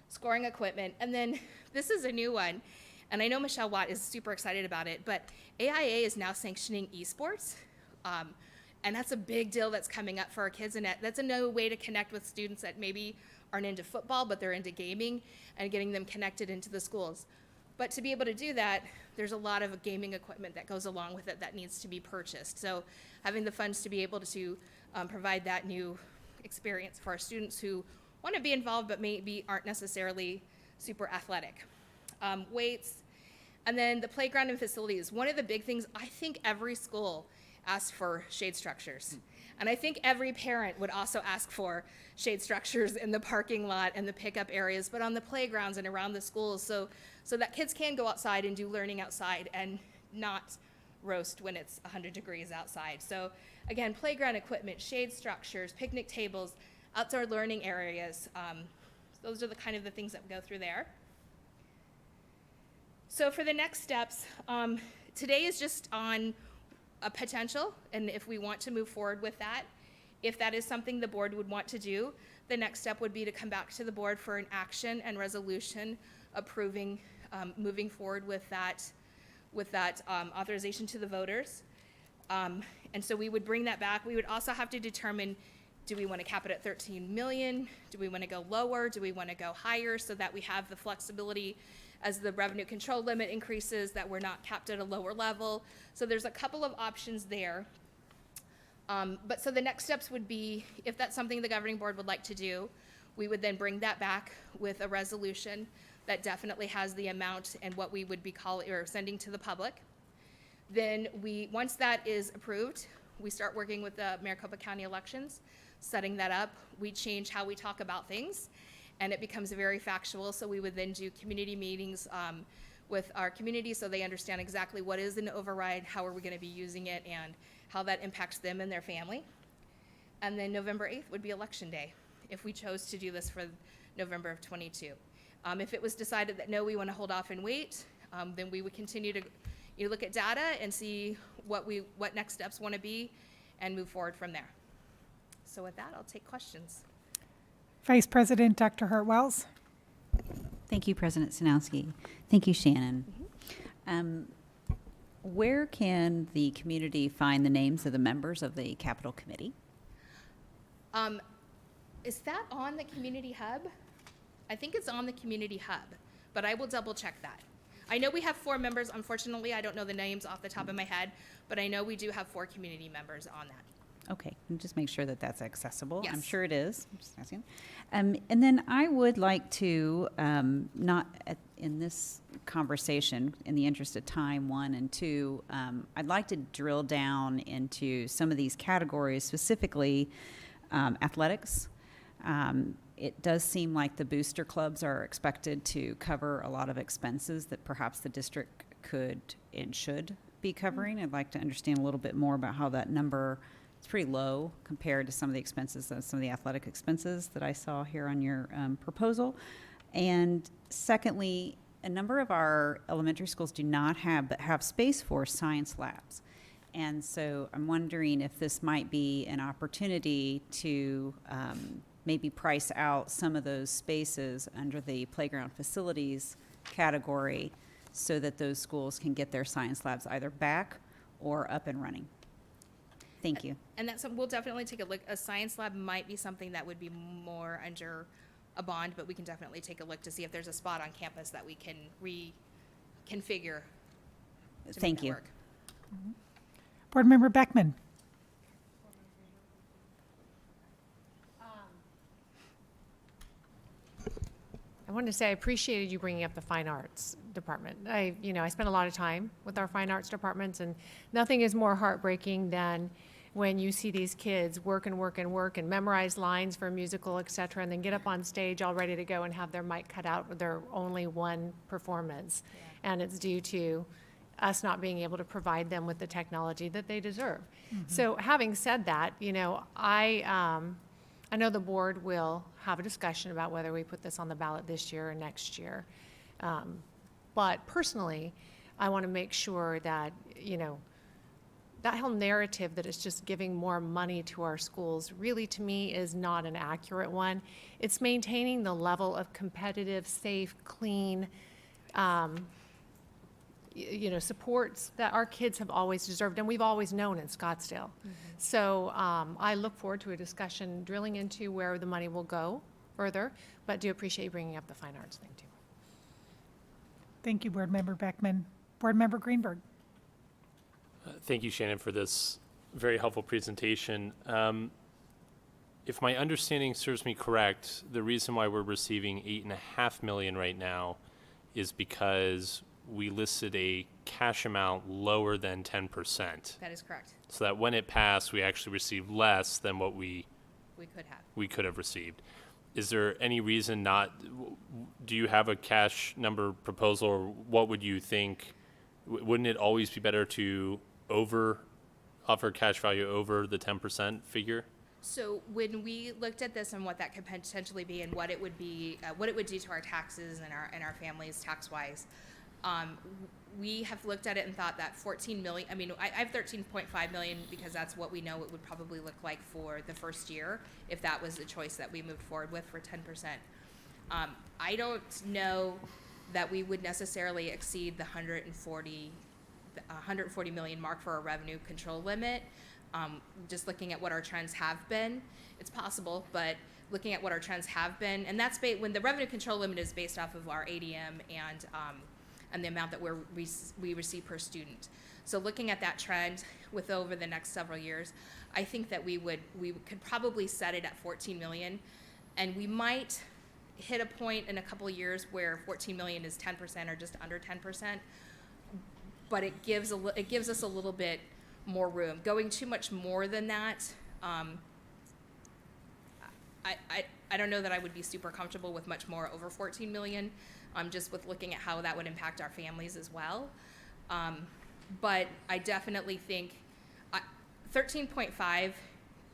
scoring equipment, and then this is a new one, and I know Michelle Watt is super excited about it, but AIA is now sanctioning esports, and that's a big deal that's coming up for our kids, and that's a new way to connect with students that maybe aren't into football, but they're into gaming, and getting them connected into the schools. But to be able to do that, there's a lot of gaming equipment that goes along with it that needs to be purchased. So having the funds to be able to provide that new experience for our students who want to be involved but maybe aren't necessarily super athletic. Weights, and then the playground and facilities. One of the big things, I think every school asks for shade structures. And I think every parent would also ask for shade structures in the parking lot and the pickup areas, but on the playgrounds and around the schools, so that kids can go outside and do learning outside and not roast when it's 100 degrees outside. So again, playground equipment, shade structures, picnic tables, outdoor learning areas. Those are the kind of the things that go through there. So for the next steps, today is just on a potential, and if we want to move forward with that, if that is something the board would want to do, the next step would be to come back to the board for an action and resolution approving moving forward with that authorization to the voters. And so we would bring that back. We would also have to determine, do we want to cap it at 13 million? Do we want to go lower? Do we want to go higher, so that we have the flexibility as the revenue control limit increases, that we're not capped at a lower level? So there's a couple of options there. But so the next steps would be, if that's something the governing board would like to do, we would then bring that back with a resolution that definitely has the amount and what we would be calling or sending to the public. Then once that is approved, we start working with the Maricopa County elections, setting that up. We change how we talk about things, and it becomes very factual. So we would then do community meetings with our community, so they understand exactly what is an override, how are we going to be using it, and how that impacts them and their family. And then November 8th would be election day, if we chose to do this for November of 22. If it was decided that no, we want to hold off and wait, then we would continue to you look at data and see what next steps want to be and move forward from there. So with that, I'll take questions. Vice President Dr. Hartwells. Thank you, President Sanowski. Thank you, Shannon. Where can the community find the names of the members of the Capital Committee? Is that on the community hub? I think it's on the community hub, but I will double check that. I know we have 4 members. Unfortunately, I don't know the names off the top of my head, but I know we do have 4 community members on that. Okay, and just make sure that that's accessible. I'm Yes. sure it is. I'm just asking. And then I would like to, in this conversation, in the interest of time, 1 and 2, I'd like to drill down into some of these categories, specifically athletics. It does seem like the booster clubs are expected to cover a lot of expenses that perhaps the district could and should be covering. I'd like to understand a little bit more about how that number is pretty low compared to some of the expenses, some of the athletic expenses that I saw here on your proposal. And secondly, a number of our elementary schools do not have space for science labs. And so I'm wondering if this might be an opportunity to maybe price out some of those spaces under the playground facilities category so that those schools can get their science labs either back or up and running. Thank you. And that's, we'll definitely take a look. A science lab might be something that would be more under a bond, but we can definitely take a look to see if there's a spot on campus that we can reconfigure to Thank make that you. work. Board Member Beckman. I wanted to say I appreciated you bringing up the fine arts department. I spend a lot of time with our fine arts departments, and nothing is more heartbreaking than when you see these kids work and work and work and memorize lines for a musical, et cetera, and then get up on stage all ready to go and have their mic cut out with their only one performance. Yeah. And it's due to us not being able to provide them with the technology that they deserve. So having said that, I know the board will have a discussion about whether we put this on the ballot this year or next year. But personally, I want to make sure that, that whole narrative that it's just giving more money to our schools really, to me, is not an accurate one. It's maintaining the level of competitive, safe, clean, supports that our kids have always deserved and we've always known in Scottsdale. So I look forward to a discussion drilling into where the money will go further, but do appreciate you bringing up the fine arts thing too. Thank you, Board Member Beckman. Board Member Greenberg. Thank you, Shannon, for this very helpful presentation. If my understanding serves me correct, the reason why we're receiving $8.5 million right now is because we listed a cash amount lower than 10%. That is correct. So that when it passed, we actually received less than what we could have received. Is there any reason not? Do you have a cash number proposal, or what would you think? Wouldn't it always be better to offer cash value over the 10% figure? So when we looked at this and what that could potentially be and what it would be, what it would do to our taxes and our families tax-wise, we have looked at it and thought that 14 million, I have 13.5 million because that's what we know it would probably look like for the first year if that was the choice that we moved forward with for 10%. I don't know that we would necessarily exceed the 140 million mark for a revenue control limit. Just looking at what our trends have been, it's possible, but looking at what our trends have been, and that's when the revenue control limit is based off of our ADM and the amount that we receive per student. So looking at that trend with over the next several years, I think that we could probably set it at 14 million, and we might hit a point in a couple of years where 14 million is 10% or just under 10%, but it gives us a little bit more room. Going too much more than that, I don't know that I would be super comfortable with much more over 14 million, just with looking at how that would impact our families as well. But I definitely think 13.5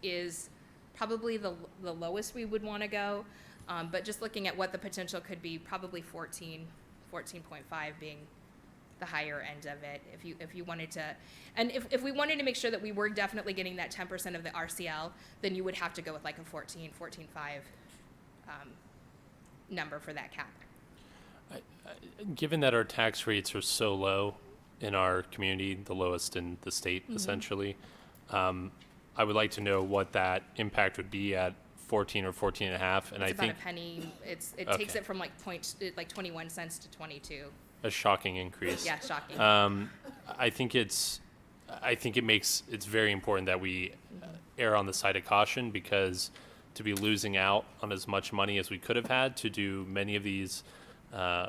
is probably the lowest we would want to go. But just looking at what the potential could be, probably 14.5 being the higher end of it. If you wanted to, and if we wanted to make sure that we were definitely getting that 10% of the RCL, then you would have to go with like a 14.5 number for that cap. Given that our tax rates are so low in our community, the lowest in the state, essentially, I would like to know what that impact would be at 14 or 14 and a half. And It's I about think a penny. It Okay. takes it from like 21 cents to 22. a shocking increase. Yeah, shocking. I think it's very important that we err on the side of caution, because to be losing out on as much money as we could have had to do many of these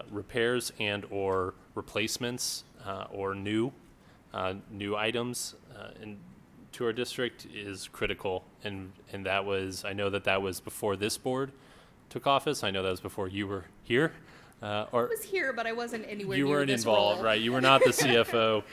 repairs and or replacements or new items to our district is critical. And that was, I know that was before this board took office. I know that was before you were here. I was here, but I wasn't anywhere You near weren't this involved, role. right? You were not the CFO,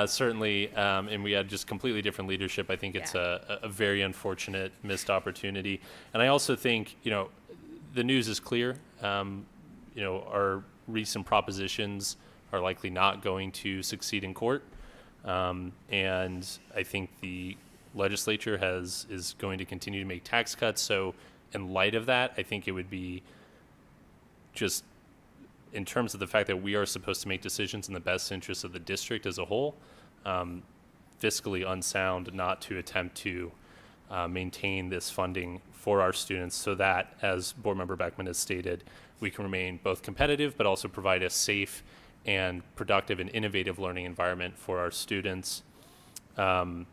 certainly, and we had just completely different leadership. I think it's a very unfortunate missed opportunity. And I also think, the news is clear. Our recent propositions are likely not going to succeed in court. And I think the legislature is going to continue to make tax cuts. So in light of that, I think it would be just, in terms of the fact that we are supposed to make decisions in the best interest of the district as a whole, fiscally unsound not to attempt to maintain this funding for our students, so that, as Board Member Beckman has stated, we can remain both competitive but also provide a safe and productive and innovative learning environment for our students. And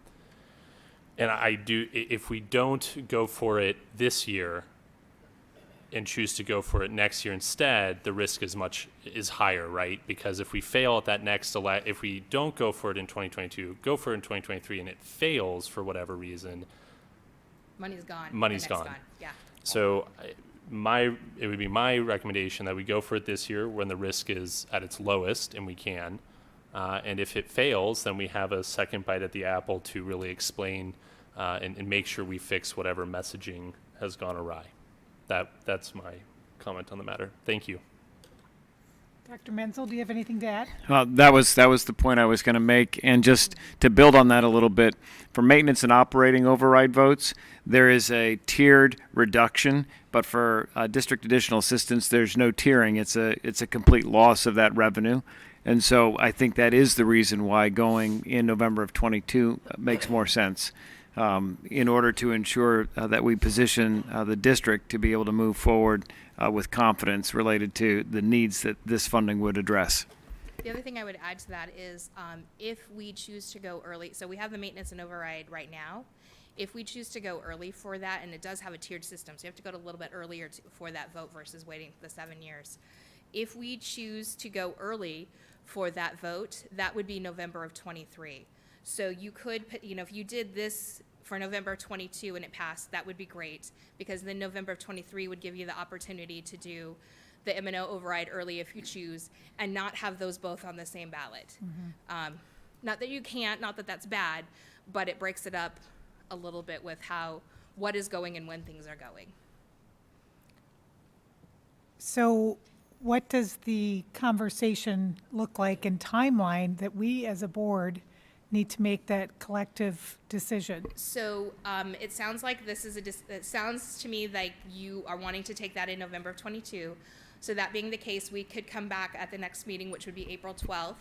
if we don't go for it this year and choose to go for it next year instead, the risk is higher, right? Because if we fail at that if we don't go for it in 2022, go for it in 2023, and it fails for whatever reason, Money's gone. money's The next gone. Yeah. So it would be my recommendation that we go for it this year when the risk is at its lowest, and we can. And if it fails, then we have a second bite at the apple to really explain and make sure we fix whatever messaging has gone awry. That's my comment on the matter. Thank you. Dr. Menzel, do you have anything to add? That was the point I was going to make. And just to build on that a little bit, for maintenance and operating override votes, there is a tiered reduction, but for district additional assistance, there's no tiering. It's a complete loss of that revenue. And so I think that is the reason why going in November of 22 makes more sense, in order to ensure that we position the district to be able to move forward with confidence related to the needs that this funding would address. The other thing I would add to that is if we choose to go early, so we have the maintenance and override right now. If we choose to go early for that, and it does have a tiered system, so you have to go a little bit earlier for that vote versus waiting the 7 years. If we choose to go early for that vote, that would be November of 23. So you could, if you did this for November 22 and it passed, that would be great, because then November of 23 would give you the opportunity to do the M&O override early if you choose, and not have those both on the same ballot. Not that you can't, not that that's bad, but it breaks it up a little bit with what is going and when things are going. So what does the conversation look like and timeline that we as a board need to make that collective decision? So it sounds like it sounds to me like you are wanting to take that in November of 22. So that being the case, we could come back at the next meeting, which would be April 12th,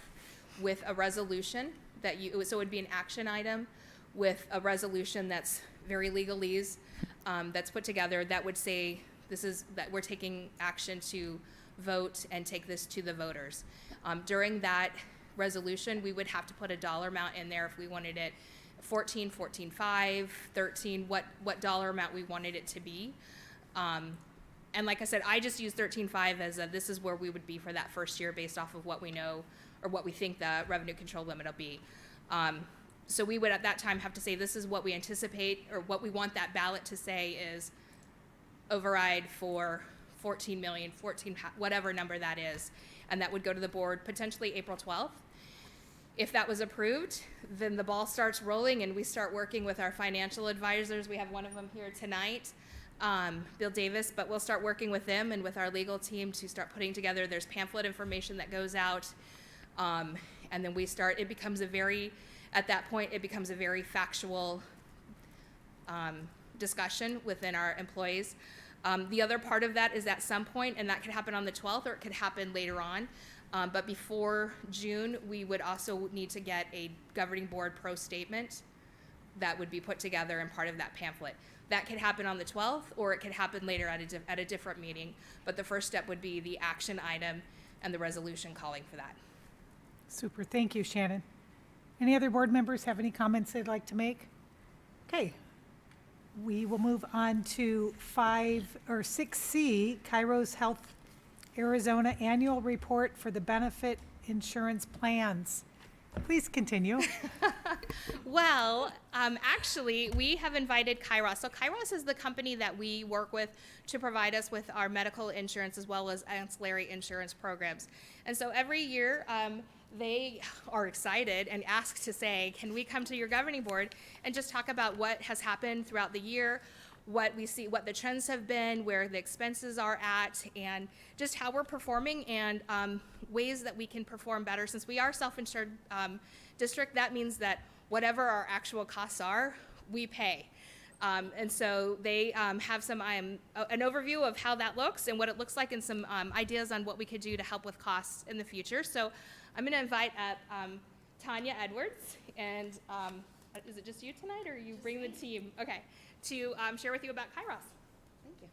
with a resolution so it would be an action item with a resolution that's very legalese, that's put together, that would say that we're taking action to vote and take this to the voters. During that resolution, we would have to put a dollar amount in there if we wanted it 14, 14.5, 13, what dollar amount we wanted it to be. And like I said, I just use 13.5 as this is where we would be for that first year based off of what we know or what we think the revenue control limit will be. So we would at that time have to say this is what we anticipate, or what we want that ballot to say is override for 14 million, whatever number that is. And that would go to the board potentially April 12th. If that was approved, then the ball starts rolling and we start working with our financial advisors. We have one of them here tonight, Bill Davis, but we'll start working with them and with our legal team to start putting together. There's pamphlet information that goes out And then it becomes at that point, it becomes a very factual discussion within our employees. The other part of that is at some point, and that could happen on the 12th or it could happen later on, but before June, we would also need to get a governing board pro statement that would be put together and part of that pamphlet. That could happen on the 12th or it could happen later at a different meeting, but the first step would be the action item and the resolution calling for that. Super, thank you, Shannon. Any other board members have any comments they'd like to make? Okay, we will move on to 6C, Kairos Health Arizona Annual Report for the Benefit Insurance Plans. Please continue. Well, actually, we have invited Kairos. So Kairos is the company that we work with to provide us with our medical insurance as well as ancillary insurance programs. And so every year, they are excited and ask to say, can we come to your governing board and just talk about what has happened throughout the year, what we see, what the trends have been, where the expenses are at, and just how we're performing and ways that we can perform better. Since we are self-insured district, that means that whatever our actual costs are, we pay. And so they have some an overview of how that looks and what it looks like and some ideas on what we could do to help with costs in the future. So I'm going to invite up Tanya Edwards, and is it just you tonight, or you bring the team? Okay, to share with you about Kairos. Thank you.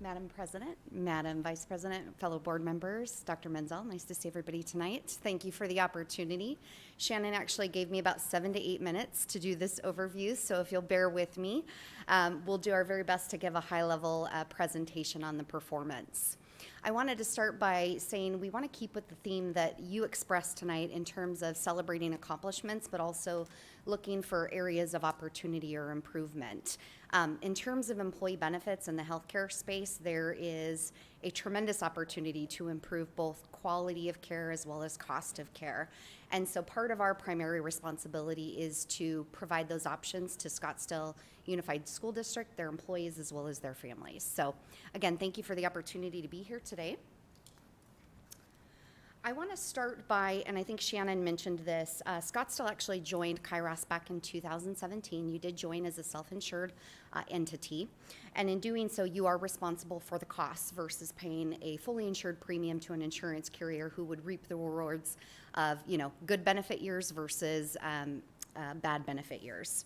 Madam President, Madam Vice President, fellow board members, Dr. Menzel, nice to see everybody tonight. Thank you for the opportunity. Shannon actually gave me about 7 to 8 minutes to do this overview, so if you'll bear with me, we'll do our very best to give a high-level presentation on the performance. I wanted to start by saying we want to keep with the theme that you expressed tonight in terms of celebrating accomplishments, but also looking for areas of opportunity or improvement. In terms of employee benefits in the healthcare space, there is a tremendous opportunity to improve both quality of care as well as cost of care. And so part of our primary responsibility is to provide those options to Scottsdale Unified School District, their employees, as well as their families. So again, thank you for the opportunity to be here today. I want to start by, and I think Shannon mentioned this, Scottsdale actually joined Kairos back in 2017. You did join as a self-insured entity, and in doing so, you are responsible for the costs versus paying a fully insured premium to an insurance carrier who would reap the rewards of, good benefit years versus bad benefit years.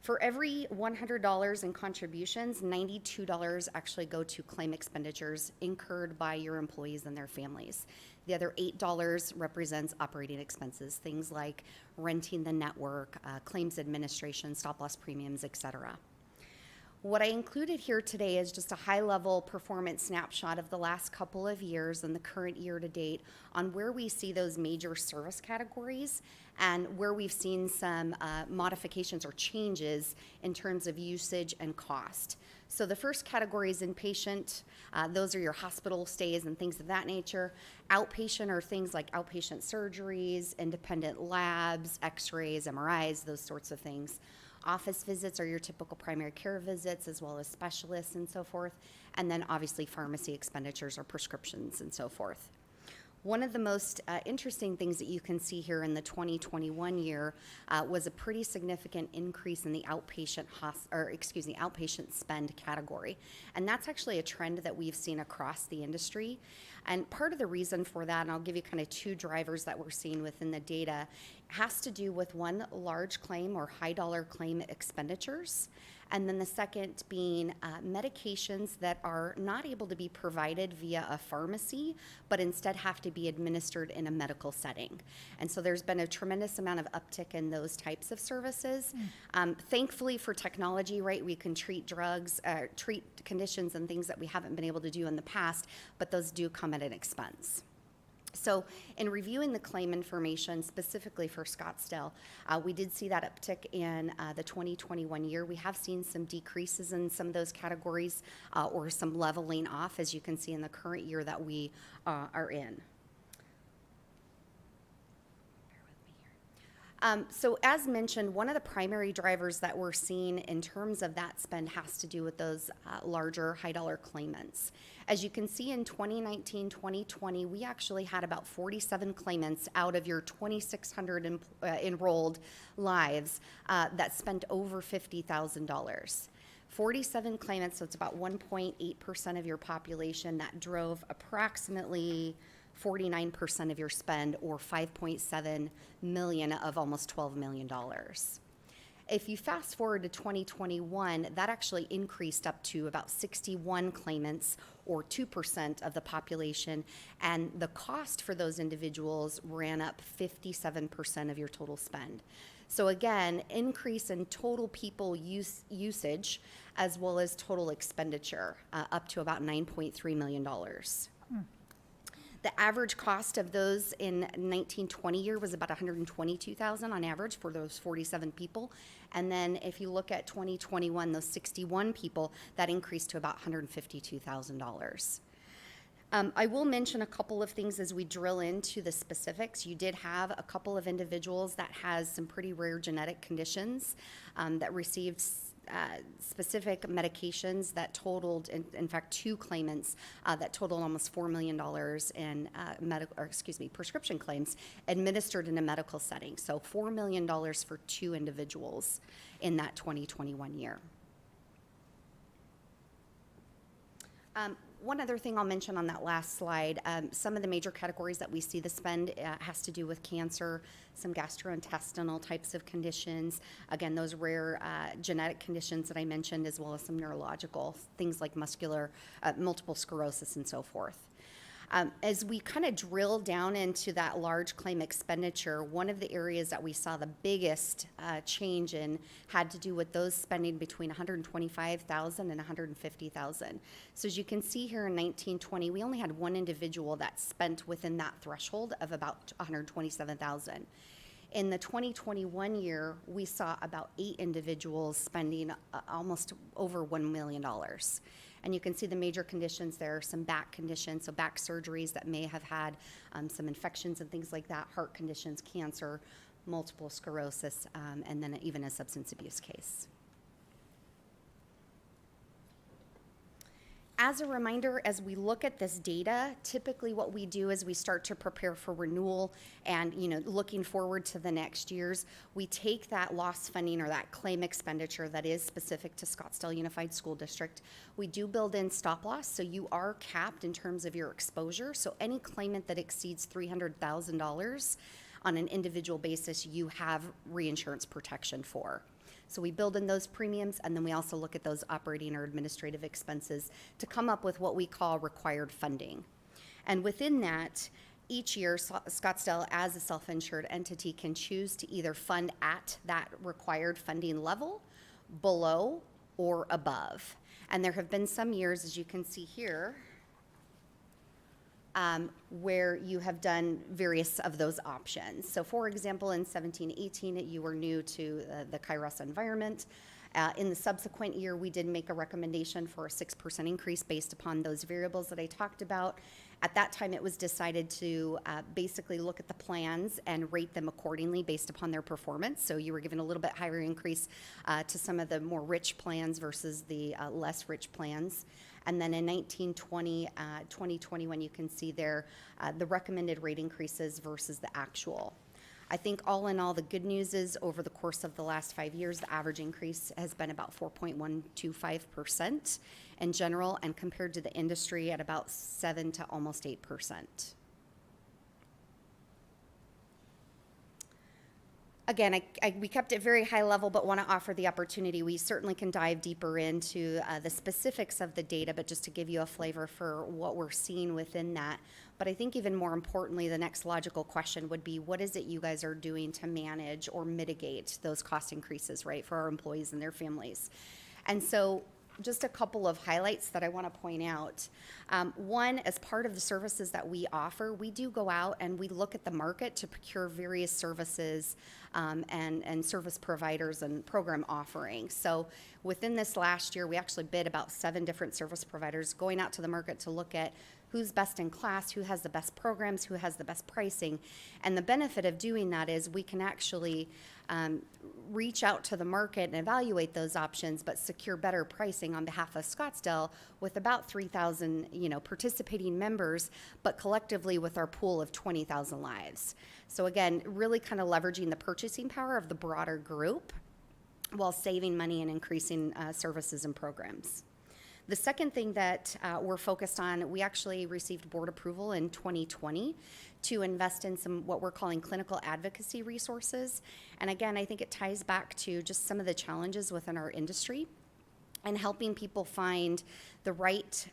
For every $100 in contributions, $92 actually go to claim expenditures incurred by your employees and their families. The other $8 represents operating expenses, things like renting the network, claims administration, stop-loss premiums, et cetera. What I included here today is just a high-level performance snapshot of the last couple of years and the current year to date on where we see those major service categories and where we've seen some modifications or changes in terms of usage and cost. So the first category is inpatient. Those are your hospital stays and things of that nature. Outpatient are things like outpatient surgeries, independent labs, x-rays, MRIs, those sorts of things. Office visits are your typical primary care visits as well as specialists and so forth. And then obviously pharmacy expenditures or prescriptions and so forth. One of the most interesting things that you can see here in the 2021 year was a pretty significant increase in the outpatient spend category. And that's actually a trend that we've seen across the industry. And part of the reason for that, and I'll give you kind of two drivers that we're seeing within the data, has to do with one, large claim or high dollar claim expenditures. And then the second being medications that are not able to be provided via a pharmacy, but instead have to be administered in a medical setting. And so there's been a tremendous amount of uptick in those types of services. Thankfully for technology, right, we can treat drugs, treat conditions and things that we haven't been able to do in the past, but those do come at an expense. So in reviewing the claim information specifically for Scottsdale, we did see that uptick in the 2021 year. We have seen some decreases in some of those categories or some leveling off, as you can see in the current year that we are in. So as mentioned, one of the primary drivers that we're seeing in terms of that spend has to do with those larger high-dollar claimants. As you can see in 2019, 2020, we actually had about 47 claimants out of your 2,600 enrolled lives that spent over $50,000. 47 claimants, so it's about 1.8% of your population that drove approximately 49% of your spend, or $5.7 million of almost $12 million. If you fast forward to 2021, that actually increased up to about 61 claimants, or 2% of the population, and the cost for those individuals ran up 57% of your total spend. So again, increase in total people usage as well as total expenditure, up to about $9.3 million. The average cost of those in 1920 year was about $122,000 on average for those 47 people. And then if you look at 2021, those 61 people, that increased to about $152,000. I will mention a couple of things as we drill into the specifics. You did have a couple of individuals that has some pretty rare genetic conditions that received specific medications that totaled, in fact, 2 claimants that totaled almost $4 million in prescription claims administered in a medical setting. So $4 million for 2 individuals in that 2021 year. One other thing I'll mention on that last slide, some of the major categories that we see the spend has to do with cancer, some gastrointestinal types of conditions, again, those rare genetic conditions that I mentioned, as well as some neurological, things like multiple sclerosis and so forth. As we kind of drill down into that large claim expenditure, one of the areas that we saw the biggest change in had to do with those spending between $125,000 and $150,000. So as you can see here in 1920, we only had 1 individual that spent within that threshold of about $127,000. In the 2021 year, we saw about 8 individuals spending almost over $1 million. And you can see the major conditions there, some back conditions, so back surgeries that may have had some infections and things like that, heart conditions, cancer, multiple sclerosis, and then even a substance abuse case. As a reminder, as we look at this data, typically what we do is we start to prepare for renewal and, looking forward to the next years, we take that loss funding or that claim expenditure that is specific to Scottsdale Unified School District. We do build in stop loss, so you are capped in terms of your exposure. So any claimant that exceeds $300,000 on an individual basis, you have reinsurance protection for. So we build in those premiums, and then we also look at those operating or administrative expenses to come up with what we call required funding. And within that, each year, Scottsdale, as a self-insured entity, can choose to either fund at that required funding level, below, or above. And there have been some years, as you can see here, where you have done various of those options. So for example, in 17-18, you were new to the Kairos environment. In the subsequent year, we did make a recommendation for a 6% increase based upon those variables that I talked about. At that time, it was decided to basically look at the plans and rate them accordingly based upon their performance. So you were given a little bit higher increase to some of the more rich plans versus the less rich plans. And then in 2021, you can see there the recommended rate increases versus the actual. I think all in all, the good news is over the course of the last 5 years, the average increase has been about 4.125% in general, and compared to the industry at about 7 to almost 8%. Again, we kept it very high level, but want to offer the opportunity. We certainly can dive deeper into the specifics of the data, but just to give you a flavor for what we're seeing within that. But I think even more importantly, the next logical question would be, what is it you guys are doing to manage or mitigate those cost increases, right, for our employees and their families? And so just a couple of highlights that I want to point out. One, as part of the services that we offer, we do go out and we look at the market to procure various services and service providers and program offerings. So within this last year, we actually bid about 7 different service providers, going out to the market to look at who's best in class, who has the best programs, who has the best pricing. And the benefit of doing that is we can actually reach out to the market and evaluate those options, but secure better pricing on behalf of Scottsdale with about 3,000, participating members, but collectively with our pool of 20,000 lives. So again, really kind of leveraging the purchasing power of the broader group while saving money and increasing services and programs. The second thing that we're focused on, we actually received board approval in 2020 to invest in some what we're calling clinical advocacy resources. And again, I think it ties back to just some of the challenges within our industry and helping people find the right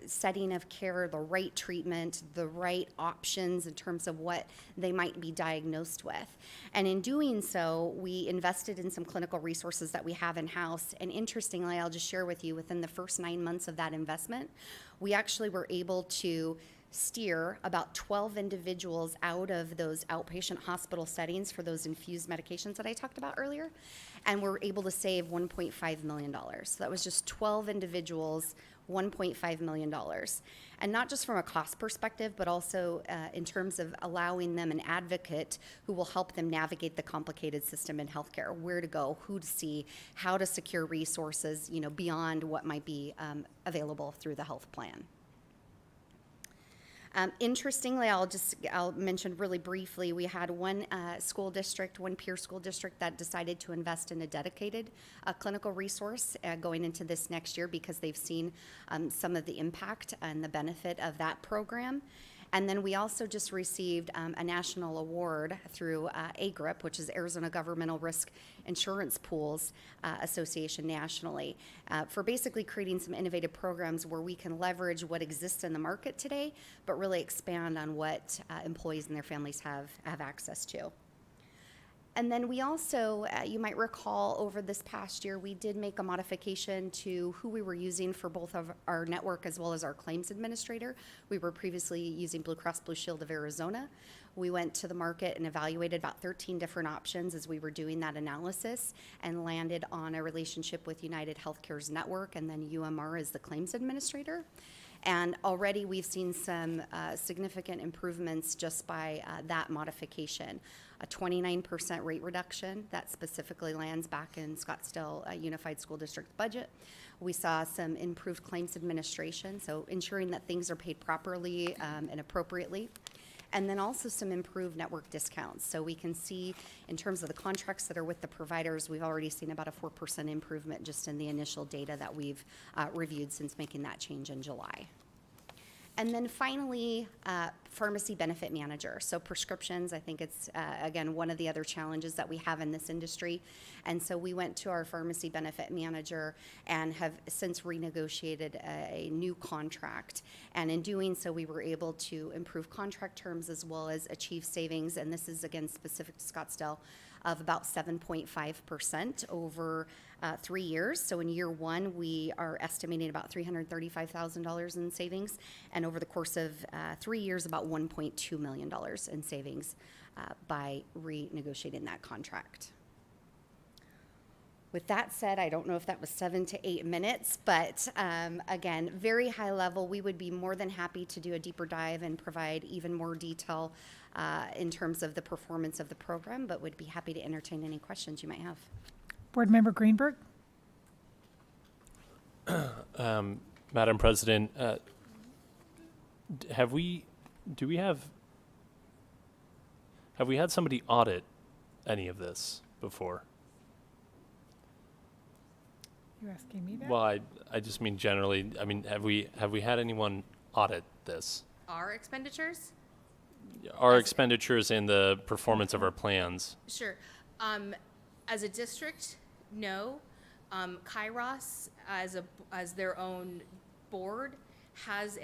setting of care, the right treatment, the right options in terms of what they might be diagnosed with. And in doing so, we invested in some clinical resources that we have in-house. And interestingly, I'll just share with you, within the first 9 months of that investment, we actually were able to steer about 12 individuals out of those outpatient hospital settings for those infused medications that I talked about earlier, and we're able to save $1.5 million. So that was just 12 individuals, $1.5 million. And not just from a cost perspective, but also in terms of allowing them an advocate who will help them navigate the complicated system in healthcare, where to go, who to see, how to secure resources, beyond what might be available through the health plan. Interestingly, I'll mention really briefly, we had one peer school district that decided to invest in a dedicated clinical resource going into this next year because they've seen some of the impact and the benefit of that program. And then we also just received a national award through AGRIP, which is Arizona Governmental Risk Insurance Pools Association nationally, for basically creating some innovative programs where we can leverage what exists in the market today, but really expand on what employees and their families have access to. And then we also, you might recall, over this past year, we did make a modification to who we were using for both of our network as well as our claims administrator. We were previously using Blue Cross Blue Shield of Arizona. We went to the market and evaluated about 13 different options as we were doing that analysis and landed on a relationship with United Healthcare's network and then UMR as the claims administrator. And already we've seen some significant improvements just by that modification. A 29% rate reduction that specifically lands back in Scottsdale Unified School District budget. We saw some improved claims administration, so ensuring that things are paid properly and appropriately. And then also some improved network discounts. So we can see in terms of the contracts that are with the providers, we've already seen about a 4% improvement just in the initial data that we've reviewed since making that change in July. And then finally, pharmacy benefit manager. So prescriptions, I think it's, again, one of the other challenges that we have in this industry. And so we went to our pharmacy benefit manager and have since renegotiated a new contract. And in doing so, we were able to improve contract terms as well as achieve savings. And this is, again, specific to Scottsdale, of about 7.5% over 3 years. So in year one, we are estimating about $335,000 in savings, and over the course of 3 years, about $1.2 million in savings by renegotiating that contract. With that said, I don't know if that was 7 to 8 minutes, but again, very high level. We would be more than happy to do a deeper dive and provide even more detail in terms of the performance of the program, but would be happy to entertain any questions you might have. Board Member Greenberg? Madam President, have we had somebody audit any of this before? You're asking me that? Well, I just mean generally. I mean, have we had anyone audit this? Our expenditures? Our expenditures and the performance of our plans. Sure. As a district, no. Kairos, as their own board, has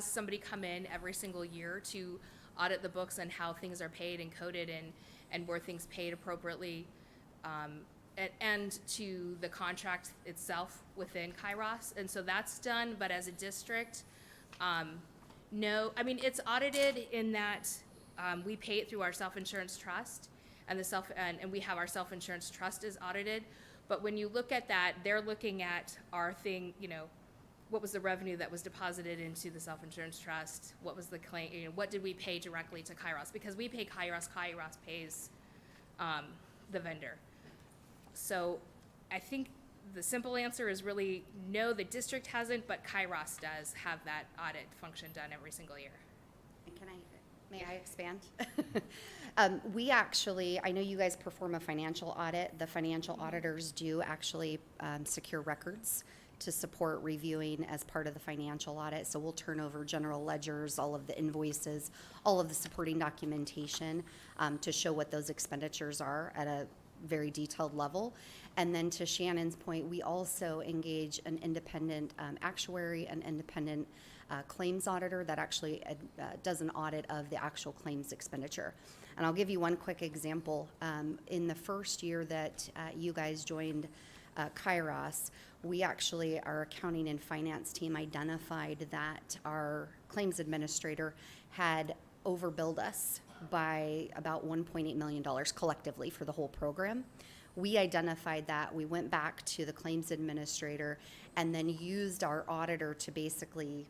somebody come in every single year to audit the books on how things are paid and coded and were things paid appropriately. and to the contract itself within Kairos. And so that's done, but as a district, no, I mean, it's audited in that we pay it through our self-insurance trust, and and we have our self-insurance trust is audited. But when you look at that, they're looking at our thing, you know, what was the revenue that was deposited into the self-insurance trust? What was the claim, you know, what did we pay directly to Kairos? Because we pay Kairos, Kairos pays the vendor. So I think the simple answer is really no, the district hasn't, but Kairos does have that audit function done every single year. And may I expand? We actually, I know you guys perform a financial audit. The financial auditors do actually secure records to support reviewing as part of the financial audit. So we'll turn over general ledgers, all of the invoices, all of the supporting documentation to show what those expenditures are at a very detailed level. And then to Shannon's point, we also engage an independent actuary, an independent claims auditor that actually does an audit of the actual claims expenditure. And I'll give you one quick example. In the first year that you guys joined Kairos, we actually, our accounting and finance team identified that our claims administrator had overbilled us by about $1.8 million collectively for the whole program. We identified that, we went back to the claims administrator and then used our auditor to basically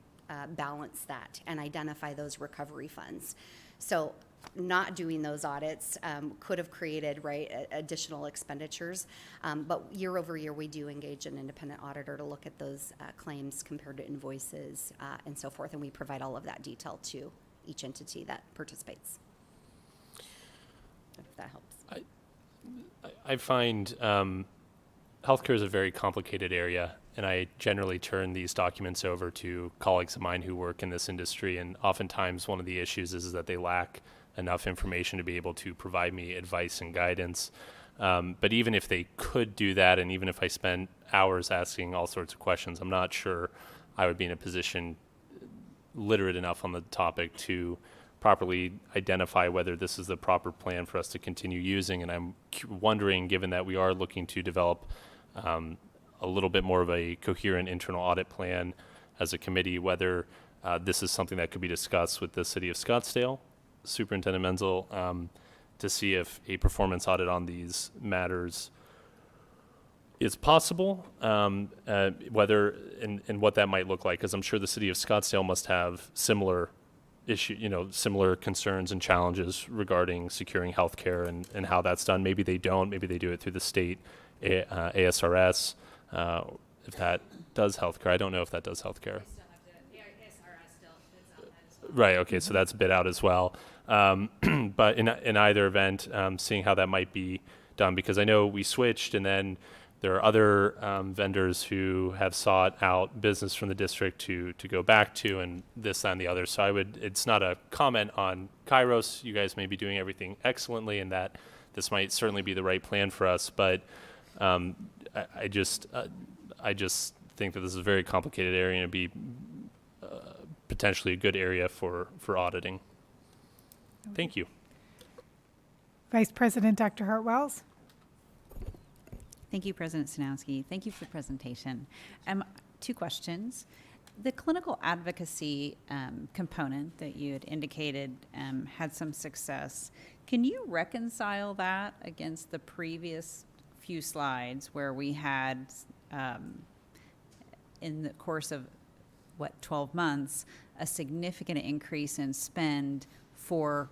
balance that and identify those recovery funds. So not doing those audits could have created, right, additional expenditures. But year over year, we do engage an independent auditor to look at those claims compared to invoices and so forth. And we provide all of that detail to each entity that participates. If that helps. I find healthcare is a very complicated area, and I generally turn these documents over to colleagues of mine who work in this industry, and oftentimes one of the issues is that they lack enough information to be able to provide me advice and guidance. But even if they could do that, and even if I spent hours asking all sorts of questions, I'm not sure I would be in a position literate enough on the topic to properly identify whether this is the proper plan for us to continue using. And I'm wondering, given that we are looking to develop a little bit more of a coherent internal audit plan as a committee, whether this is something that could be discussed with the city of Scottsdale, Superintendent Menzel, to see if a performance audit on these matters is possible, whether and what that might look like, because I'm sure the city of Scottsdale must have similar similar concerns and challenges regarding securing healthcare and how that's done. Maybe they don't. Maybe they do it through the state ASRS. If that does healthcare, I don't know if that does healthcare. Right. Okay. So that's a bit out as well. But in either event, seeing how that might be done, because I know we switched, and then there are other vendors who have sought out business from the district to go back to, and this and the other. So it's not a comment on Kairos. You guys may be doing everything excellently, and that this might certainly be the right plan for us. But I just think that this is a very complicated area and be potentially a good area for auditing. Thank you. Vice President Dr. Hartwells. Thank you, President Sanowski. Thank you for the presentation. 2 questions. The clinical advocacy component that you had indicated had some success. Can you reconcile that against the previous few slides where we had, in the course of, 12 months, a significant increase in spend for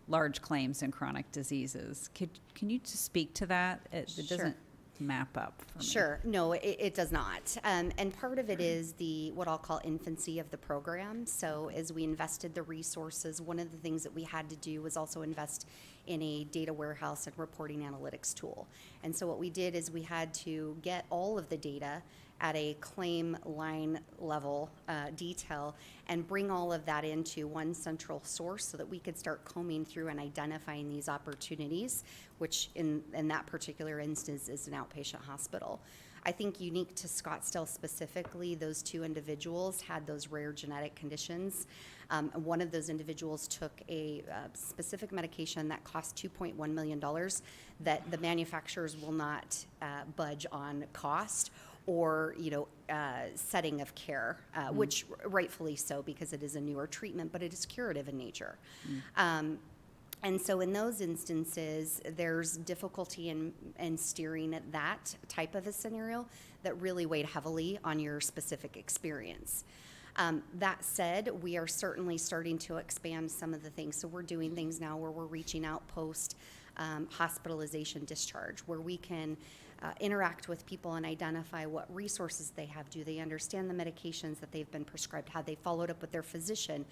large claims and chronic diseases? Can you just speak to that? It doesn't map up for me. Sure. No, it does not. And part of it is what I'll call infancy of the program. So as we invested the resources, one of the things that we had to do was also invest in a data warehouse and reporting analytics tool. And so what we did is we had to get all of the data at a claim line level detail and bring all of that into one central source so that we could start combing through and identifying these opportunities, which in that particular instance is an outpatient hospital. I think unique to Scottsdale specifically, those two individuals had those rare genetic conditions. One of those individuals took a specific medication that cost $2.1 million that the manufacturers will not budge on cost or, setting of care, which rightfully so because it is a newer treatment, but it is curative in nature. And so in those instances, there's difficulty in steering at that type of a scenario that really weighed heavily on your specific experience. That said, we are certainly starting to expand some of the things. So we're doing things now where we're reaching out post hospitalization discharge, where we can interact with people and identify what resources they have. Do they understand the medications that they've been prescribed? Have they followed up with their physician?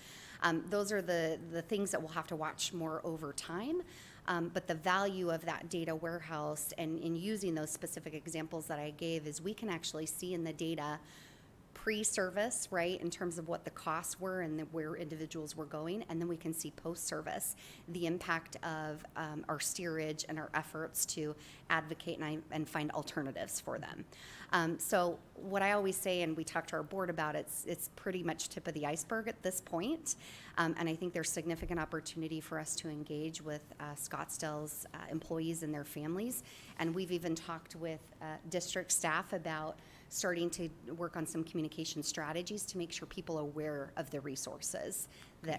Those are the things that we'll have to watch more over time. But the value of that data warehouse and in using those specific examples that I gave is we can actually see in the data pre-service, right, in terms of what the costs were and where individuals were going, and then we can see post-service the impact of our steerage and our efforts to advocate and find alternatives for them. So what I always say, and we talk to our board about, it's pretty much tip of the iceberg at this point, and I think there's significant opportunity for us to engage with Scottsdale's employees and their families, and we've even talked with district staff about starting to work on some communication strategies to make sure people are aware of the resources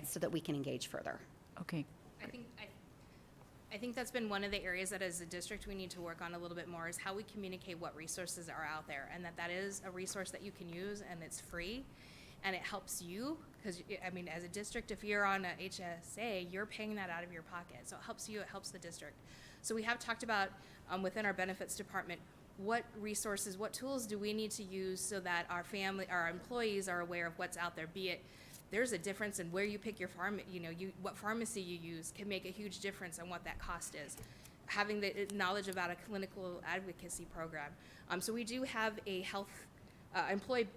so that we can engage further. Okay. I think that's been one of the areas that as a district we need to work on a little bit more is how we communicate what resources are out there and that is a resource that you can use and it's free and it helps you because, as a district, if you're on a HSA, you're paying that out of your pocket. So it helps you, it helps the district. So we have talked about within our benefits department, what resources, what tools do we need to use so that our employees are aware of what's out there, be it there's a difference in where you pick your what pharmacy you use can make a huge difference on what that cost is. Having the knowledge about a clinical advocacy program. So we do have a health employee,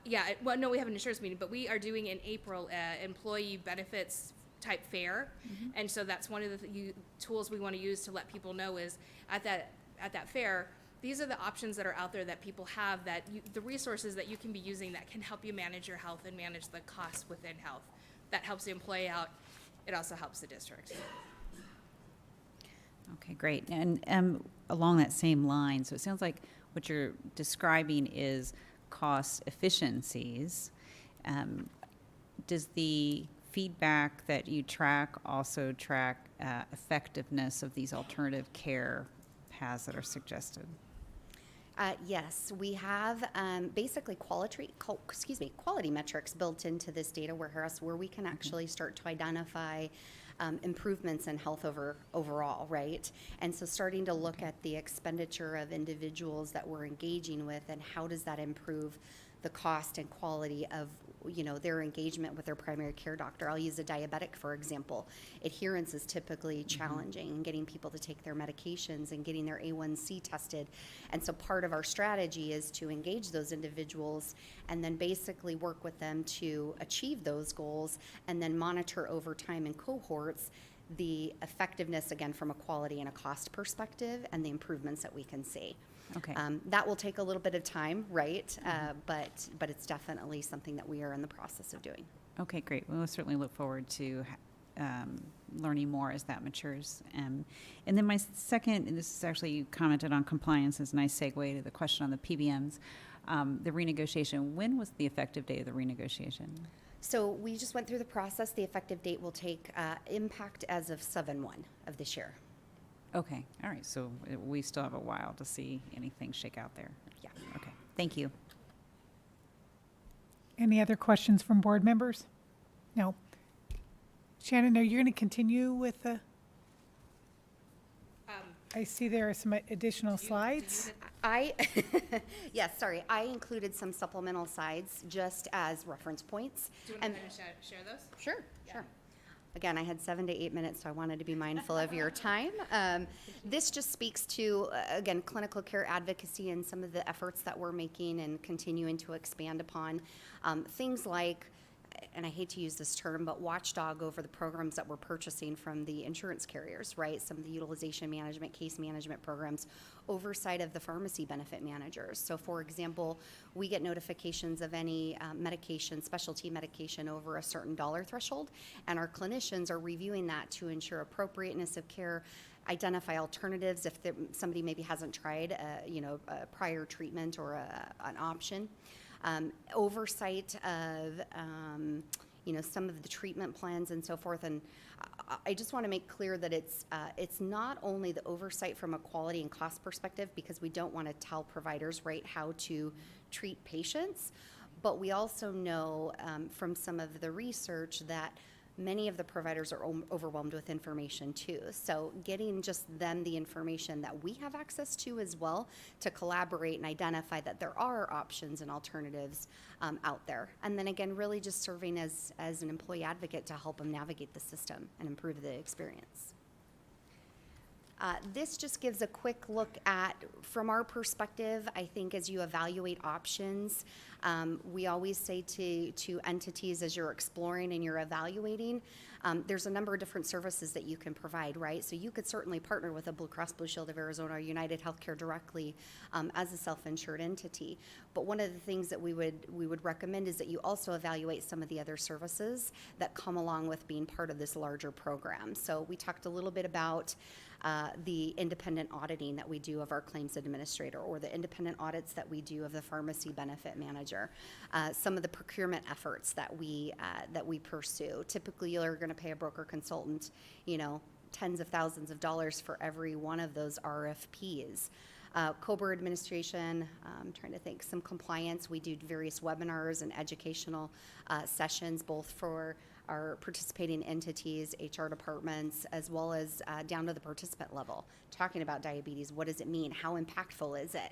we have an insurance meeting, but we are doing in April employee benefits type fair, and so that's one of the tools we want to use to let people know is at that fair, these are the options that are out there that people have, the resources that you can be using that can help you manage your health and manage the costs within health. That helps the employee out. It also helps the district. Okay, great. And along that same line, so it sounds like what you're describing is cost efficiencies. Does the feedback that you track also track effectiveness of these alternative care paths that are suggested? Yes, we have basically quality metrics built into this data warehouse where we can actually start to identify improvements in health overall, right? And so starting to look at the expenditure of individuals that we're engaging with and how does that improve the cost and quality of their engagement with their primary care doctor. I'll use a diabetic, for example. Adherence is typically challenging in getting people to take their medications and getting their A1C tested. And so part of our strategy is to engage those individuals and then basically work with them to achieve those goals and then monitor over time in cohorts the effectiveness, again, from a quality and a cost perspective and the improvements that we can see. Okay. That will take a little bit of time, right? But it's definitely something that we are in the process of doing. Okay, great. We'll certainly look forward to learning more as that matures. And then my second, and this is actually, you commented on compliance, is a nice segue to the question on the PBMs. The renegotiation, when was the effective date of the renegotiation? So we just went through the process. The effective date will take impact as of 7/1 of this year. Okay, all right, so we still have a while to see anything shake out there. Yeah. Okay, thank you. Any other questions from board members? No. Shannon, are you going to continue with the? I see there are some additional slides. Yes, sorry. I included some supplemental slides just as reference points. Do you want to share those? Sure. Again, I had 7 to 8 minutes, so I wanted to be mindful of your time. This just speaks to, again, clinical care advocacy and some of the efforts that we're making and continuing to expand upon. Things like, and I hate to use this term, but watchdog over the programs that we're purchasing from the insurance carriers, right? Some of the utilization management, case management programs, oversight of the pharmacy benefit managers. So for example, we get notifications of any medication, specialty medication over a certain dollar threshold, and our clinicians are reviewing that to ensure appropriateness of care, identify alternatives if somebody maybe hasn't tried a prior treatment or an option. Oversight of some of the treatment plans and so forth. And I just want to make clear that it's not only the oversight from a quality and cost perspective, because we don't want to tell providers, right, how to treat patients, but we also know from some of the research that many of the providers are overwhelmed with information too. So getting just them the information that we have access to as well, to collaborate and identify that there are options and alternatives out there. And then again, really just serving as an employee advocate to help them navigate the system and improve the experience. This just gives a quick look at, from our perspective, I think as you evaluate options, we always say to entities as you're exploring and you're evaluating, there's a number of different services that you can provide, right? So you could certainly partner with a Blue Cross Blue Shield of Arizona or United Healthcare directly as a self-insured entity. But one of the things that we would recommend is that you also evaluate some of the other services that come along with being part of this larger program. So we talked a little bit about the independent auditing that we do of our claims administrator, or the independent audits that we do of the pharmacy benefit manager, some of the procurement efforts that we pursue. Typically, you're going to pay a broker consultant, tens of thousands of dollars for every one of those RFPs. COBRA administration, I'm trying to think, some compliance. We do various webinars and educational sessions, both for our participating entities, HR departments, as well as down to the participant level, talking about diabetes. What does it mean? How impactful is it?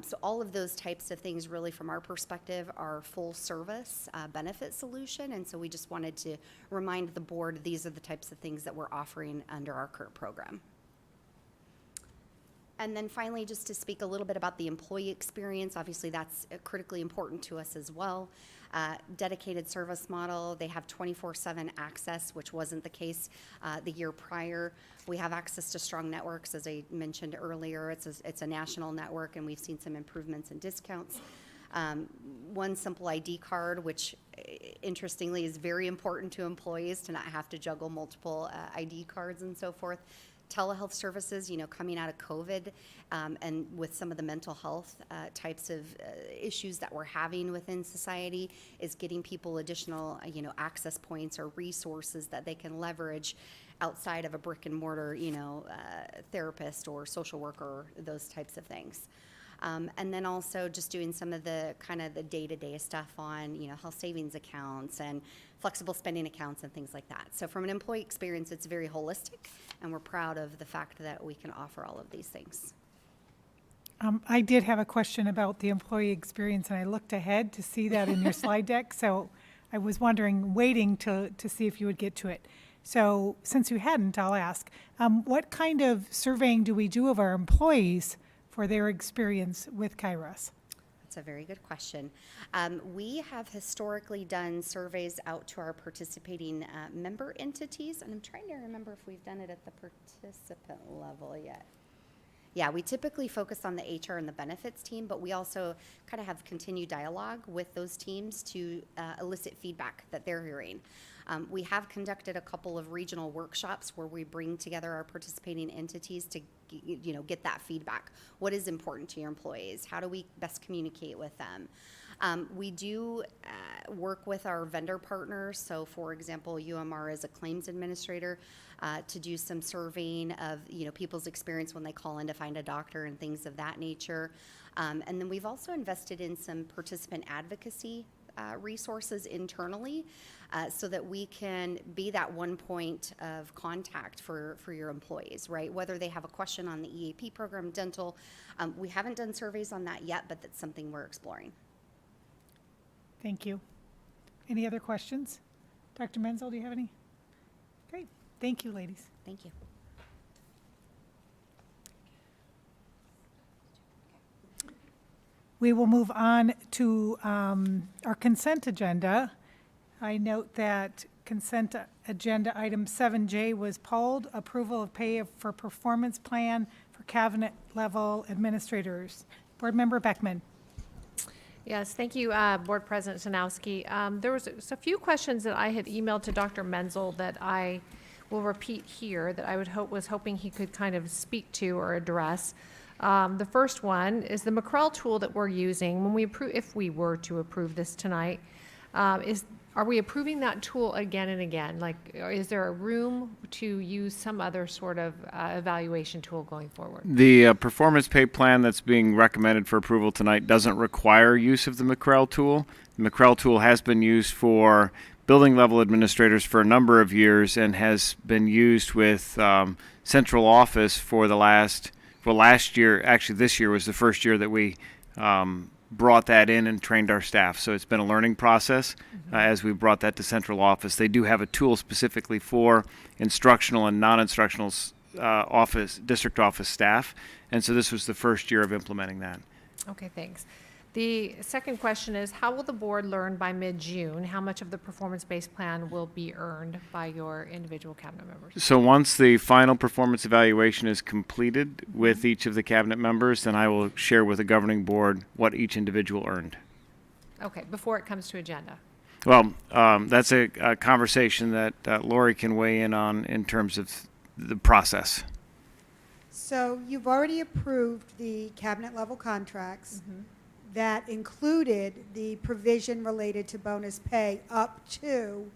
So all of those types of things really from our perspective are full service benefit solution. And so we just wanted to remind the board these are the types of things that we're offering under our current program. And then finally, just to speak a little bit about the employee experience, obviously that's critically important to us as well. Dedicated service model, they have 24/7 access, which wasn't the case the year prior. We have access to strong networks, as I mentioned earlier. It's a national network, and we've seen some improvements in discounts. One simple ID card, which interestingly is very important to employees to not have to juggle multiple ID cards and so forth. Telehealth services, coming out of COVID and with some of the mental health types of issues that we're having within society, is getting people additional, access points or resources that they can leverage outside of a brick and mortar, therapist or social worker, those types of things. And then also just doing some of the kind of the day-to-day stuff on, health savings accounts and flexible spending accounts and things like that. So from an employee experience, it's very holistic, and we're proud of the fact that we can offer all of these things. I did have a question about the employee experience, and I looked ahead to see that in your slide deck. So I was waiting to see if you would get to it. So since you hadn't, I'll ask, what kind of surveying do we do of our employees for their experience with Kairos? That's a very good question. We have historically done surveys out to our participating member entities, and I'm trying to remember if we've done it at the participant level yet. Yeah, we typically focus on the HR and the benefits team, but we also kind of have continued dialogue with those teams to elicit feedback that they're hearing. We have conducted a couple of regional workshops where we bring together our participating entities to get that feedback. What is important to your employees? How do we best communicate with them? We do work with our vendor partners. So for example, UMR is a claims administrator to do some surveying of people's experience when they call in to find a doctor and things of that nature. And then we've also invested in some participant advocacy resources internally so that we can be that one point of contact for your employees, right? Whether they have a question on the EAP program, dental. We haven't done surveys on that yet, but that's something we're exploring. Thank you. Any other questions? Dr. Menzel, do you have any? Great. Thank you, ladies. Thank you. We will move on to our consent agenda. I note that consent agenda item 7J was pulled, approval of pay for performance plan for cabinet level administrators. Board Member Beckman. Yes, thank you, Board President Sanowski. There was a few questions that I had emailed to Dr. Menzel that I will repeat here that I was hoping he could kind of speak to or address. The first one is the McCrell tool that we're using when we approve, if we were to approve this tonight, are we approving that tool again and again? Like, is there a room to use some other sort of evaluation tool going forward? The performance pay plan that's being recommended for approval tonight doesn't require use of the McCrell tool. The McCrell tool has been used for building level administrators for a number of years and has been used with central office for the last year. Actually, this year was the first year that we brought that in and trained our staff. So it's been a learning process as we brought that to central office. They do have a tool specifically for instructional and non-instructional district office staff. And so this was the first year of implementing that. Okay, thanks. The second question is, how will the board learn by mid-June how much of the performance-based plan will be earned by your individual cabinet members? So once the final performance evaluation is completed with each of the cabinet members, then I will share with the governing board what each individual earned. Okay, before it comes to agenda. Well, that's a conversation that Lori can weigh in on in terms of the process. So you've already approved the cabinet level contracts. That included the provision related to bonus pay up to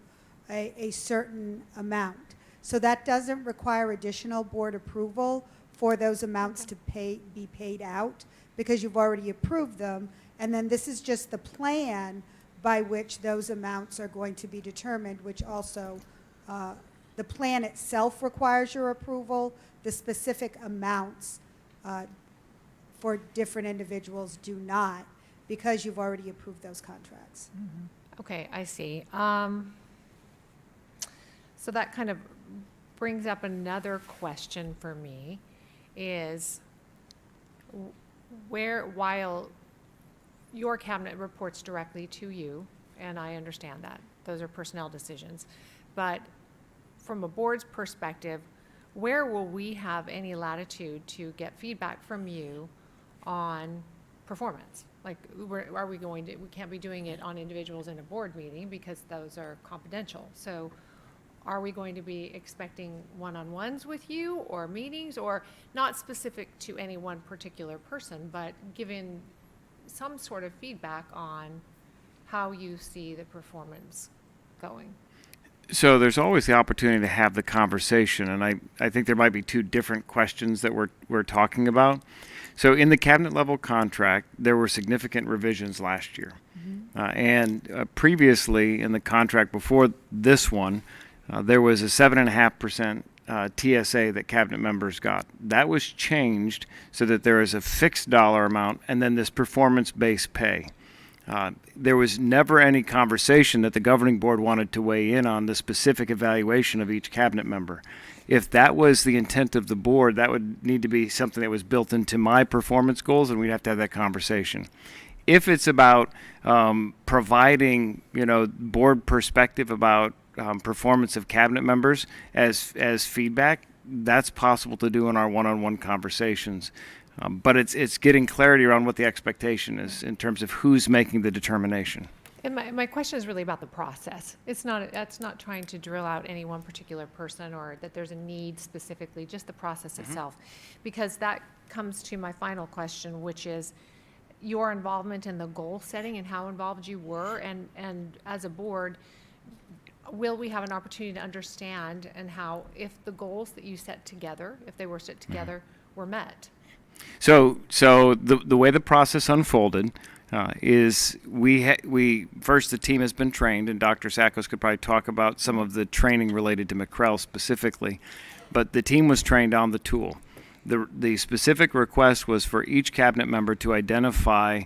a certain amount. So that doesn't require additional board approval for those amounts to be paid out because you've already approved them. And then this is just the plan by which those amounts are going to be determined, which also the plan itself requires your approval. The specific amounts for different individuals do not, because you've already approved those contracts. Okay, I see. So that kind of brings up another question for me is while your cabinet reports directly to you, and I understand that, those are personnel decisions, but from a board's perspective, where will we have any latitude to get feedback from you on performance? Like, we can't be doing it on individuals in a board meeting because those are confidential. So are we going to be expecting one-on-ones with you or meetings, or not specific to any one particular person, but giving some sort of feedback on how you see the performance going? So there's always the opportunity to have the conversation, and I think there might be two different questions that we're talking about. So in the cabinet level contract, there were significant revisions last year. And previously in the contract before this one, there was a 7.5% TSA that cabinet members got. That was changed so that there is a fixed dollar amount and then this performance-based pay. There was never any conversation that the governing board wanted to weigh in on the specific evaluation of each cabinet member. If that was the intent of the board, that would need to be something that was built into my performance goals, and we'd have to have that conversation. If it's about providing, board perspective about performance of cabinet members as feedback, that's possible to do in our one-on-one conversations. But it's getting clarity around what the expectation is in terms of who's making the determination. And my question is really about the process. That's not trying to drill out any one particular person or that there's a need specifically, just the process itself. Because that comes to my final question, which is your involvement in the goal setting and how involved you were. And as a board, will we have an opportunity to understand and how, if the goals that you set together, if they were set together, were met? So the way the process unfolded is first the team has been trained, and Dr. Sackos could probably talk about some of the training related to McCrell specifically, but the team was trained on the tool. The specific request was for each cabinet member to identify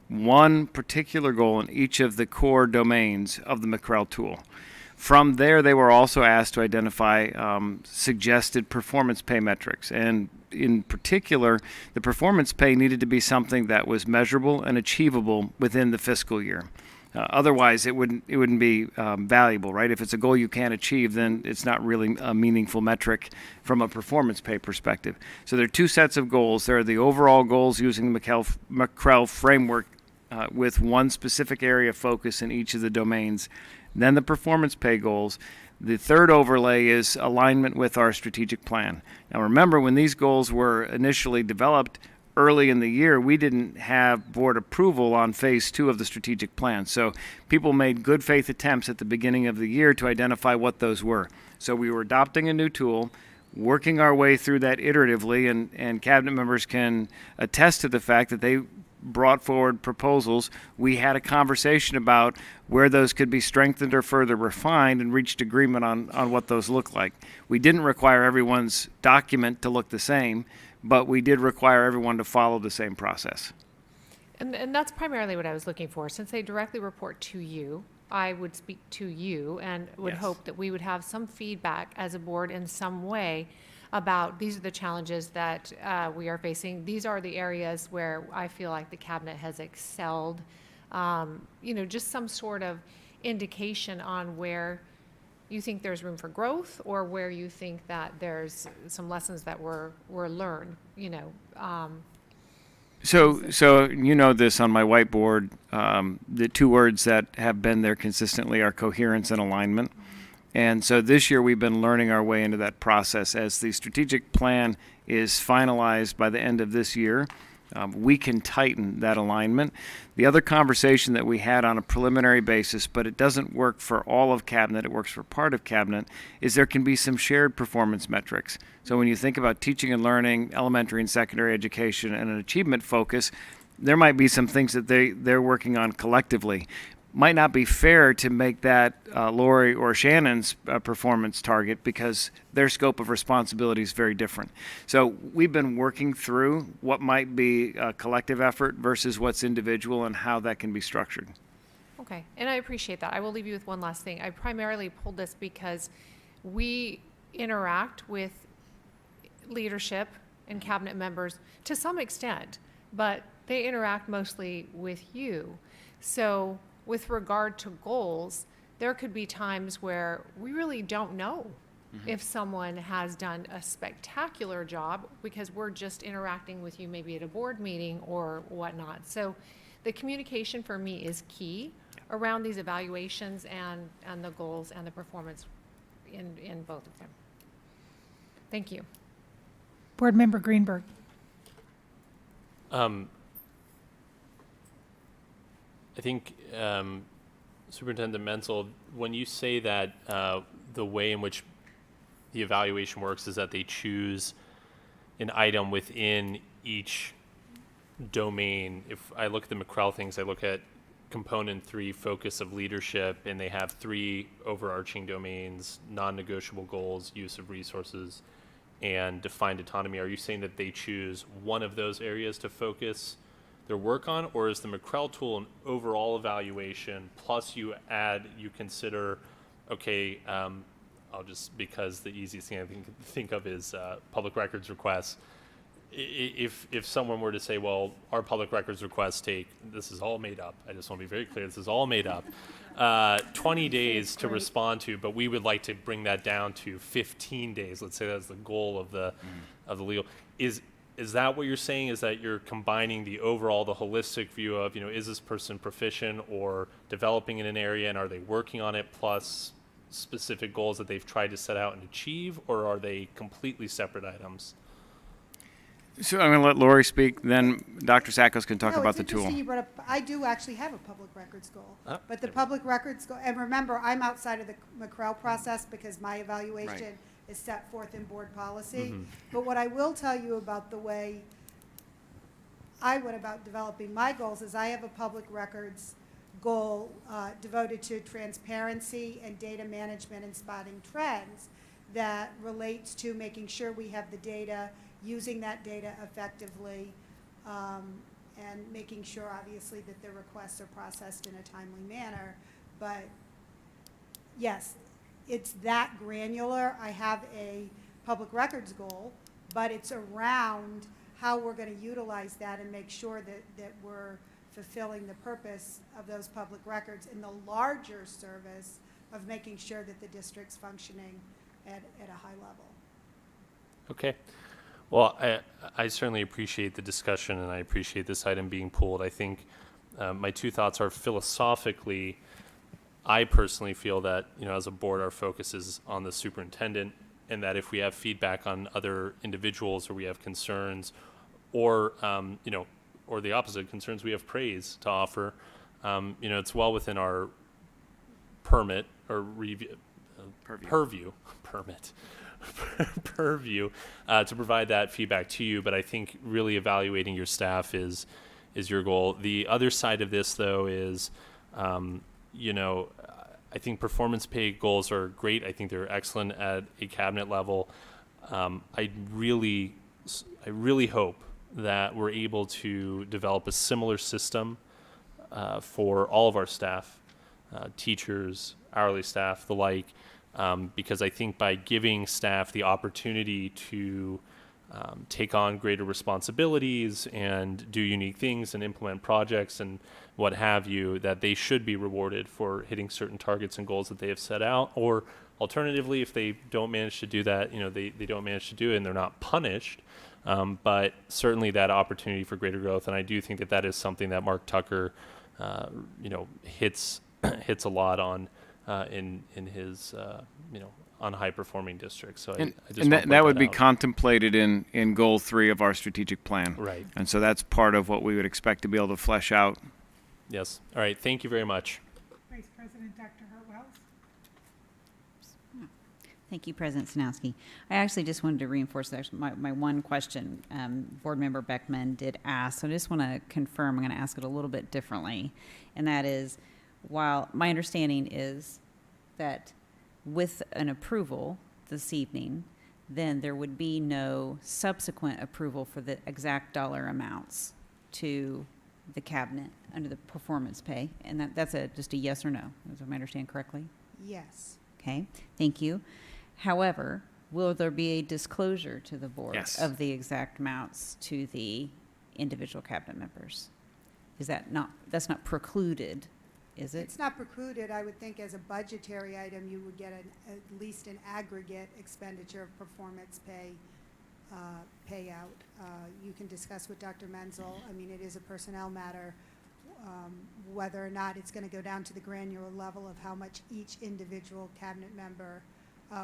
one particular goal in each of the core domains of the McCrell tool. From there, they were also asked to identify suggested performance pay metrics. And in particular, the performance pay needed to be something that was measurable and achievable within the fiscal year. Otherwise, it wouldn't be valuable, right? If it's a goal you can't achieve, then it's not really a meaningful metric from a performance pay perspective. So there are two sets of goals. There are the overall goals using the McCrell framework with one specific area of focus in each of the domains. Then the performance pay goals. The third overlay is alignment with our strategic plan. Now remember, when these goals were initially developed early in the year, we didn't have board approval on phase 2 of the strategic plan. So people made good faith attempts at the beginning of the year to identify what those were. So we were adopting a new tool, working our way through that iteratively, and cabinet members can attest to the fact that they brought forward proposals. We had a conversation about where those could be strengthened or further refined and reached agreement on what those look like. We didn't require everyone's document to look the same, but we did require everyone to follow the same process. And that's primarily what I was looking for. Since they directly report to you, I would speak to you and would Yes. hope that we would have some feedback as a board in some way about these are the challenges that we are facing. These are the areas where I feel like the cabinet has excelled. Just some sort of indication on where you think there's room for growth or where you think that there's some lessons that were learned, So you know this on my whiteboard, the two words that have been there consistently are coherence and alignment. And so this year we've been learning our way into that process. As the strategic plan is finalized by the end of this year, we can tighten that alignment. The other conversation that we had on a preliminary basis, but it doesn't work for all of cabinet, it works for part of cabinet, is there can be some shared performance metrics. So when you think about teaching and learning, elementary and secondary education, and an achievement focus, there might be some things that they're working on collectively. Might not be fair to make that Lori or Shannon's performance target because their scope of responsibility is very different. So we've been working through what might be a collective effort versus what's individual and how that can be structured. Okay, and I appreciate that. I will leave you with one last thing. I primarily pulled this because we interact with leadership and cabinet members to some extent, but they interact mostly with you. So with regard to goals, there could be times where we really don't know if someone has done a spectacular job because we're just interacting with you maybe at a board meeting or whatnot. So the communication for me is key around these evaluations and the goals and the performance in both of them. Thank you. Board Member Greenberg. I think Superintendent Menzel, when you say that the way in which the evaluation works is that they choose an item within each domain. If I look at the McCrell things, I look at component 3, focus of leadership, and they have 3 overarching domains: non-negotiable goals, use of resources, and defined autonomy. Are you saying that they choose one of those areas to focus their work on, or is the McCrell tool an overall evaluation plus you consider, okay, I'll just, because the easiest thing I think of is public records requests. If someone were to say, well, our public records requests take, this is all made up, I just want to be very clear, this is all made up, 20 days to respond to, but we would like to bring that down to 15 days. Let's say that's the goal of the legal. Is that what you're saying? Is that you're combining the overall, the holistic view of, is this person proficient or developing in an area, and are they working on it, plus specific goals that they've tried to set out and achieve, or are they completely separate items? So I'm going to let Lori speak, then Dr. Sackos can talk about the tool. It's interesting you brought up, I do actually have a public records goal. Oh, But the public records goal, and remember, I'm outside of the McCrell process because my evaluation Right. is set forth in board policy. But what I will tell you about the way I went about developing my goals is I have a public records goal devoted to transparency and data management and spotting trends that relates to making sure we have the data, using that data effectively, and making sure, obviously, that the requests are processed in a timely manner. But yes, it's that granular. I have a public records goal, but it's around how we're going to utilize that and make sure that we're fulfilling the purpose of those public records in the larger service of making sure that the district's functioning at a high level. Okay. Well, I certainly appreciate the discussion, and I appreciate this item being pulled. I think my two thoughts are philosophically, I personally feel that, as a board, our focus is on the superintendent, and that if we have feedback on other individuals or we have concerns or, or the opposite, concerns, we have praise to offer, it's well within our permit or review, purview to provide that feedback to you. But I think really evaluating your staff is your goal. The other side of this, though, is, I think performance pay goals are great. I think they're excellent at a cabinet level. I really hope that we're able to develop a similar system for all of our staff, teachers, hourly staff, the like, because I think by giving staff the opportunity to take on greater responsibilities and do unique things and implement projects and what have you, that they should be rewarded for hitting certain targets and goals that they have set out. Or alternatively, if they don't manage to do that, they don't manage to do it and they're not punished. But certainly that opportunity for greater growth. And I do think that is something that Mark Tucker, hits a lot on in his, on high-performing districts. So I just want to that would point be out. contemplated in Goal 3 of our strategic plan. Right. And so that's part of what we would expect to be able to flesh out. Yes. All right. Thank you very much. Vice President Dr. Hartwell? Thank you, President Sanowski. I actually just wanted to reinforce my one question. Board Member Beckman did ask, so I just want to confirm, I'm going to ask it a little bit differently. And that is, while my understanding is that with an approval this evening, then there would be no subsequent approval for the exact dollar amounts to the cabinet under the performance pay. And that's just a yes or no, if I understand correctly? Yes. Okay, thank you. However, will there be a disclosure to the board Yes. of the exact amounts to the individual cabinet members? Is that's not precluded, is it? It's not precluded. I would think as a budgetary item, you would get at least an aggregate expenditure of performance pay payout. You can discuss with Dr. Menzel. I mean, it is a personnel matter, whether or not it's going to go down to the granular level of how much each individual cabinet member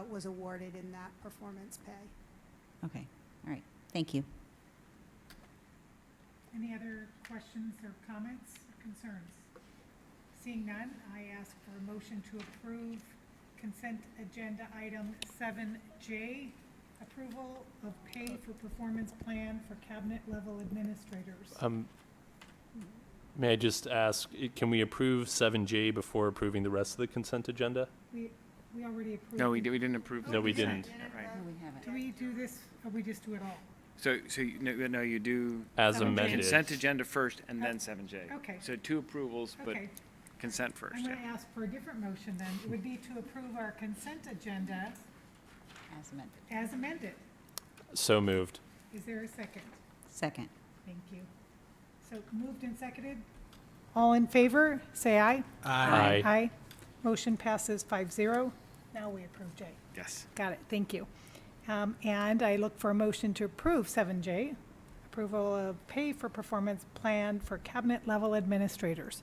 was awarded in that performance pay. Okay, all right, thank you. Any other questions or comments or concerns? Seeing none, I ask for a motion to approve consent agenda item 7J, approval of pay for performance plan for cabinet level administrators. May I just ask, can we approve 7J before approving the rest of the consent agenda? We already approved. No, we didn't approve. No, we didn't. Right. No, we haven't. Do we do this, or we just do it all? So you do As 7J. amended. consent agenda first and then 7J. Okay. So 2 approvals, but Okay. consent first. I'm going to yeah. ask for a different motion then. It would be to approve our consent agenda As amended. as amended. So moved. Is there a second? Second. Thank you. So moved and seconded. All in favor, say aye. Aye. Aye. Motion passes 5-0. Now we approve J. Yes. Got it, thank you. And I look for a motion to approve 7J, approval of pay for performance plan for cabinet level administrators.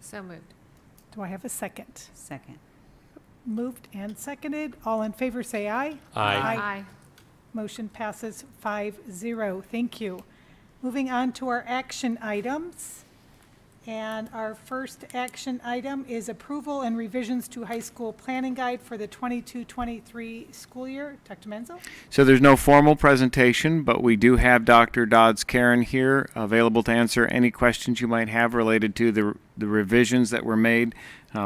So moved. Do I have a second? Second. Moved and seconded. All in favor, say aye. Aye. Motion passes 5-0. Thank you. Moving on to our action items. And our first action item is approval and revisions to high school planning guide for the 22-23 school year. Dr. Menzel? So there's no formal presentation, but we do have Dr. Dodds-Karen here available to answer any questions you might have related to the revisions that were made.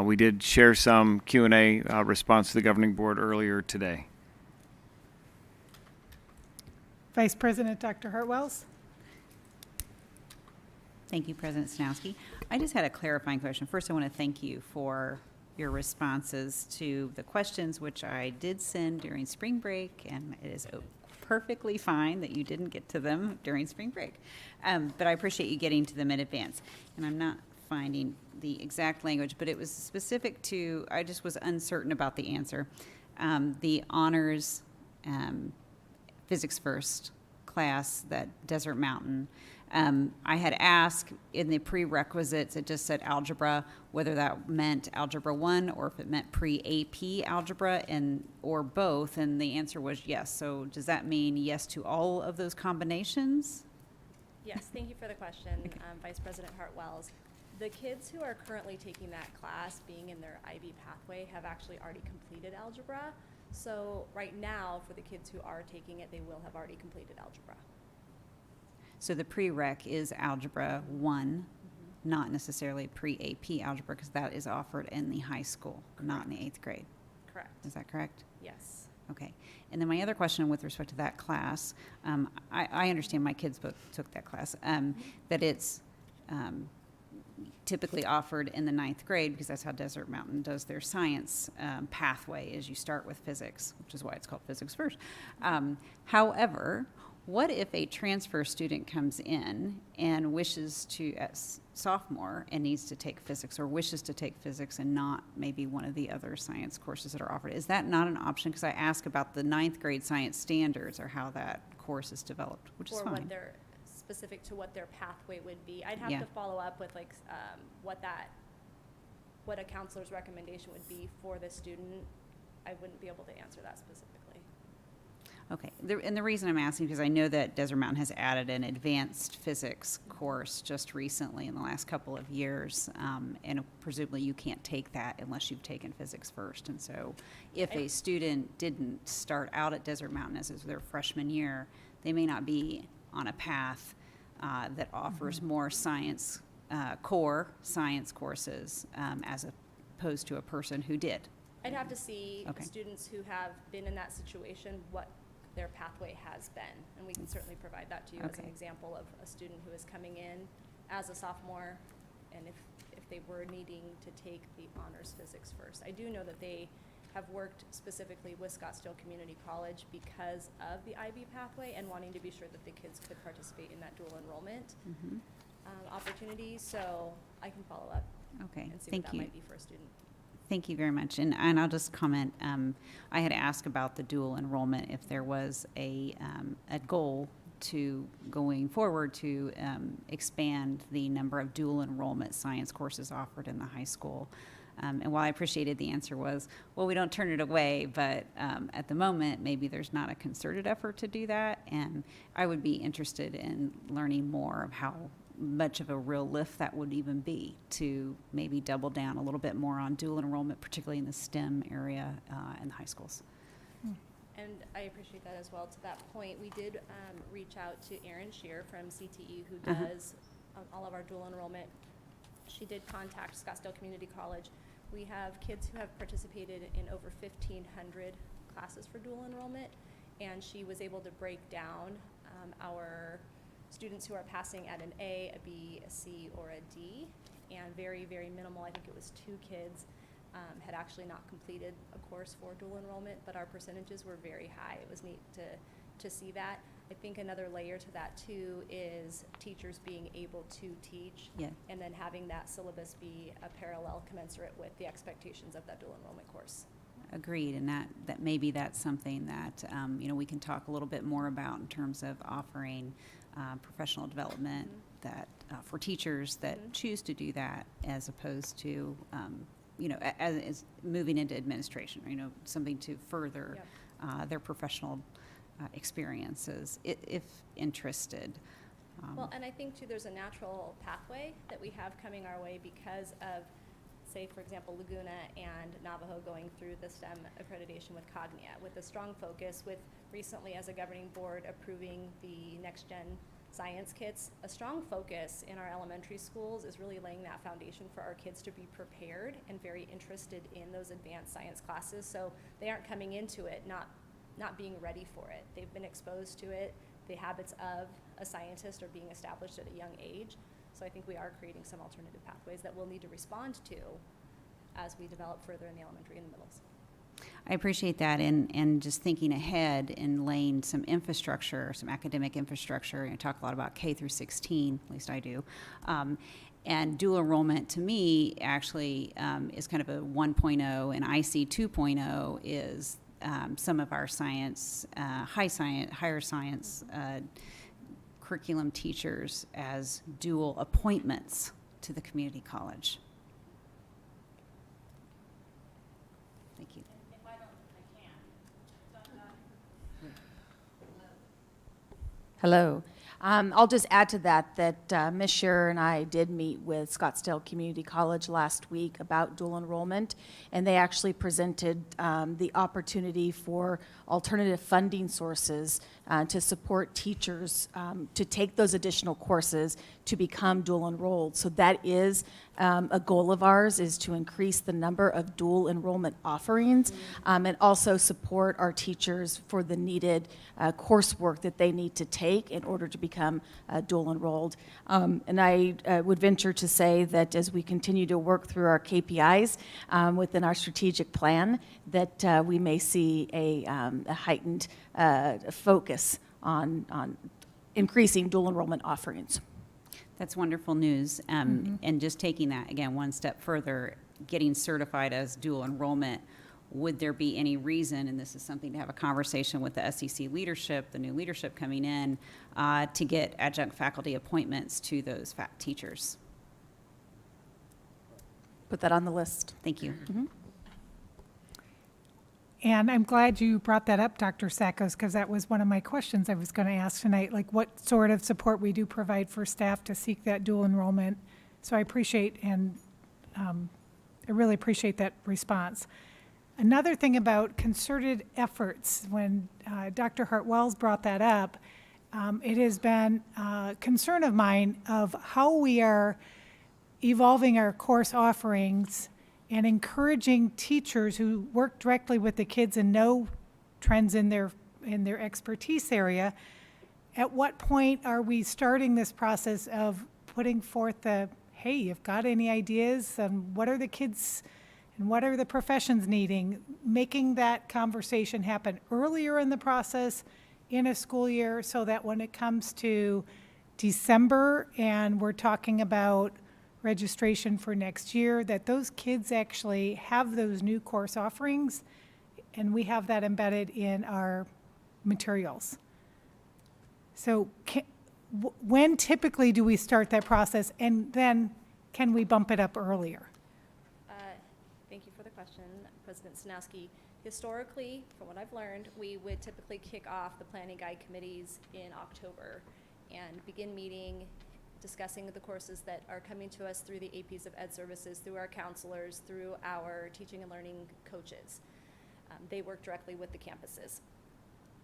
We did share some Q&A response to the governing board earlier today. Vice President Dr. Hartwells? Thank you, President Sanowski. I just had a clarifying question. First, I want to thank you for your responses to the questions, which I did send during spring break, and it is perfectly fine that you didn't get to them during spring break. But I appreciate you getting to them in advance. And I'm not finding the exact language, but it was specific to, I just was uncertain about the answer. The honors physics first class, that Desert Mountain. I had asked in the prerequisites, it just said algebra, whether that meant algebra 1 or if it meant pre-AP algebra or both, and the answer was yes. So does that mean yes to all of those combinations? Yes, thank you for the question, Vice President Hart-Wells. The kids who are currently taking that class, being in their IB pathway, have actually already completed algebra. So right now, for the kids who are taking it, they will have already completed algebra. So the prereq is algebra 1, not necessarily pre-AP algebra, because that is offered in the high school, not in the 8th grade. Correct. Is that correct? Yes. Okay. And then my other question with respect to that class, I understand my kids both took that class, that it's typically offered in the 9th grade, because that's how Desert Mountain does their science pathway, is you start with physics, which is why it's called physics first. However, what if a transfer student comes in and wishes to, as sophomore, and needs to take physics, or wishes to take physics and not maybe one of the other science courses that are offered? Is that not an option? Because I ask about the 9th grade science standards, or how that course is developed, which is Or fine. what they're specific to what their pathway would be. I'd have Yeah. to follow up with like what a counselor's recommendation would be for the student. I wouldn't be able to answer that specifically. Okay, and the reason I'm asking, because I know that Desert Mountain has added an advanced physics course just recently in the last couple of years, and presumably you can't take that unless you've taken physics first. And so if a student didn't start out at Desert Mountain as their freshman year, they may not be on a path that offers more science, core science courses, as opposed to a person who did. I'd have to see Okay. students who have been in that situation, what their pathway has been. And we can certainly provide that to you as an Okay. example of a student who is coming in as a sophomore, and if they were needing to take the honors physics first. I do know that they have worked specifically with Scottsdale Community College because of the IB pathway and wanting to be sure that the kids could participate in that dual enrollment opportunity. So I can follow up Okay, and see thank what that you. might be for a student. Thank you very much. And I'll just comment, I had asked about the dual enrollment, if there was a goal to going forward to expand the number of dual enrollment science courses offered in the high school. And while I appreciated the answer was, well, we don't turn it away, but at the moment, maybe there's not a concerted effort to do that. And I would be interested in learning more of how much of a real lift that would even be to maybe double down a little bit more on dual enrollment, particularly in the STEM area in the high schools. And I appreciate that as well. To that point, we did reach out to Erin Shear from CTE, who does all of our dual enrollment. She did contact Scottsdale Community College. We have kids who have participated in over 1,500 classes for dual enrollment, and she was able to break down our students who are passing at an A, a B, a C, or a D, and very, very minimal. I think it was 2 kids had actually not completed a course for dual enrollment, but our percentages were very high. It was neat to see that. I think another layer to that too is teachers being able to teach, Yeah. and then having that syllabus be a parallel commensurate with the expectations of that dual enrollment course. Agreed, and that maybe that's something that we can talk a little bit more about in terms of offering professional development that for teachers that choose to do that, as opposed to as moving into administration, something to further their professional experiences, if interested. Well, and I think too, there's a natural pathway that we have coming our way because of, say, for example, Laguna and Navajo going through the STEM accreditation with Cognia, with a strong focus, with recently as a governing board approving the next gen science kits. A strong focus in our elementary schools is really laying that foundation for our kids to be prepared and very interested in those advanced science classes. So they aren't coming into it not being ready for it. They've been exposed to it. The habits of a scientist are being established at a young age. So I think we are creating some alternative pathways that we'll need to respond to as we develop further in the elementary and the middles. I appreciate that, and just thinking ahead and laying some infrastructure, some academic infrastructure. You talk a lot about K through 16, at least I do. And dual enrollment, to me, actually is kind of a 1.0, and I see 2.0 is some of our science, higher science curriculum teachers as dual appointments to the community college. Thank you. Hello. I'll just add to that Ms. Scherer and I did meet with Scottsdale Community College last week about dual enrollment, and they actually presented the opportunity for alternative funding sources to support teachers to take those additional courses to become dual enrolled. So that is a goal of ours, is to increase the number of dual enrollment offerings and also support our teachers for the needed coursework that they need to take in order to become dual enrolled. And I would venture to say that as we continue to work through our KPIs within our strategic plan, that we may see a heightened focus on increasing dual enrollment offerings. That's wonderful news. And just taking that, again, one step further, getting certified as dual enrollment, would there be any reason, and this is something to have a conversation with the SEC leadership, the new leadership coming in, to get adjunct faculty appointments to those teachers? Put that on the list. Thank you. Mm-hmm. And I'm glad you brought that up, Dr. Sackos, because that was one of my questions I was going to ask tonight, like what sort of support we do provide for staff to seek that dual enrollment. So I appreciate, and I really appreciate that response. Another thing about concerted efforts, when Dr. Hart-Wells brought that up, it has been a concern of mine of how we are evolving our course offerings and encouraging teachers who work directly with the kids and know trends in their expertise area. At what point are we starting this process of putting forth the, hey, you've got any ideas, and what are the kids and what are the professions needing? Making that conversation happen earlier in the process in a school year, so that when it comes to December and we're talking about registration for next year, that those kids actually have those new course offerings, and we have that embedded in our materials. So when typically do we start that process, and then can we bump it up earlier? Thank you for the question, President Sanowski. Historically, from what I've learned, we would typically kick off the planning guide committees in October and begin meeting, discussing the courses that are coming to us through the APs of Ed Services, through our counselors, through our teaching and learning coaches. They work directly with the campuses.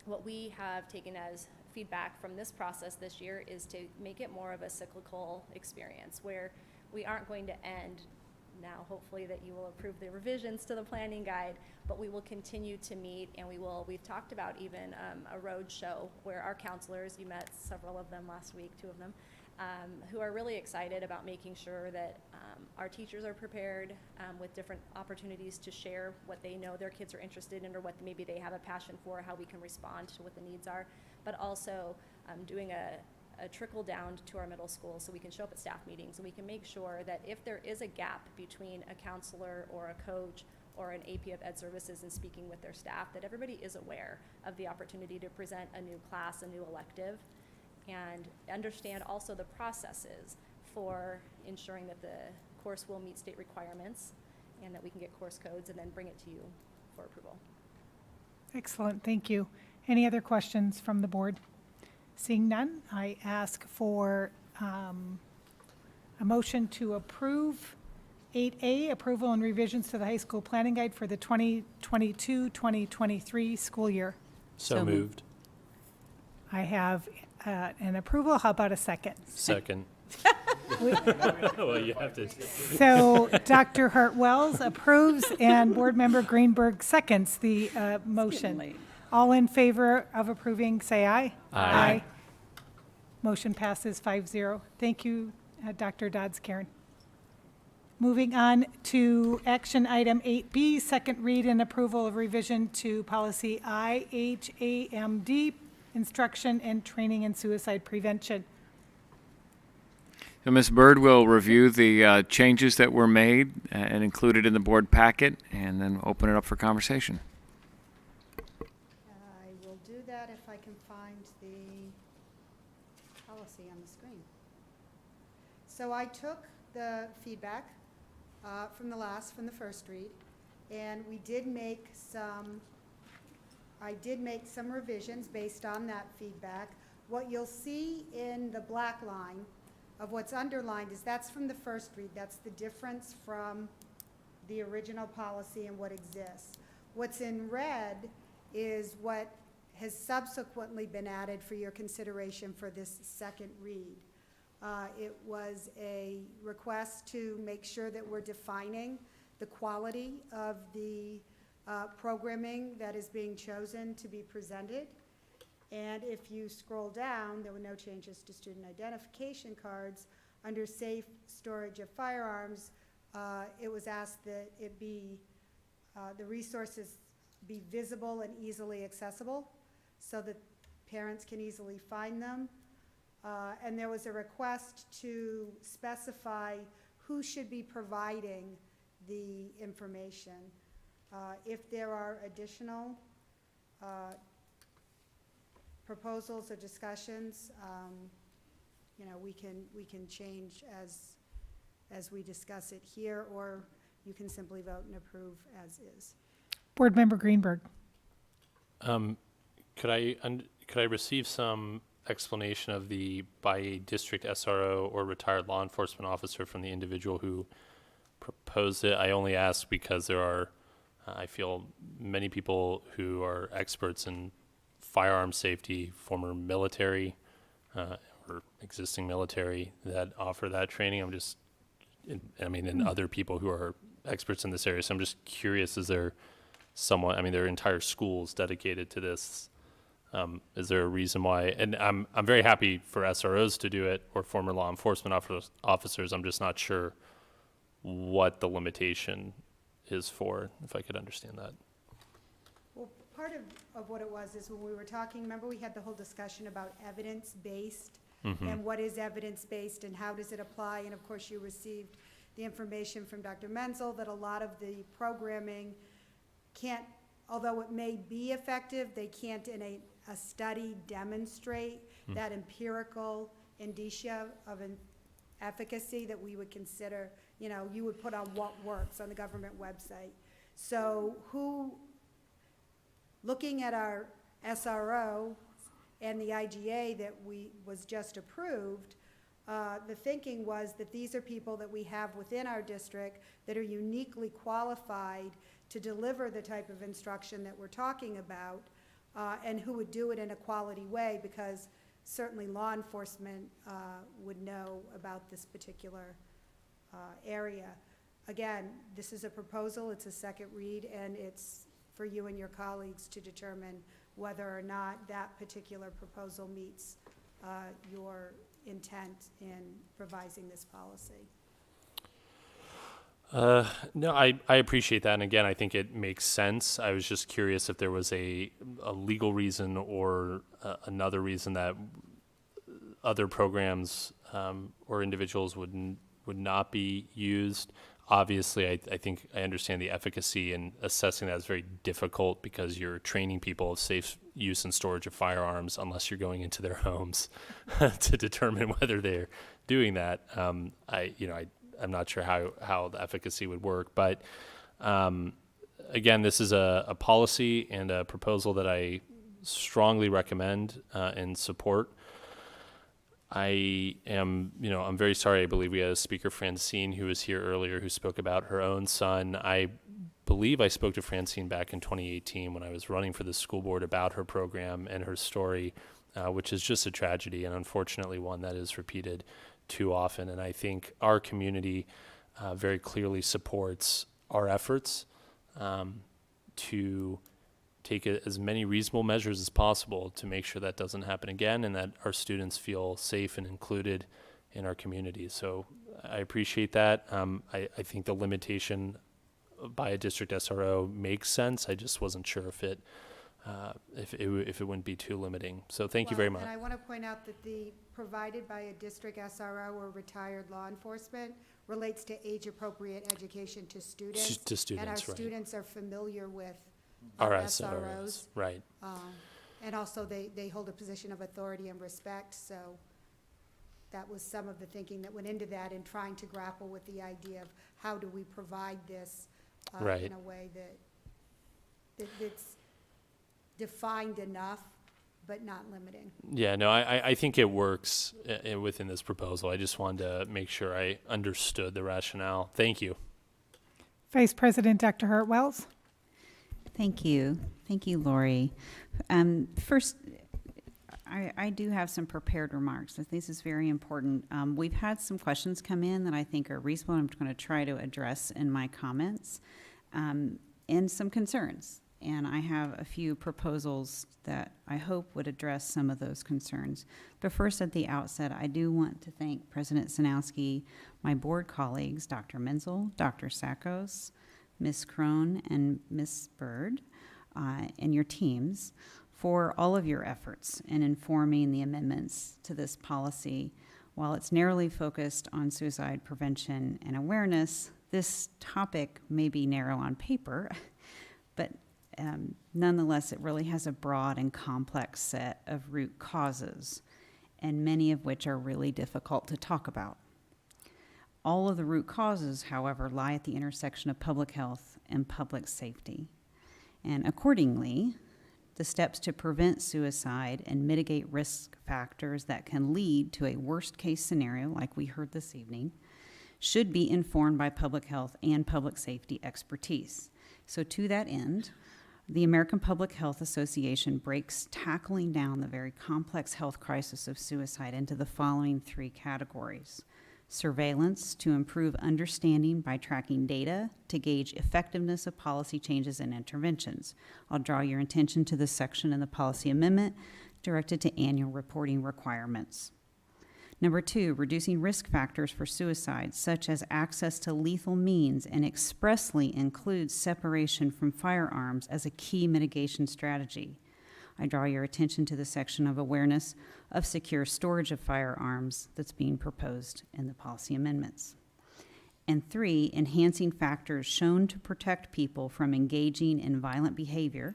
What we have taken as feedback from this process this year is to make it more of a cyclical experience, where we aren't going to end now, hopefully, that you will approve the revisions to the planning guide, but we will continue to meet, and we've talked about even a road show where our counselors, you met several of them last week, 2 of them, who are really excited about making sure that our teachers are prepared with different opportunities to share what they know their kids are interested in, or what maybe they have a passion for, how we can respond to what the needs are, but also doing a trickle down to our middle school, so we can show up at staff meetings and we can make sure that if there is a gap between a counselor or a coach or an AP of Ed Services and speaking with their staff, that everybody is aware of the opportunity to present a new class, a new elective, and understand also the processes for ensuring that the course will meet state requirements and that we can get course codes and then bring it to you for approval. Excellent, thank you. Any other questions from the board? Seeing none, I ask for a motion to approve 8A, approval and revisions to the high school planning guide for the 2022-2023 school year. So moved. I have an approval. How about a second? Second. Well, you have to. So Dr. Hart-Wells approves and Board Member Greenberg seconds the motion. All in favor of approving, say aye. Aye. Motion passes 5-0. Thank you, Dr. Dodds, Karen. Moving on to action item 8B, second read and approval of revision to policy IHAMD, instruction and training in suicide prevention. So Ms. Bird will review the changes that were made and included in the board packet, and then open it up for conversation. I will do that if I can find the policy on the screen. So I took the feedback from the first read, and I did make some revisions based on that feedback. What you'll see in the black line of what's underlined is that's from the first read. That's the difference from the original policy and what exists. What's in red is what has subsequently been added for your consideration for this second read. It was a request to make sure that we're defining the quality of the programming that is being chosen to be presented. And if you scroll down, there were no changes to student identification cards. Under safe storage of firearms, it was asked that it be, the resources be visible and easily accessible so that parents can easily find them. And there was a request to specify who should be providing the information. If there are additional proposals or discussions, we can change as we discuss it here, or you can simply vote and approve as is. Board Member Greenberg. Could I receive some explanation of the by a district SRO or retired law enforcement officer from the individual who proposed it? I only ask because there are, I feel, many people who are experts in firearm safety, former military or existing military, that offer that training. And other people who are experts in this area. So I'm just curious, is there someone, there are entire schools dedicated to this. Is there a reason why? And I'm very happy for SROs to do it, or former law enforcement officers. I'm just not sure what the limitation is for, if I could understand that. Well, part of what it was is when we were talking, remember we had the whole discussion about evidence-based and what is evidence-based and how does it apply? And of course you received the information from Dr. Menzel that a lot of the programming can't, although it may be effective, they can't in a study demonstrate that empirical indicia of an efficacy that we would consider, you would put on what works on the government website. So looking at our SRO and the IGA that was just approved, the thinking was that these are people that we have within our district that are uniquely qualified to deliver the type of instruction that we're talking about, and who would do it in a quality way, because certainly law enforcement would know about this particular area. Again, this is a proposal, it's a second read, and it's for you and your colleagues to determine whether or not that particular proposal meets your intent in revising this policy. No, I appreciate that. And again, I think it makes sense. I was just curious if there was a legal reason or another reason that other programs or individuals would not be used. Obviously, I think I understand the efficacy, and assessing that is very difficult because you're training people of safe use and storage of firearms unless you're going into their homes to determine whether they're doing that. I'm not sure how the efficacy would work, but again, this is a policy and a proposal that I strongly recommend and support. I'm very sorry. I believe we had a speaker, Francine, who was here earlier, who spoke about her own son. I believe I spoke to Francine back in 2018 when I was running for the school board about her program and her story, which is just a tragedy, and unfortunately one that is repeated too often. And I think our community very clearly supports our efforts to take as many reasonable measures as possible to make sure that doesn't happen again, and that our students feel safe and included in our community. So I appreciate that. I think the limitation by a district SRO makes sense. I just wasn't sure if it wouldn't be too limiting. So thank you very much. And I want to point out that the provided by a district SRO or retired law enforcement relates to age-appropriate education to students. To students, and our right. students are familiar with Our SROs. SROs, right. And also, they hold a position of authority and respect, so that was some of the thinking that went into that in trying to grapple with the idea of how do we provide this Right. in a way that's defined enough, but not limiting. Yeah, no, I think it works within this proposal. I just wanted to make sure I understood the rationale. Thank you. Vice President Dr. Hartwells. Thank you. Thank you, Lori. First, I do have some prepared remarks. I think this is very important. We've had some questions come in that I think are reasonable. I'm going to try to address in my comments, and some concerns. And I have a few proposals that I hope would address some of those concerns. But first, at the outset, I do want to thank President Sanowski, my board colleagues, Dr. Menzel, Dr. Sackos, Ms. Crone, and Ms. Bird, and your teams for all of your efforts in informing the amendments to this policy. While it's narrowly focused on suicide prevention and awareness, this topic may be narrow on paper, but nonetheless, it really has a broad and complex set of root causes, and many of which are really difficult to talk about. All of the root causes, however, lie at the intersection of public health and public safety. And accordingly, the steps to prevent suicide and mitigate risk factors that can lead to a worst-case scenario, like we heard this evening, should be informed by public health and public safety expertise. So to that end, the American Public Health Association breaks tackling down the very complex health crisis of suicide into the following three categories: surveillance to improve understanding by tracking data to gauge effectiveness of policy changes and interventions. I'll draw your attention to this section in the policy amendment directed to annual reporting requirements. Number two, reducing risk factors for suicide, such as access to lethal means, and expressly includes separation from firearms as a key mitigation strategy. I draw your attention to the section of awareness of secure storage of firearms that's being proposed in the policy amendments. And three, enhancing factors shown to protect people from engaging in violent behavior,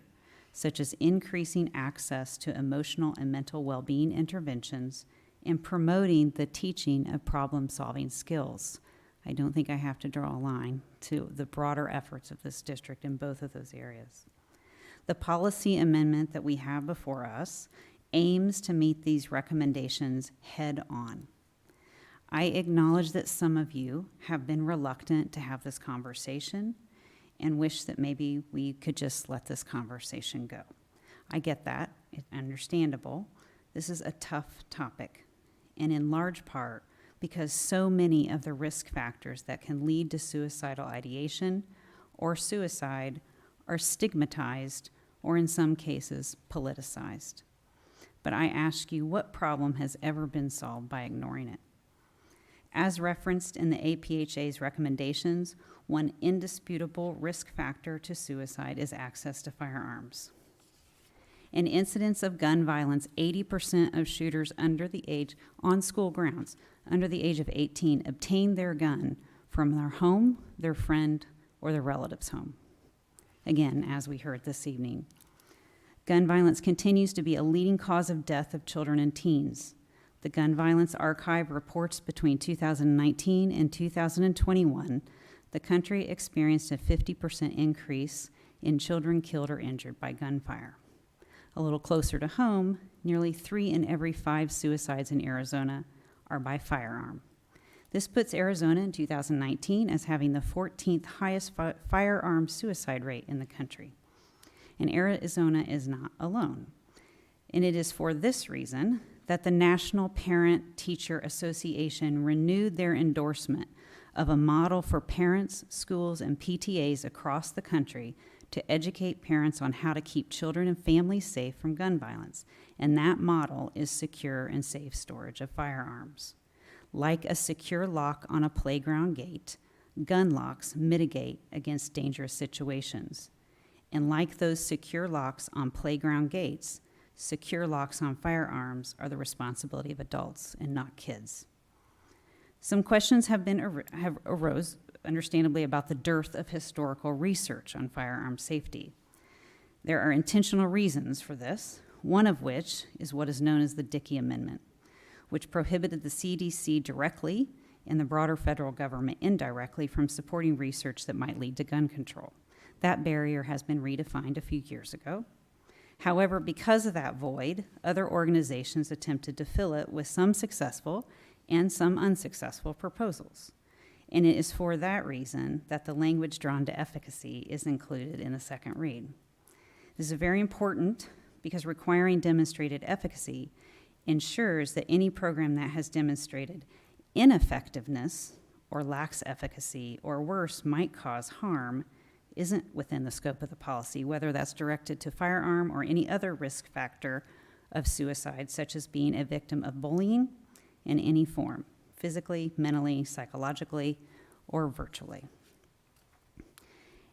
such as increasing access to emotional and mental well-being interventions and promoting the teaching of problem-solving skills. I don't think I have to draw a line to the broader efforts of this district in both of those areas. The policy amendment that we have before us aims to meet these recommendations head-on. I acknowledge that some of you have been reluctant to have this conversation and wish that maybe we could just let this conversation go. I get that. It's understandable. This is a tough topic, and in large part because so many of the risk factors that can lead to suicidal ideation or suicide are stigmatized or in some cases politicized. But I ask you, what problem has ever been solved by ignoring it? As referenced in the APHA's recommendations, one indisputable risk factor to suicide is access to firearms. In incidents of gun violence, 80% of shooters under the age, on school grounds, under the age of 18, obtain their gun from their home, their friend, or their relative's home. Again, as we heard this evening, gun violence continues to be a leading cause of death of children and teens. The Gun Violence Archive reports between 2019 and 2021, the country experienced a 50% increase in children killed or injured by gunfire. A little closer to home, nearly 3 in every 5 suicides in Arizona are by firearm. This puts Arizona in 2019 as having the 14th highest firearm suicide rate in the country. And Arizona is not alone. And it is for this reason that the National Parent Teacher Association renewed their endorsement of a model for parents, schools, and PTAs across the country to educate parents on how to keep children and families safe from gun violence. And that model is secure and safe storage of firearms. Like a secure lock on a playground gate, gun locks mitigate against dangerous situations. And like those secure locks on playground gates, secure locks on firearms are the responsibility of adults and not kids. Some questions have arose, understandably, about the dearth of historical research on firearm safety. There are intentional reasons for this, one of which is what is known as the Dickey Amendment, which prohibited the CDC directly and the broader federal government indirectly from supporting research that might lead to gun control. That barrier has been redefined a few years ago. However, because of that void, other organizations attempted to fill it with some successful and some unsuccessful proposals. And it is for that reason that the language drawn to efficacy is included in the second read. This is very important because requiring demonstrated efficacy ensures that any program that has demonstrated ineffectiveness or lacks efficacy or worse might cause harm isn't within the scope of the policy, whether that's directed to firearm or any other risk factor of suicide, such as being a victim of bullying in any form, physically, mentally, psychologically, or virtually.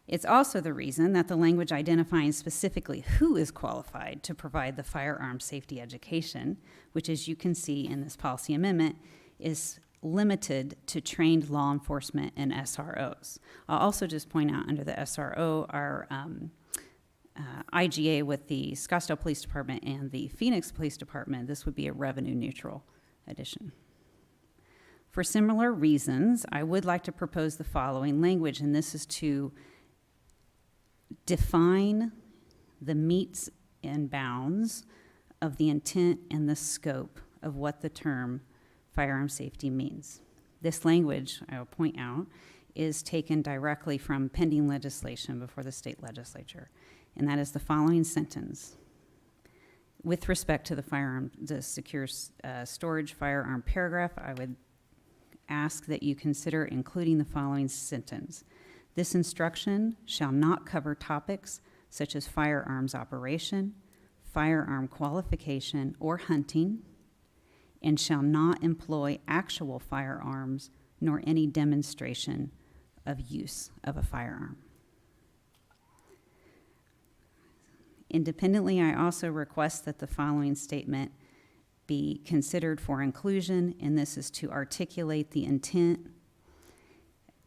It's also the reason that the language identifying specifically who is qualified to provide the firearm safety education, which, as you can see in this policy amendment, is limited to trained law enforcement and SROs. I'll also just point out under the SRO, our IGA with the Scottsdale Police Department and the Phoenix Police Department, this would be a revenue neutral addition. For similar reasons, I would like to propose the following language, and this is to define the metes and bounds of the intent and the scope of what the term firearm safety means. This language, I will point out, is taken directly from pending legislation before the state legislature, and that is the following sentence. With respect to the secure storage firearm paragraph, I would ask that you consider including the following sentence. This instruction shall not cover topics such as firearms operation, firearm qualification, or hunting, and shall not employ actual firearms nor any demonstration of use of a firearm. Independently, I also request that the following statement be considered for inclusion, and this is to articulate the intent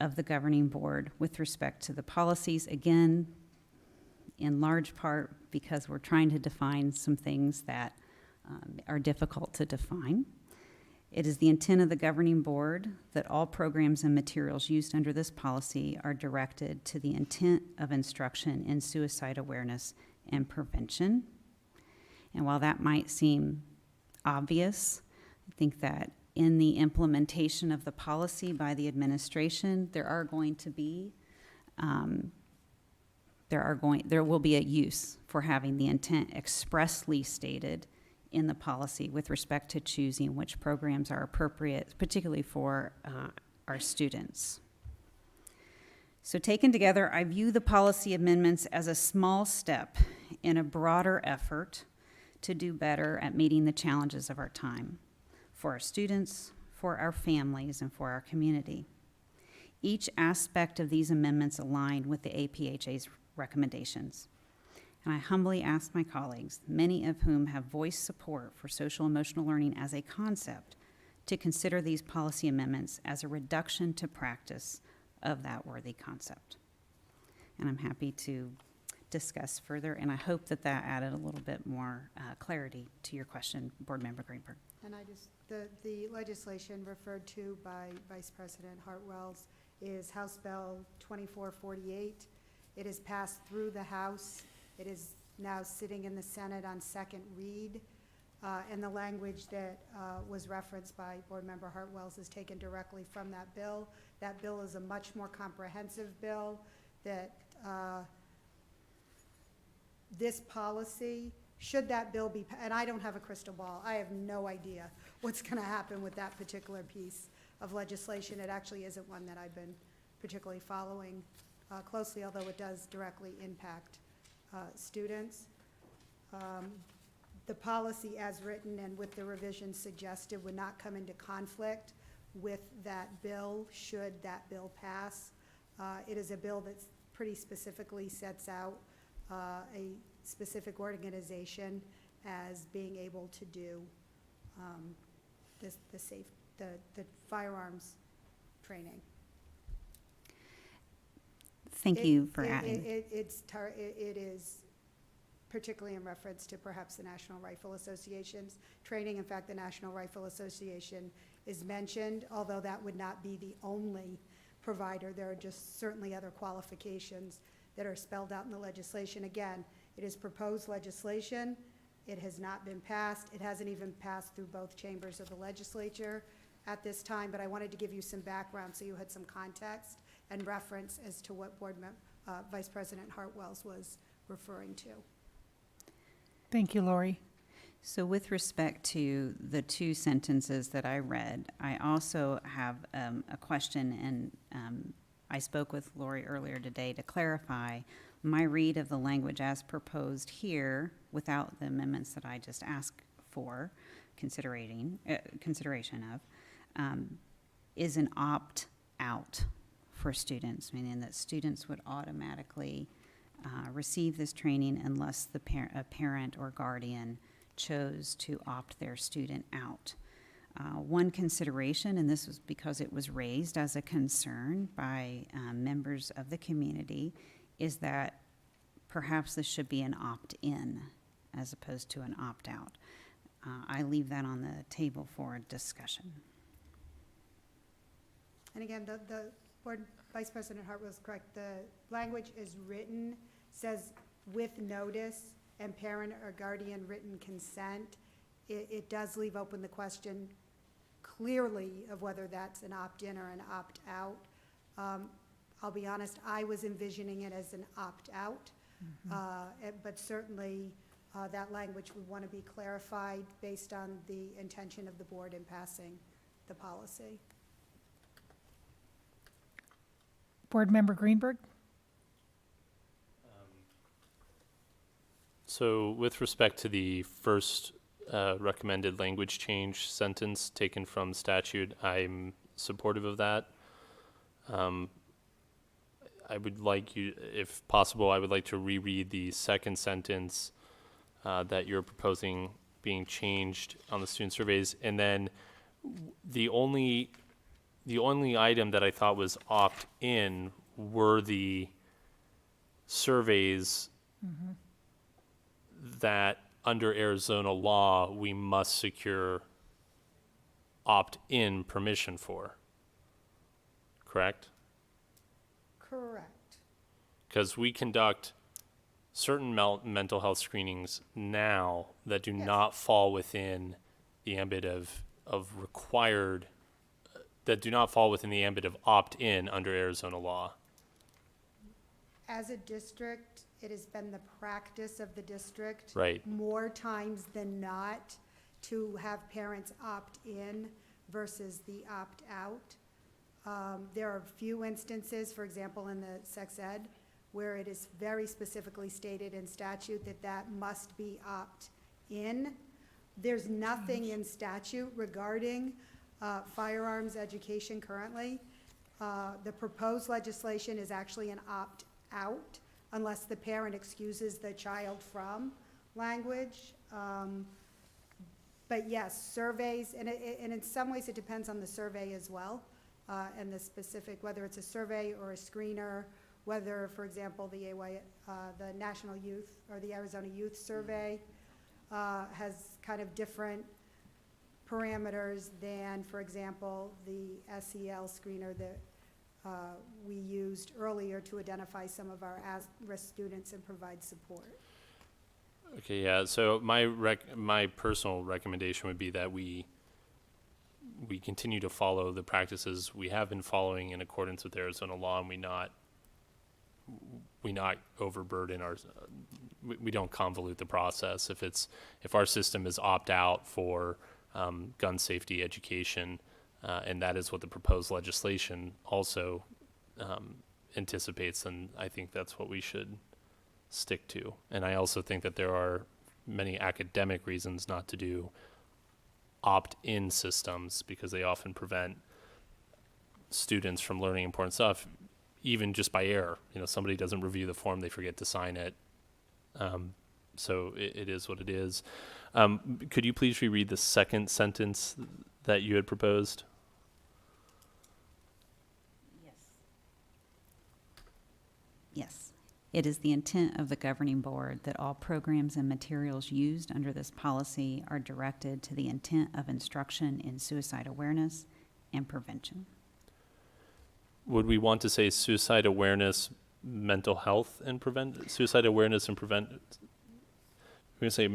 of the governing board with respect to the policies, again, in large part because we're trying to define some things that are difficult to define. It is the intent of the governing board that all programs and materials used under this policy are directed to the intent of instruction in suicide awareness and prevention. And while that might seem obvious, I think that in the implementation of the policy by the administration, there will be a use for having the intent expressly stated in the policy with respect to choosing which programs are appropriate, particularly for our students. So taken together, I view the policy amendments as a small step in a broader effort to do better at meeting the challenges of our time for our students, for our families, and for our community. Each aspect of these amendments align with the APHA's recommendations. And I humbly ask my colleagues, many of whom have voiced support for social emotional learning as a concept, to consider these policy amendments as a reduction to practice of that worthy concept. And I'm happy to discuss further, and I hope that that added a little bit more clarity to your question, Board Member Greenberg. And the legislation referred to by Vice President Hartwells is House Bill 2448. It has passed through the House. It is now sitting in the Senate on second read. And the language that was referenced by Board Member Hartwells is taken directly from that bill. That bill is a much more comprehensive bill that this policy, should that bill be, and I don't have a crystal ball, I have no idea what's going to happen with that particular piece of legislation. It actually isn't one that I've been particularly following closely, although it does directly impact students. The policy as written and with the revisions suggested would not come into conflict with that bill, should that bill pass. It is a bill that pretty specifically sets out a specific organization as being able to do the firearms training. Thank you for adding. It is particularly in reference to perhaps the National Rifle Association's training. In fact, the National Rifle Association is mentioned, although that would not be the only provider. There are just certainly other qualifications that are spelled out in the legislation. Again, it is proposed legislation. It has not been passed. It hasn't even passed through both chambers of the legislature at this time, but I wanted to give you some background so you had some context and reference as to what Vice President Hartwells was referring to. Thank you, Lori. So with respect to the two sentences that I read, I also have a question, and I spoke with Lori earlier today to clarify my read of the language as proposed here, without the amendments that I just asked for consideration of, is an opt-out for students, meaning that students would automatically receive this training unless a parent or guardian chose to opt their student out. One consideration, and this was because it was raised as a concern by members of the community, is that perhaps this should be an opt-in as opposed to an opt-out. I leave that on the table for discussion. And again, the Board Vice President Hart was correct. The language is written, says with notice and parent or guardian written consent. It does leave open the question clearly of whether that's an opt-in or an opt-out. I'll be honest, I was envisioning it as an opt-out, but certainly that language would want to be clarified based on the intention of the board in passing the policy. Board Member Greenberg? So with respect to the first recommended language change sentence taken from statute, I'm supportive of that. I would like you, if possible, I would like to reread the second sentence that you're proposing being changed on the student surveys. And then the only item that I thought was opt-in were the surveys that under Arizona law, we must secure opt-in permission for, correct? Correct. Because we conduct certain mental health screenings now that do not fall within the ambit of required, that do not fall within the ambit of opt-in under Arizona law. As a district, it has been the practice of the district Right. more times than not to have parents opt in versus the opt out. There are few instances, for example, in the sex ed, where it is very specifically stated in statute that that must be opt in. There's nothing in statute regarding firearms education currently. The proposed legislation is actually an opt out unless the parent excuses the child from language. But yes, surveys, and in some ways it depends on the survey as well, and the specific, whether it's a survey or a screener, whether, for example, the National Youth or the Arizona Youth Survey has kind of different parameters than, for example, the SEL screener that we used earlier to identify some of our at-risk students and provide support. Okay, yeah, so my personal recommendation would be that we continue to follow the practices we have been following in accordance with Arizona law, and we not overburden we don't convolute the process. If our system is opt-out for gun safety education, and that is what the proposed legislation also anticipates, then I think that's what we should stick to. And I also think that there are many academic reasons not to do opt-in systems because they often prevent students from learning important stuff, even just by error. You know, somebody doesn't review the form, they forget to sign it. So it is what it is. Could you please reread the second sentence that you had proposed? Yes. It is the intent of the governing board that all programs and materials used under this policy are directed to the intent of instruction in suicide awareness and prevention. Would we want to say suicide awareness, mental health, and suicide awareness and prevent? We're going to say.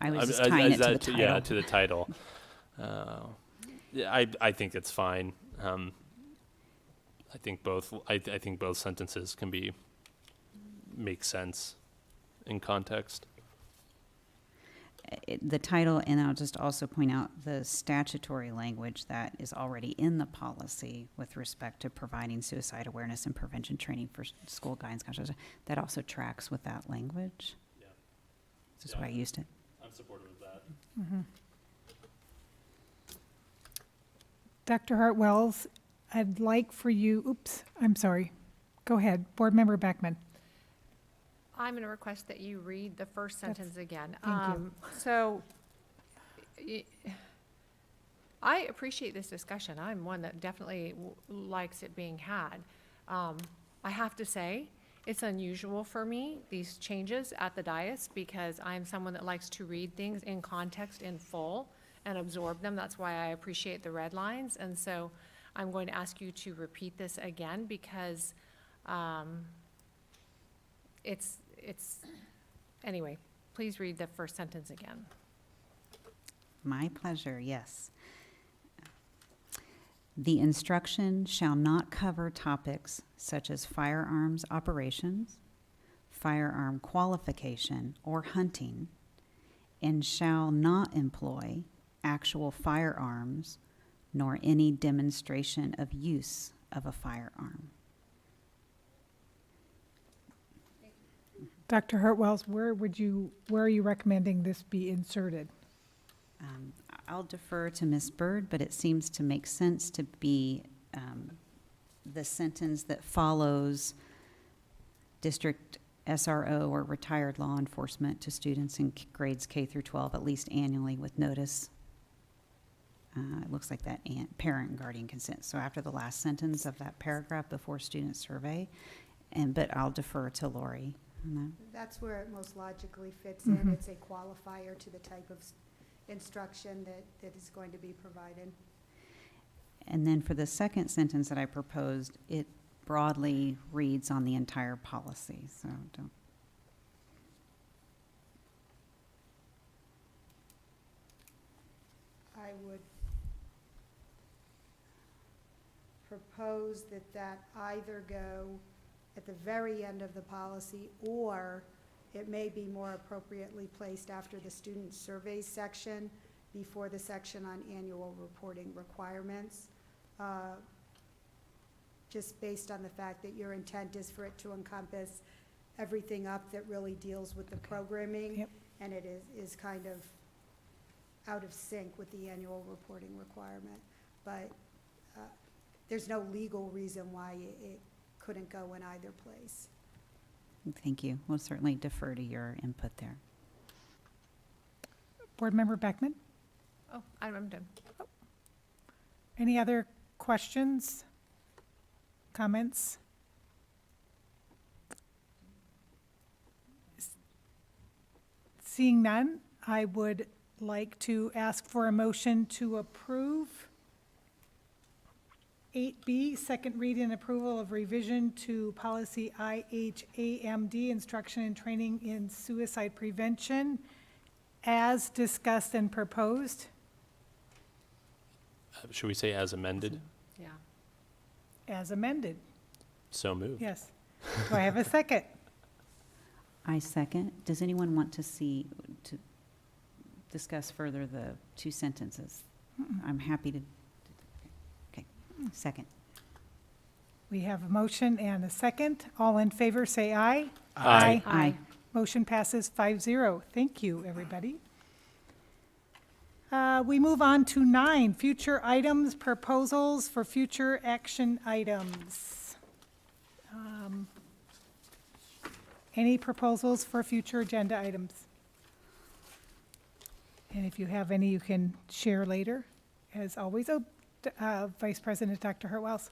I was just tying it to the title. Yeah, to the title. Yeah, I think it's fine. I think both. I think both sentences can make sense in context. The title, and I'll just also point out the statutory language that is already in the policy with respect to providing suicide awareness and prevention training for school guidance counselors. That also tracks with that language. Yeah. That's why I used it. I'm supportive of that. Mm-hmm. Dr. Hartwells, I'd like for you, oops, I'm sorry. Go ahead, Board Member Beckman. I'm going to request that you read the first sentence again. Thank you. So, I appreciate this discussion. I'm one that definitely likes it being had. I have to say, it's unusual for me, these changes at the dais, because I'm someone that likes to read things in context in full and absorb them. That's why I appreciate the red lines. And so I'm going to ask you to repeat this again because anyway, please read the first sentence again. My pleasure, yes. The instruction shall not cover topics such as firearms operations, firearm qualification, or hunting, and shall not employ actual firearms nor any demonstration of use of a firearm. Dr. Hartwells, where are you recommending this be inserted? I'll defer to Ms. Byrd, but it seems to make sense to be the sentence that follows district SRO or retired law enforcement to students in grades K through 12, at least annually with notice. It looks like that parent and guardian consent. So after the last sentence of that paragraph before student survey, but I'll defer to Lori on that. That's where it most logically fits Mhm. in. It's a qualifier to the type of instruction that is going to be provided. And then for the second sentence that I proposed, it broadly reads on the entire policy, so don't. I would propose that either go at the very end of the policy, or it may be more appropriately placed after the student surveys section, before the section on annual reporting requirements, just based on the fact that your intent is for it to encompass everything up that really deals with the programming. Yep. And it is kind of out of sync with the annual reporting requirement. But there's no legal reason why it couldn't go in either place. Thank you. We'll certainly defer to your input there. Board Member Beckman? Oh, I'm done. Any other questions, comments? Seeing none, I would like to ask for a motion to approve 8B, second reading and approval of revision to policy IHAMD, instruction and training in suicide prevention, as discussed and proposed. Should we say as amended? Yeah. As amended, So moved. yes. Do I have a second? I second. Does anyone want to discuss further the two sentences? I'm happy to. Okay, second. We have a motion and a second. All in favor, say aye. Aye. Aye. Motion passes 5-0. Thank you, everybody. We move on to 9, future items, proposals for future action items. Any proposals for future agenda items? And if you have any, you can share later. As always, Vice President Dr. Hurtwells.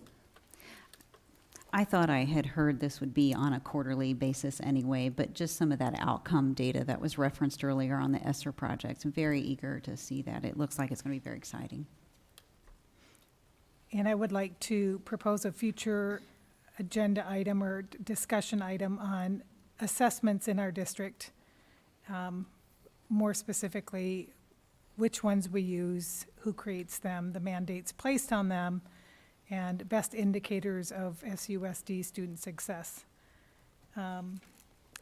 I thought I had heard this would be on a quarterly basis anyway, but just some of that outcome data that was referenced earlier on the ESSER project. I'm very eager to see that. It looks like it's going to be very exciting. And I would like to propose a future agenda item or discussion item on assessments in our district. More specifically, which ones we use, who creates them, the mandates placed on them, and best indicators of SUSD student success.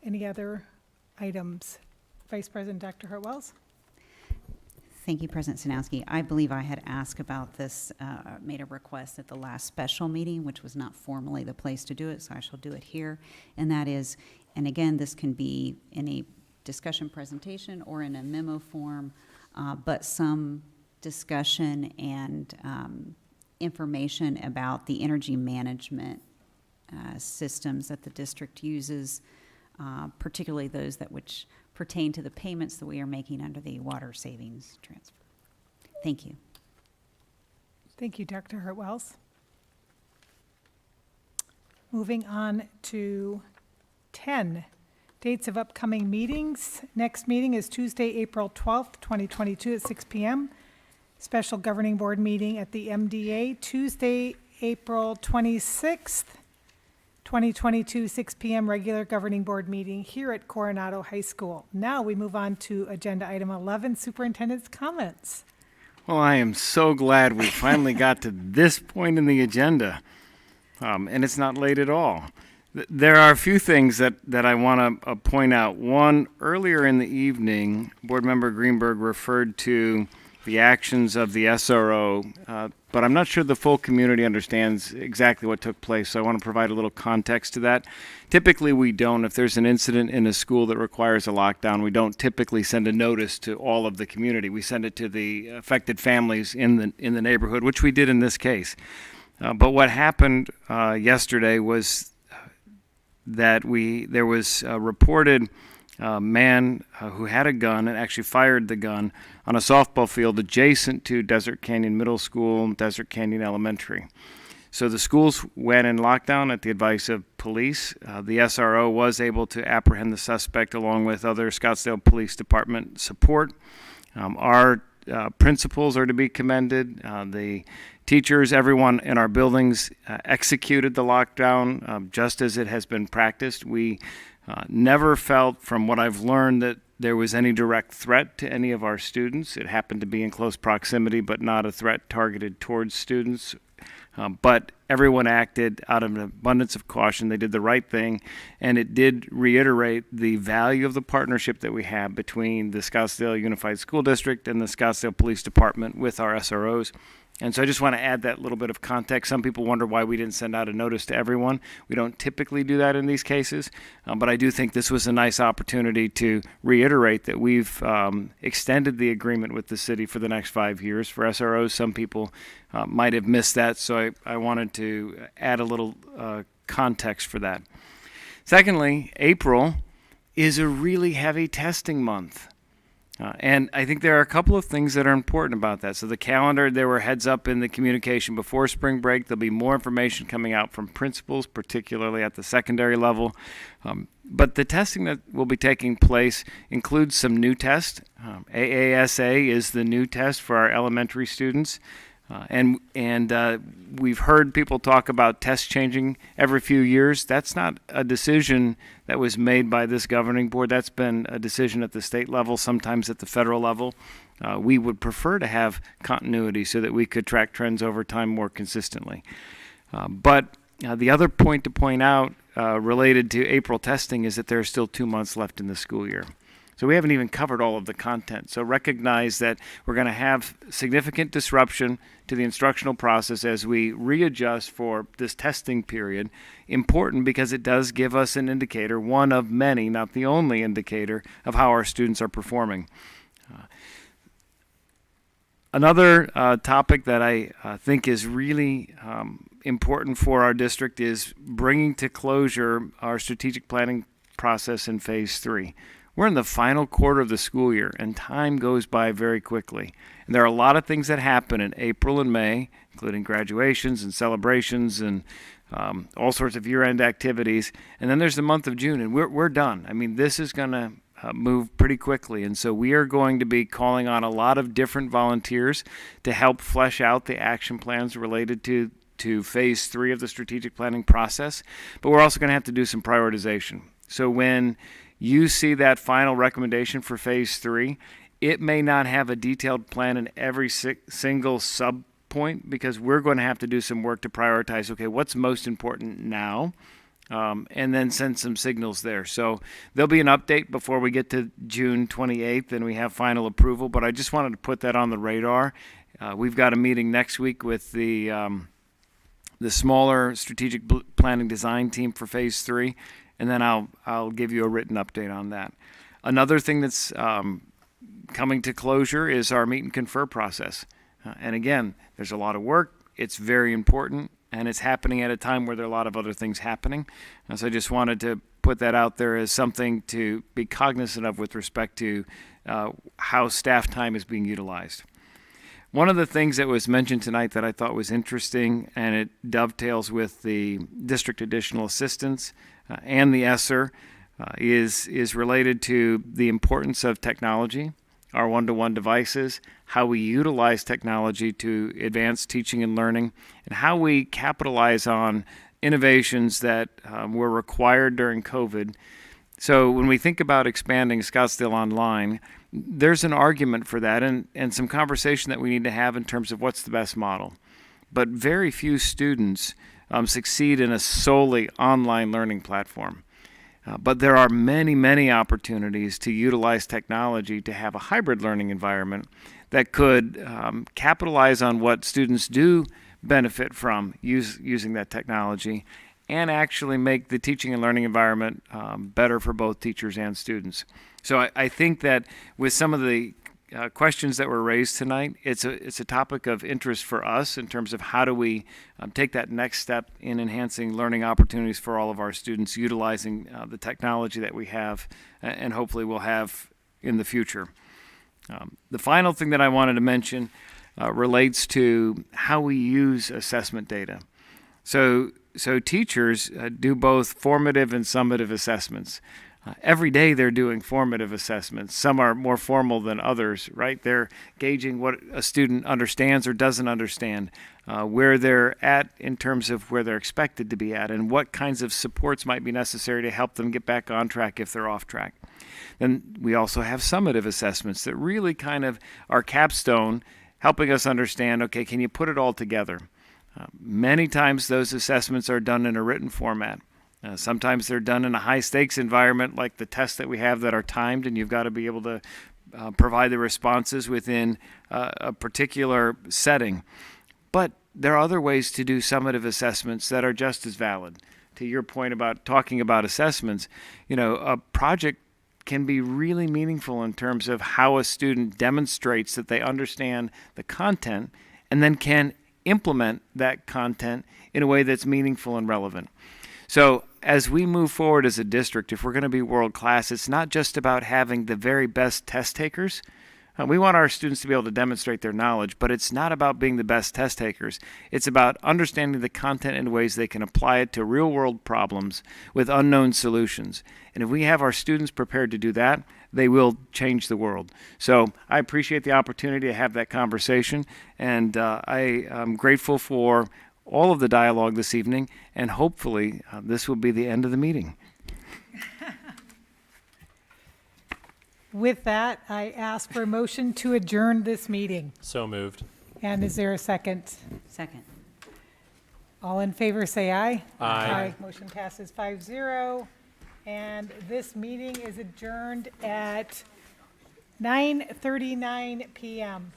Any other items? Vice President Dr. Hurtwells? Thank you, President Sanowski. I believe I had asked about this, made a request at the last special meeting, which was not formally the place to do it, so I shall do it here. And that is, and again, this can be in a discussion presentation or in a memo form, but some discussion and information about the energy management systems that the district uses, particularly those that which pertain to the payments that we are making under the water savings transfer. Thank you. Thank you, Dr. Hurtwells. Moving on to 10, dates of upcoming meetings. Next meeting is Tuesday, April 12th, 2022 at 6 p.m. Special Governing Board meeting at the MDA, Tuesday, April 26th, 2022, 6 p.m. regular Governing Board meeting here at Coronado High School. Now we move on to agenda item 11, Superintendent's comments. Well, I am so glad we finally got to this point in the agenda, and it's not late at all. There are a few things that I want to point out. One, earlier in the evening, Board Member Greenberg referred to the actions of the SRO, but I'm not sure the full community understands exactly what took place, so I want to provide a little context to that. Typically, we don't. If there's an incident in a school that requires a lockdown, we don't typically send a notice to all of the community. We send it to the affected families in the neighborhood, which we did in this case. But what happened yesterday was that there was a reported man who had a gun and actually fired the gun on a softball field adjacent to Desert Canyon Middle School and Desert Canyon Elementary. So the schools went in lockdown at the advice of police. The SRO was able to apprehend the suspect along with other Scottsdale Police Department support. Our principals are to be commended. The teachers, everyone in our buildings executed the lockdown just as it has been practiced. We never felt, from what I've learned, that there was any direct threat to any of our students. It happened to be in close proximity, but not a threat targeted towards students. But everyone acted out of an abundance of caution. They did the right thing, and it did reiterate the value of the partnership that we have between the Scottsdale Unified School District and the Scottsdale Police Department with our SROs. And so I just want to add that little bit of context. Some people wonder why we didn't send out a notice to everyone. We don't typically do that in these cases, but I do think this was a nice opportunity to reiterate that we've extended the agreement with the city for the next 5 years for SROs. Some people might have missed that, so I wanted to add a little context for that. Secondly, April is a really heavy testing month. And I think there are a couple of things that are important about that. So the calendar, there were heads up in the communication before spring break. There'll be more information coming out from principals, particularly at the secondary level. But the testing that will be taking place includes some new tests. AASA is the new test for our elementary students. And we've heard people talk about tests changing every few years. That's not a decision that was made by this governing board. That's been a decision at the state level, sometimes at the federal level. We would prefer to have continuity so that we could track trends over time more consistently. But the other point to point out related to April testing is that there are still 2 months left in the school year. So we haven't even covered all of the content. So recognize that we're going to have significant disruption to the instructional process as we readjust for this testing period. Important because it does give us an indicator, one of many, not the only indicator, of how our students are performing. Another topic that I think is really important for our district is bringing to closure our strategic planning process in phase 3. We're in the final quarter of the school year, and time goes by very quickly. And there are a lot of things that happen in April and May, including graduations and celebrations and all sorts of year-end activities. And then there's the month of June, and we're done. I mean, this is going to move pretty quickly. And so we are going to be calling on a lot of different volunteers to help flesh out the action plans related to phase 3 of the strategic planning process. But we're also going to have to do some prioritization. So when you see that final recommendation for phase 3, it may not have a detailed plan in every single sub point, because we're going to have to do some work to prioritize, okay, what's most important now? And then send some signals there. So there'll be an update before we get to June 28th and we have final approval, but I just wanted to put that on the radar. We've got a meeting next week with the smaller strategic planning design team for phase 3, and then I'll give you a written update on that. Another thing that's coming to closure is our meet and confer process. And again, there's a lot of work. It's very important, and it's happening at a time where there are a lot of other things happening. And so I just wanted to put that out there as something to be cognizant of with respect to how staff time is being utilized. One of the things that was mentioned tonight that I thought was interesting, and it dovetails with the district additional assistance and the ESSER, is related to the importance of technology, our one-to-one devices, how we utilize technology to advance teaching and learning, and how we capitalize on innovations that were required during COVID. So when we think about expanding Scottsdale Online, there's an argument for that and some conversation that we need to have in terms of what's the best model. But very few students succeed in a solely online learning platform. But there are many, many opportunities to utilize technology to have a hybrid learning environment that could capitalize on what students do benefit from using that technology and actually make the teaching and learning environment better for both teachers and students. So I think that with some of the questions that were raised tonight, it's a topic of interest for us in terms of how do we take that next step in enhancing learning opportunities for all of our students, utilizing the technology that we have and hopefully will have in the future. The final thing that I wanted to mention relates to how we use assessment data. So teachers do both formative and summative assessments. Every day they're doing formative assessments. Some are more formal than others, right? They're gauging what a student understands or doesn't understand, where they're at in terms of where they're expected to be at, and what kinds of supports might be necessary to help them get back on track if they're off track. Then we also have summative assessments that really kind of are capstone, helping us understand, okay, can you put it all together? Many times those assessments are done in a written format. Sometimes they're done in a high-stakes environment like the tests that we have that are timed, and you've got to be able to provide the responses within a particular setting. But there are other ways to do summative assessments that are just as valid. To your point about talking about assessments, a project can be really meaningful in terms of how a student demonstrates that they understand the content and then can implement that content in a way that's meaningful and relevant. So as we move forward as a district, if we're going to be world-class, it's not just about having the very best test takers. We want our students to be able to demonstrate their knowledge, but it's not about being the best test takers. It's about understanding the content in ways they can apply it to real-world problems with unknown solutions. And if we have our students prepared to do that, they will change the world. So I appreciate the opportunity to have that conversation, and I am grateful for all of the dialogue this evening, and hopefully this will be the end of the meeting. With that, I ask for a motion to adjourn this meeting. So moved. And is there a second? Second. All in favor, say aye. Aye. Motion passes 5-0. And this meeting is adjourned at 9:39 p.m.